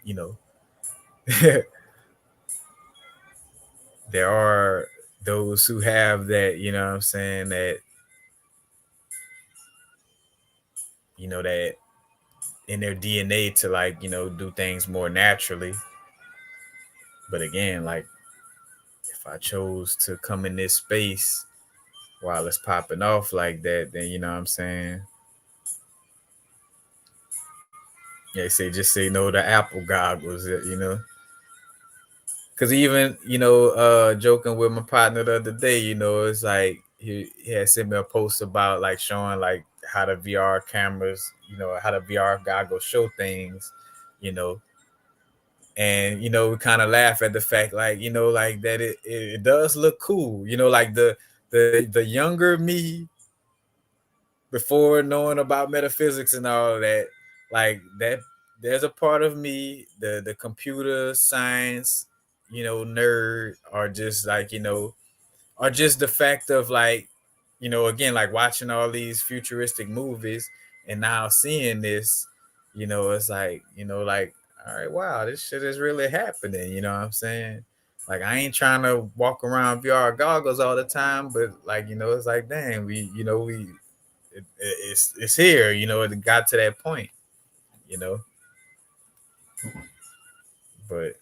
there are those who have that, what I'm saying, that, that in their DNA to like, do things more naturally. But again, like, if I chose to come in this space while it's popping off like that, then, what I'm saying, They say just say no to Apple goggles, Cause even joking with my partner the other day, it's like he had sent me a post about like showing like how the VR cameras, how the VR goggles show things, you know, and we kind of laugh at the fact like like that it does look cool, like the younger me before knowing about metaphysics and all that, like that there's a part of me, the computer science, nerd, or just like, or just the fact of like, again, like watching all these futuristic movies and now seeing this, it's like, like, all right, wow, this shit is really happening. You know what I'm saying? Like, I ain't trying to walk around VR goggles all the time, but like, it's like, dang, it's here. It got to that point. You know, but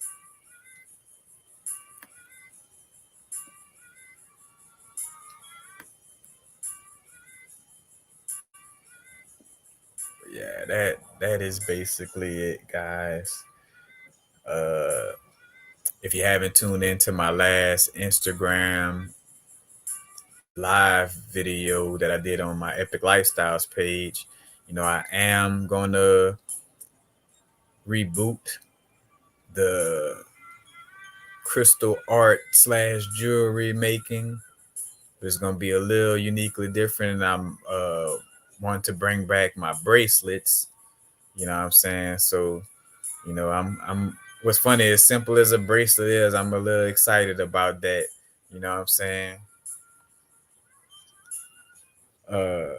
yeah, that is basically it, guys. Uh, if you haven't tuned into my last Instagram live video that I did on my Epic Lifestyles page, I am gonna reboot the crystal art slash jewelry making. It's gonna be a little uniquely different, and I'm wanting to bring back my bracelets. You know what I'm saying? So, I'm. What's funny, as simple as a bracelet is, I'm a little excited about that. You know what I'm saying? Uh,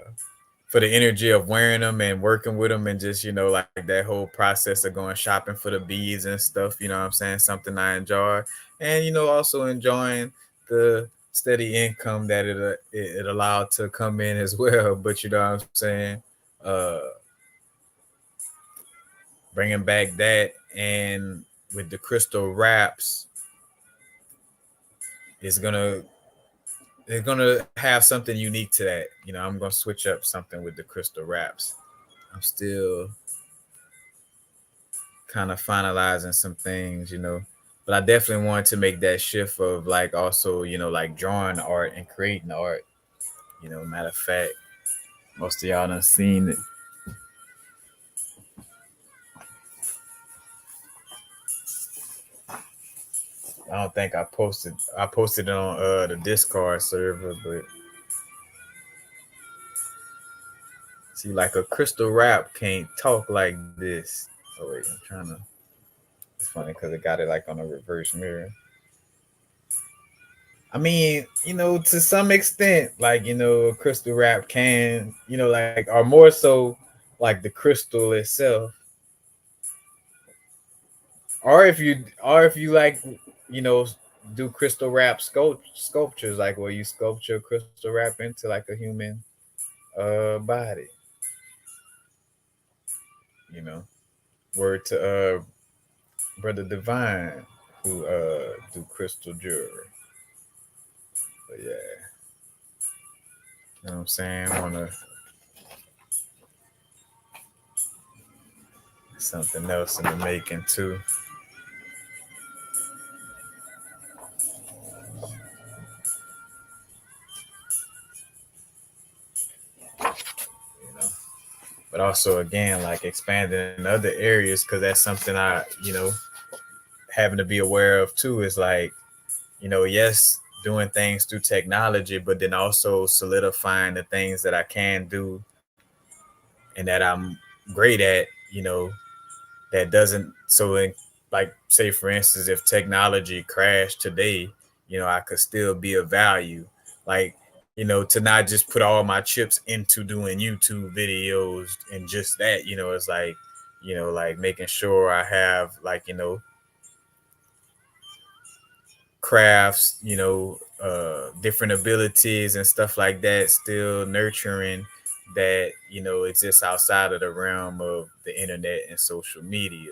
for the energy of wearing them and working with them, and just like that whole process of going shopping for the beads and stuff. You know what I'm saying? Something I enjoy, and also enjoying the steady income that it allowed to come in as well. But you know what I'm saying? Uh, bringing back that, and with the crystal wraps, it's gonna it's gonna have something unique to that. I'm gonna switch up something with the crystal wraps. I'm still kind of finalizing some things, but I definitely wanted to make that shift of like also, like drawing art and creating art. Matter of fact, most of y'all done seen it. I don't think I posted it on the Discord server, but see, like a crystal rap can't talk like this. Oh wait, I'm trying to. It's funny because it got it like on a reverse mirror. I mean, to some extent, like, a crystal rap can, like, or more so like the crystal itself. Or if you like, you know, do crystal rap sculptures, like where you sculpture crystal rap into like a human body, you know. Word to Brother Divine who do crystal jewelry. But yeah, you know what I'm saying? I wanna something else in the making too. You know. But also again, like expanding in other areas, because that's something I, having to be aware of too, is like, yes, doing things through technology, but then also solidifying the things that I can do and that I'm great at, that doesn't, so in, like, say for instance, if technology crashed today, I could still be of value. Like, to not just put all my chips into doing YouTube videos and just that, it's like, like making sure I have, like, crafts, different abilities and stuff like that, still nurturing that, exists outside of the realm of the internet and social media.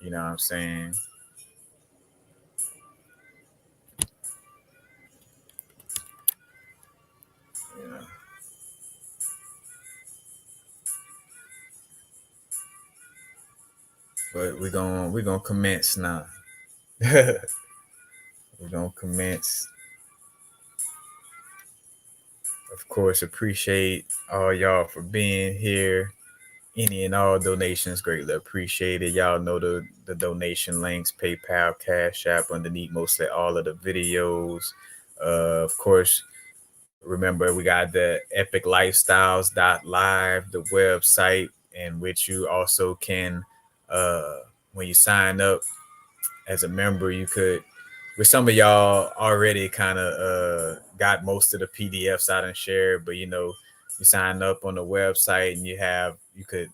You know what I'm saying? You know, But we're gonna commence now. We're gonna commence. Of course, appreciate all y'all for being here. Any and all donations greatly appreciated. Y'all know the donation links, PayPal, Cash App underneath mostly all of the videos. Of course, remember we got the epiclifestyles.live, the website in which you also can, when you sign up as a member, you could, with some of y'all already kind of got most of the PDFs out and shared, but you sign up on the website and you could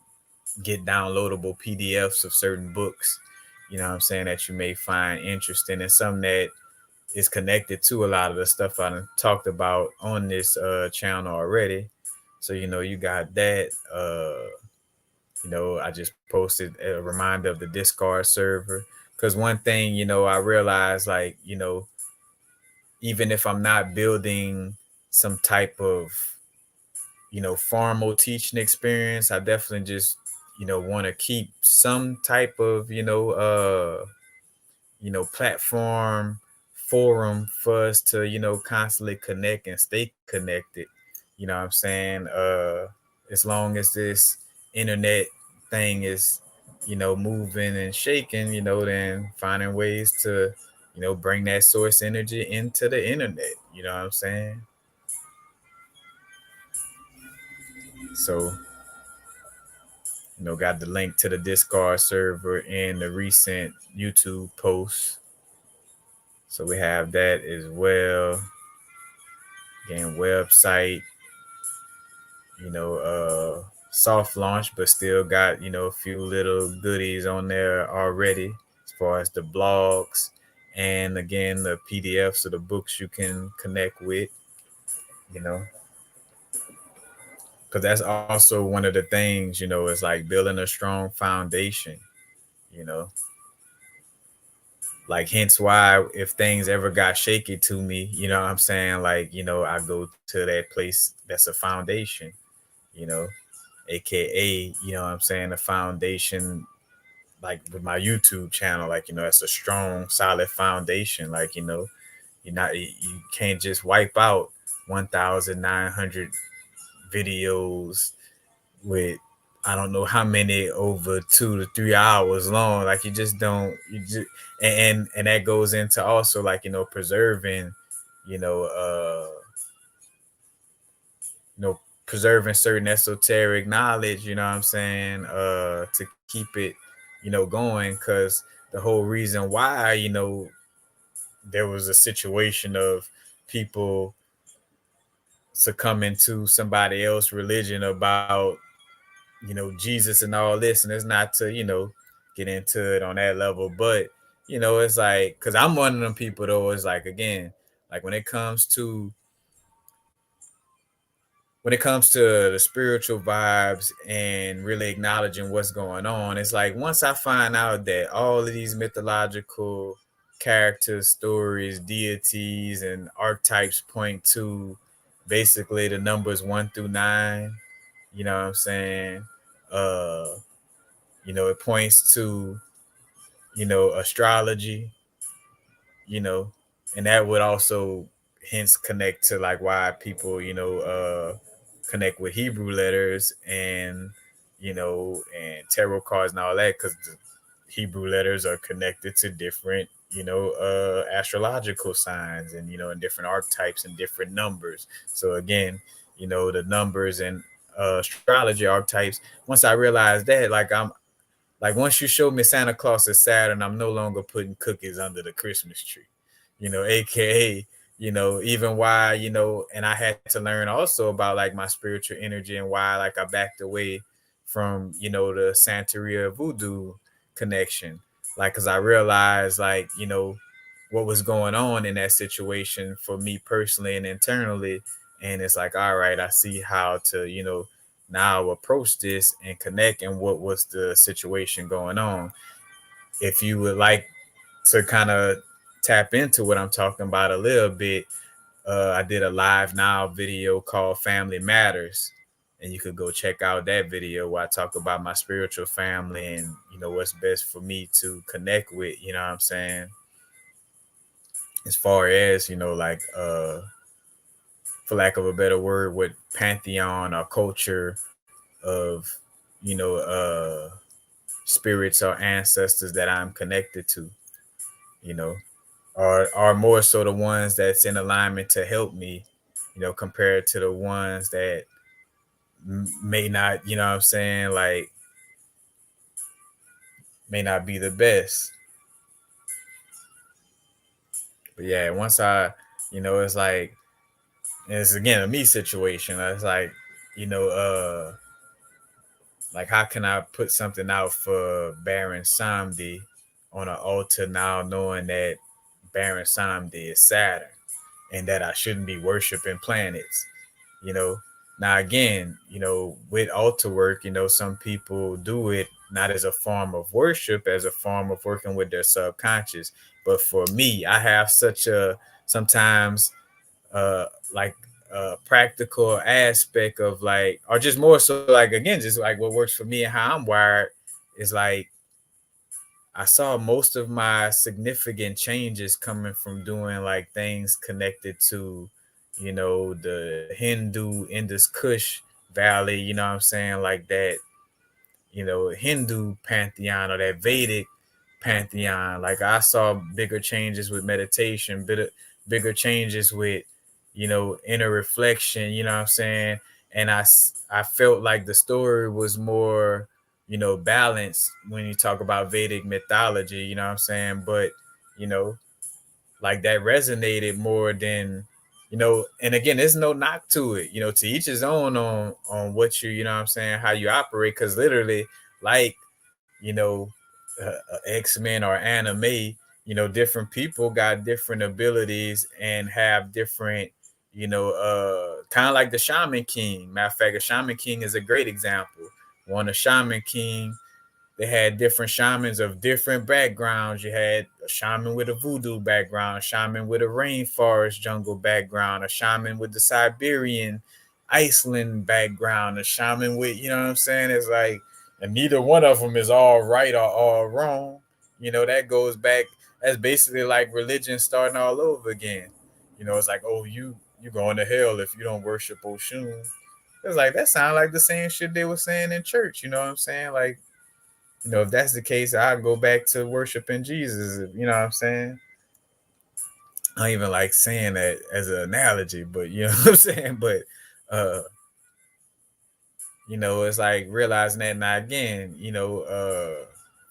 get downloadable PDFs of certain books, what I'm saying, that you may find interesting, and some that is connected to a lot of the stuff I done talked about on this channel already. So you got that. I just posted a reminder of the Discord server, because one thing I realized, like, even if I'm not building some type of formal teaching experience, I definitely just want to keep some type of platform, forum for us to constantly connect and stay connected. What I'm saying, as long as this internet thing is moving and shaking, then finding ways to bring that source energy into the internet. What I'm saying. So got the link to the Discord server in the recent YouTube posts. So we have that as well. Again, website, soft launch, but still got, a few little goodies on there already as far as the blogs, and again, the PDFs of the books you can connect with, you know, because that's also one of the things, is like building a strong foundation, you know, like hence why if things ever got shaky to me, what I'm saying, like, I go to that place that's a foundation, you know, aka, what I'm saying, the foundation, like with my YouTube channel, like, it's a strong, solid foundation. Like, you can't just wipe out 1,900 videos with I don't know how many over 2 to 3 hours long. Like, you just don't, and that goes into also, like, preserving, you know, you know, preserving certain esoteric knowledge, what I'm saying, to keep it, going. Cause the whole reason why, there was a situation of people succumbing to somebody else's religion about, Jesus and all this. And it's not to, get into it on that level, but, it's like, cause I'm one of them people though, it's like, again, like when it comes to the spiritual vibes and really acknowledging what's going on, it's like once I find out that all of these mythological characters, stories, deities, and archetypes point to basically the numbers 1 through 9, you know what I'm saying? Uh, it points to, astrology, you know, and that would also hence connect to like why people, connect with Hebrew letters and, and tarot cards and all that, because the Hebrew letters are connected to different, astrological signs and, and different archetypes and different numbers. So again, the numbers and astrology archetypes, once I realized that, like once you show me Santa Claus is Saturn, I'm no longer putting cookies under the Christmas tree, aka, even why, and I had to learn also about like my spiritual energy and why like I backed away from, the Santeria voodoo connection. Like, cause I realized like, what was going on in that situation for me personally and internally. And it's like, all right, I see how to, now approach this and connect and what was the situation going on. If you would like to kind of tap into what I'm talking about a little bit, I did a live now video called Family Matters. and you could go check out that video where I talk about my spiritual family and what's best for me to connect with. You know what I'm saying? As far as like for lack of a better word, with pantheon or culture of spirits or ancestors that I'm connected to, you know, are more so the ones that's in alignment to help me, compared to the ones that may not, what I'm saying, like may not be the best. But yeah, once it's like, it's again a me situation. It's like, you know, uh, like how can I put something out for Baron Samedi on an altar now, knowing that Baron Samedi is Saturn and that I shouldn't be worshiping planets, you know. Now again, with altar work, some people do it not as a form of worship, as a form of working with their subconscious. But for me, I have such a sometimes uh like practical aspect of like, or just more so like, again, just like what works for me and how I'm wired is like I saw most of my significant changes coming from doing like things connected to, the Hindu Indus Kush Valley, you know what I'm saying? Like that, Hindu pantheon or that Vedic pantheon. Like I saw bigger changes with meditation, bigger changes with, inner reflection, you know what I'm saying? And I felt like the story was more, balanced when you talk about Vedic mythology, you know what I'm saying? But, you know, like that resonated more than, and again, there's no knock to it, to each his own on what you know what I'm saying, how you operate. Because literally, like, you know X-Men or anime, different people got different abilities and have different, kind of like the Shaman King. Matter of fact, a Shaman King is a great example. One, a Shaman King, they had different shamans of different backgrounds. You had a shaman with a voodoo background, a shaman with a rainforest jungle background, a shaman with the Siberian Iceland background, a shaman with, you know what I'm saying? It's like, and neither one of them is all right or all wrong. That goes back, that's basically like religion starting all over again. It's like, oh, you going to hell if you don't worship Oshun. It's like, that sounds like the same shit they were saying in church, you know what I'm saying? Like, if that's the case, I'll go back to worshiping Jesus. You know what I'm saying? I don't even like saying that as an analogy, but you know what I'm saying? But uh, it's like realizing that now again,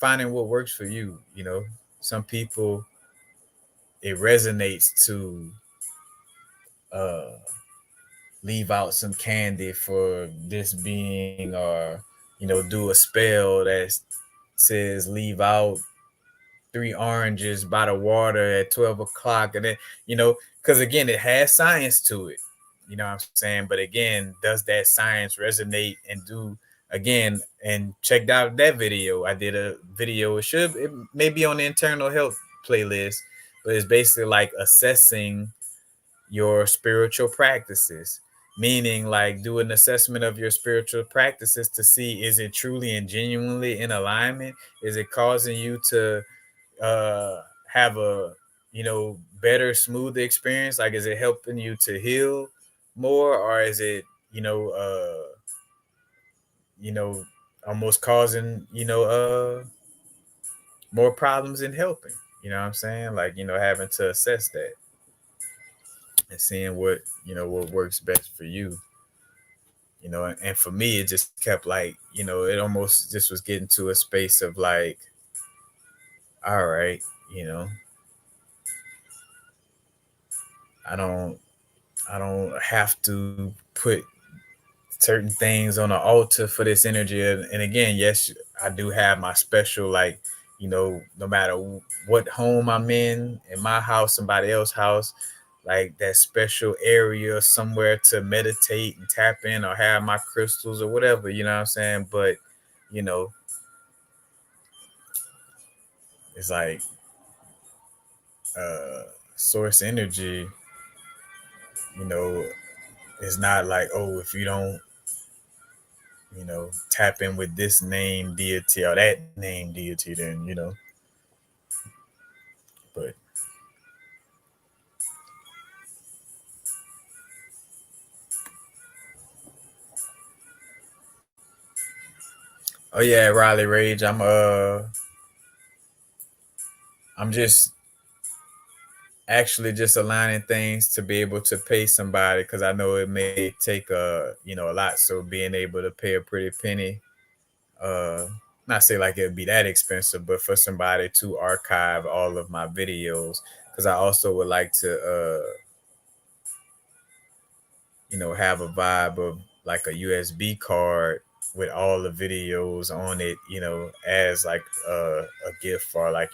finding what works for you. Some people it resonates to uh leave out some candy for this being, or do a spell that says leave out 3 oranges by the water at 12 o'clock. And then, because again, it has science to it. You know what I'm saying? But again, does that science resonate and do again? And checked out that video. I did a video. It may be on the internal health playlist, but it's basically like assessing your spiritual practices, meaning like do an assessment of your spiritual practices to see, is it truly and genuinely in alignment? Is it causing you to have a better, smoother experience? Like, is it helping you to heal more, or is it you know almost causing more problems in helping? You know what I'm saying? Like, having to assess that and seeing what works best for you. And for me, it just kept like, it almost just was getting to a space of like, all right, you know i don't I don't have to put certain things on the altar for this energy. And again, yes, I do have my special, like, no matter what home I'm in my house, somebody else's house, like that special area somewhere to meditate and tap in, or have my crystals or whatever, you know what I'm saying? But, you know, it's like uh source energy, you know, it's not like, oh, if you don't tap in with this name deity or that name deity, then, but oh yeah, Riley Rage. I'm just actually just aligning things to be able to pay somebody because I know it may take a lot. So being able to pay a pretty penny, uh not say like it'd be that expensive, but for somebody to archive all of my videos, because I also would like to have a vibe of like a USB card with all the videos on it, as like a gift for like,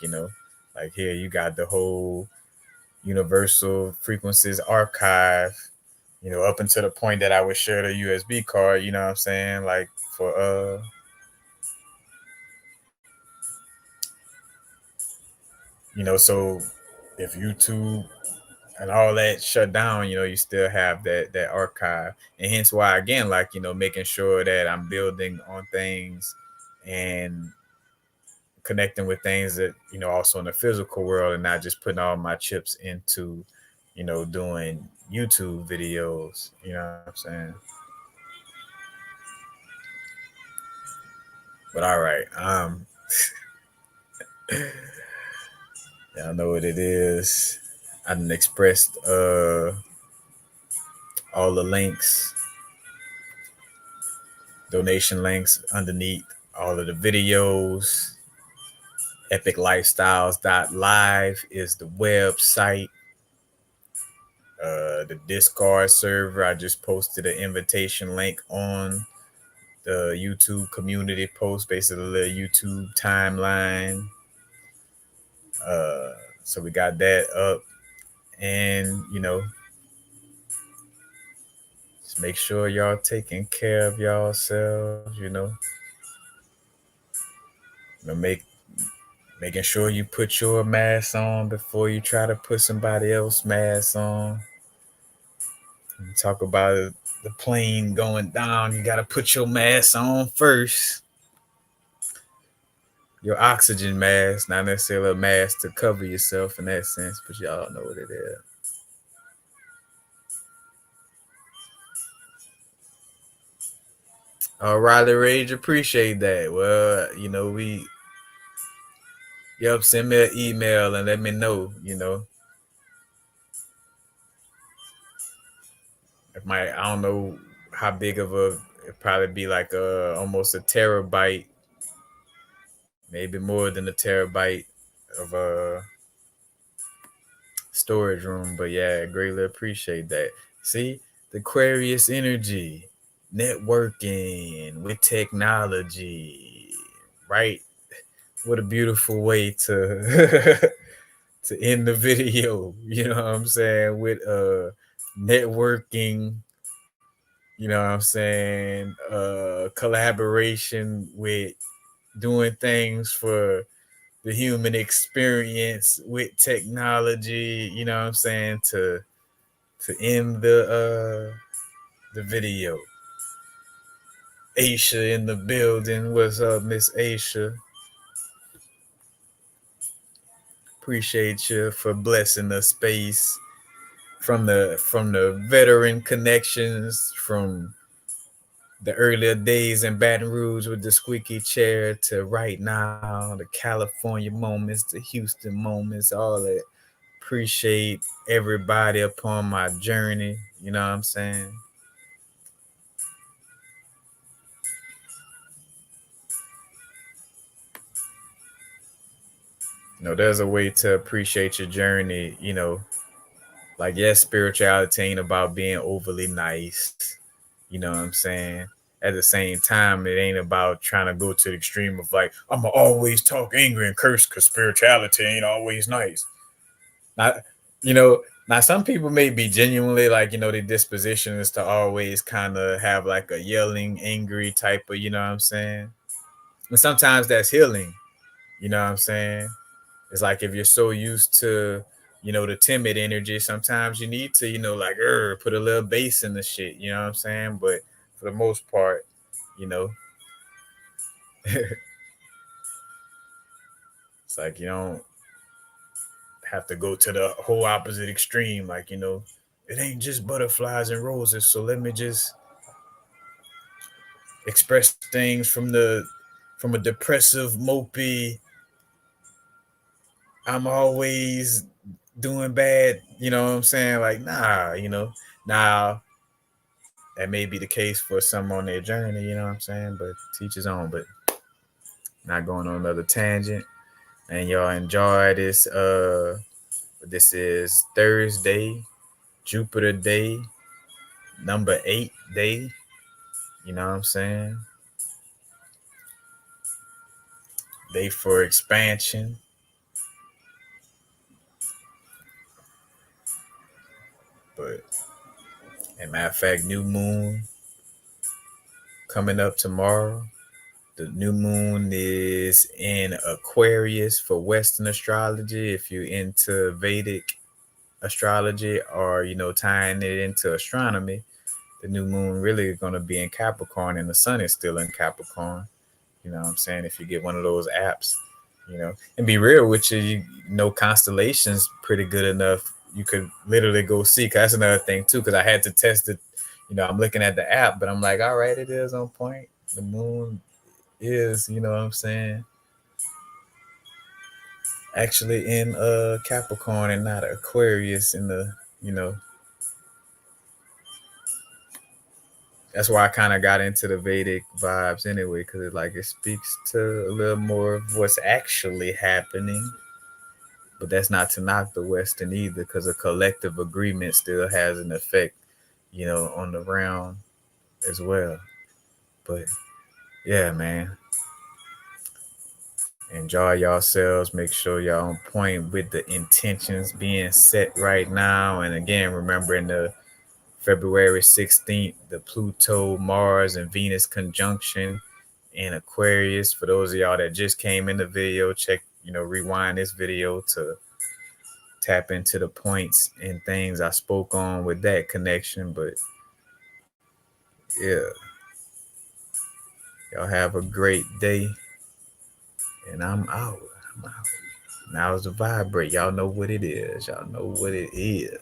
like here you got the whole universal frequencies archive, up until the point that I would share the USB card, you know what I'm saying? Like for so if YouTube and all that shut down, you still have that archive. And hence why again, like, making sure that I'm building on things and connecting with things that, also in the physical world, and not just putting all my chips into, doing YouTube videos, you know what I'm saying? But all right. Y'all know what it is. I done expressed all the links, donation links underneath all of the videos. EpicLifestyles.live is the website. The Discord server, I just posted an invitation link on the YouTube community post, basically the YouTube timeline. So we got that up, and just make sure y'all taking care of yourselves. Making sure you put your mask on before you try to put somebody else's mask on. You talk about the plane going down, you got to put your mask on first. Your oxygen mask, not necessarily a mask to cover yourself in that sense, but y'all know what it is. Riley Rage, appreciate that. Well, send me an email and let me know, I don't know how big of it'd probably be like almost a terabyte, maybe more than a terabyte of storage room. But yeah, I greatly appreciate that. See, the Aquarius energy, networking with technology, right? What a beautiful way to to end the video. You know what I'm saying? With networking, you know what I'm saying? Collaboration with doing things for the human experience with technology, you know what I'm saying, to end the video. Aisha in the building. What's up, Miss Aisha? Appreciate you for blessing the space from the veteran connections from the earlier days in Baton Rouge with the squeaky chair to right now, the California moments, the Houston moments, all that. Appreciate everybody upon my journey. You know what I'm saying? There's a way to appreciate your journey. Like, yes, spirituality ain't about being overly nice. You know what I'm saying? At the same time, it ain't about trying to go to the extreme of like, I'm going to always talk angry and curse because spirituality ain't always nice. Not, now some people may be genuinely like, the disposition is to always kind of have like a yelling, angry type of, you know what I'm saying? And sometimes that's healing, you know what I'm saying? It's like if you're so used to, the timid energy, sometimes you need to, like, put a little bass in the shit, you know what I'm saying? But for the most part, you know. It's like you don't have to go to the whole opposite extreme. Like, it ain't just butterflies and roses. So let me just express things from a depressive, mopey, I'm always doing bad, you know what I'm saying? Like, nah, now that may be the case for some on their journey, you know what I'm saying? But teach his own, but not going on another tangent. And y'all enjoy this. This is Thursday, Jupiter Day, number 8 day. You know what I'm saying? Day for expansion. But, as a matter of fact, new moon coming up tomorrow. The new moon is in Aquarius for Western astrology. If you're into Vedic astrology or, tying it into astronomy, the new moon really is going to be in Capricorn and the sun is still in Capricorn. You know what I'm saying? If you get one of those apps, and be real with you, know constellations pretty good enough. You could literally go see. Cause that's another thing too. Cause I had to test it. I'm looking at the app, but I'm like, all right, it is on point. The moon is, you know what I'm saying, actually in Capricorn and not Aquarius in the, that's why I kind of got into the Vedic vibes anyway, because it speaks to a little more of what's actually happening. But that's not to knock the Western either, because a collective agreement still has an effect, on the realm as well. But yeah, man, enjoy yourselves. Make sure y'all on point with the intentions being set right now. And again, remembering the February 16th, the Pluto, Mars, and Venus conjunction in Aquarius. For those of y'all that just came in the video, check, rewind this video to tap into the points and things I spoke on with that connection. But yeah, y'all have a great day. And I'm out. I'm out. Now it's a vibrate. Y'all know what it is. Y'all know what it is.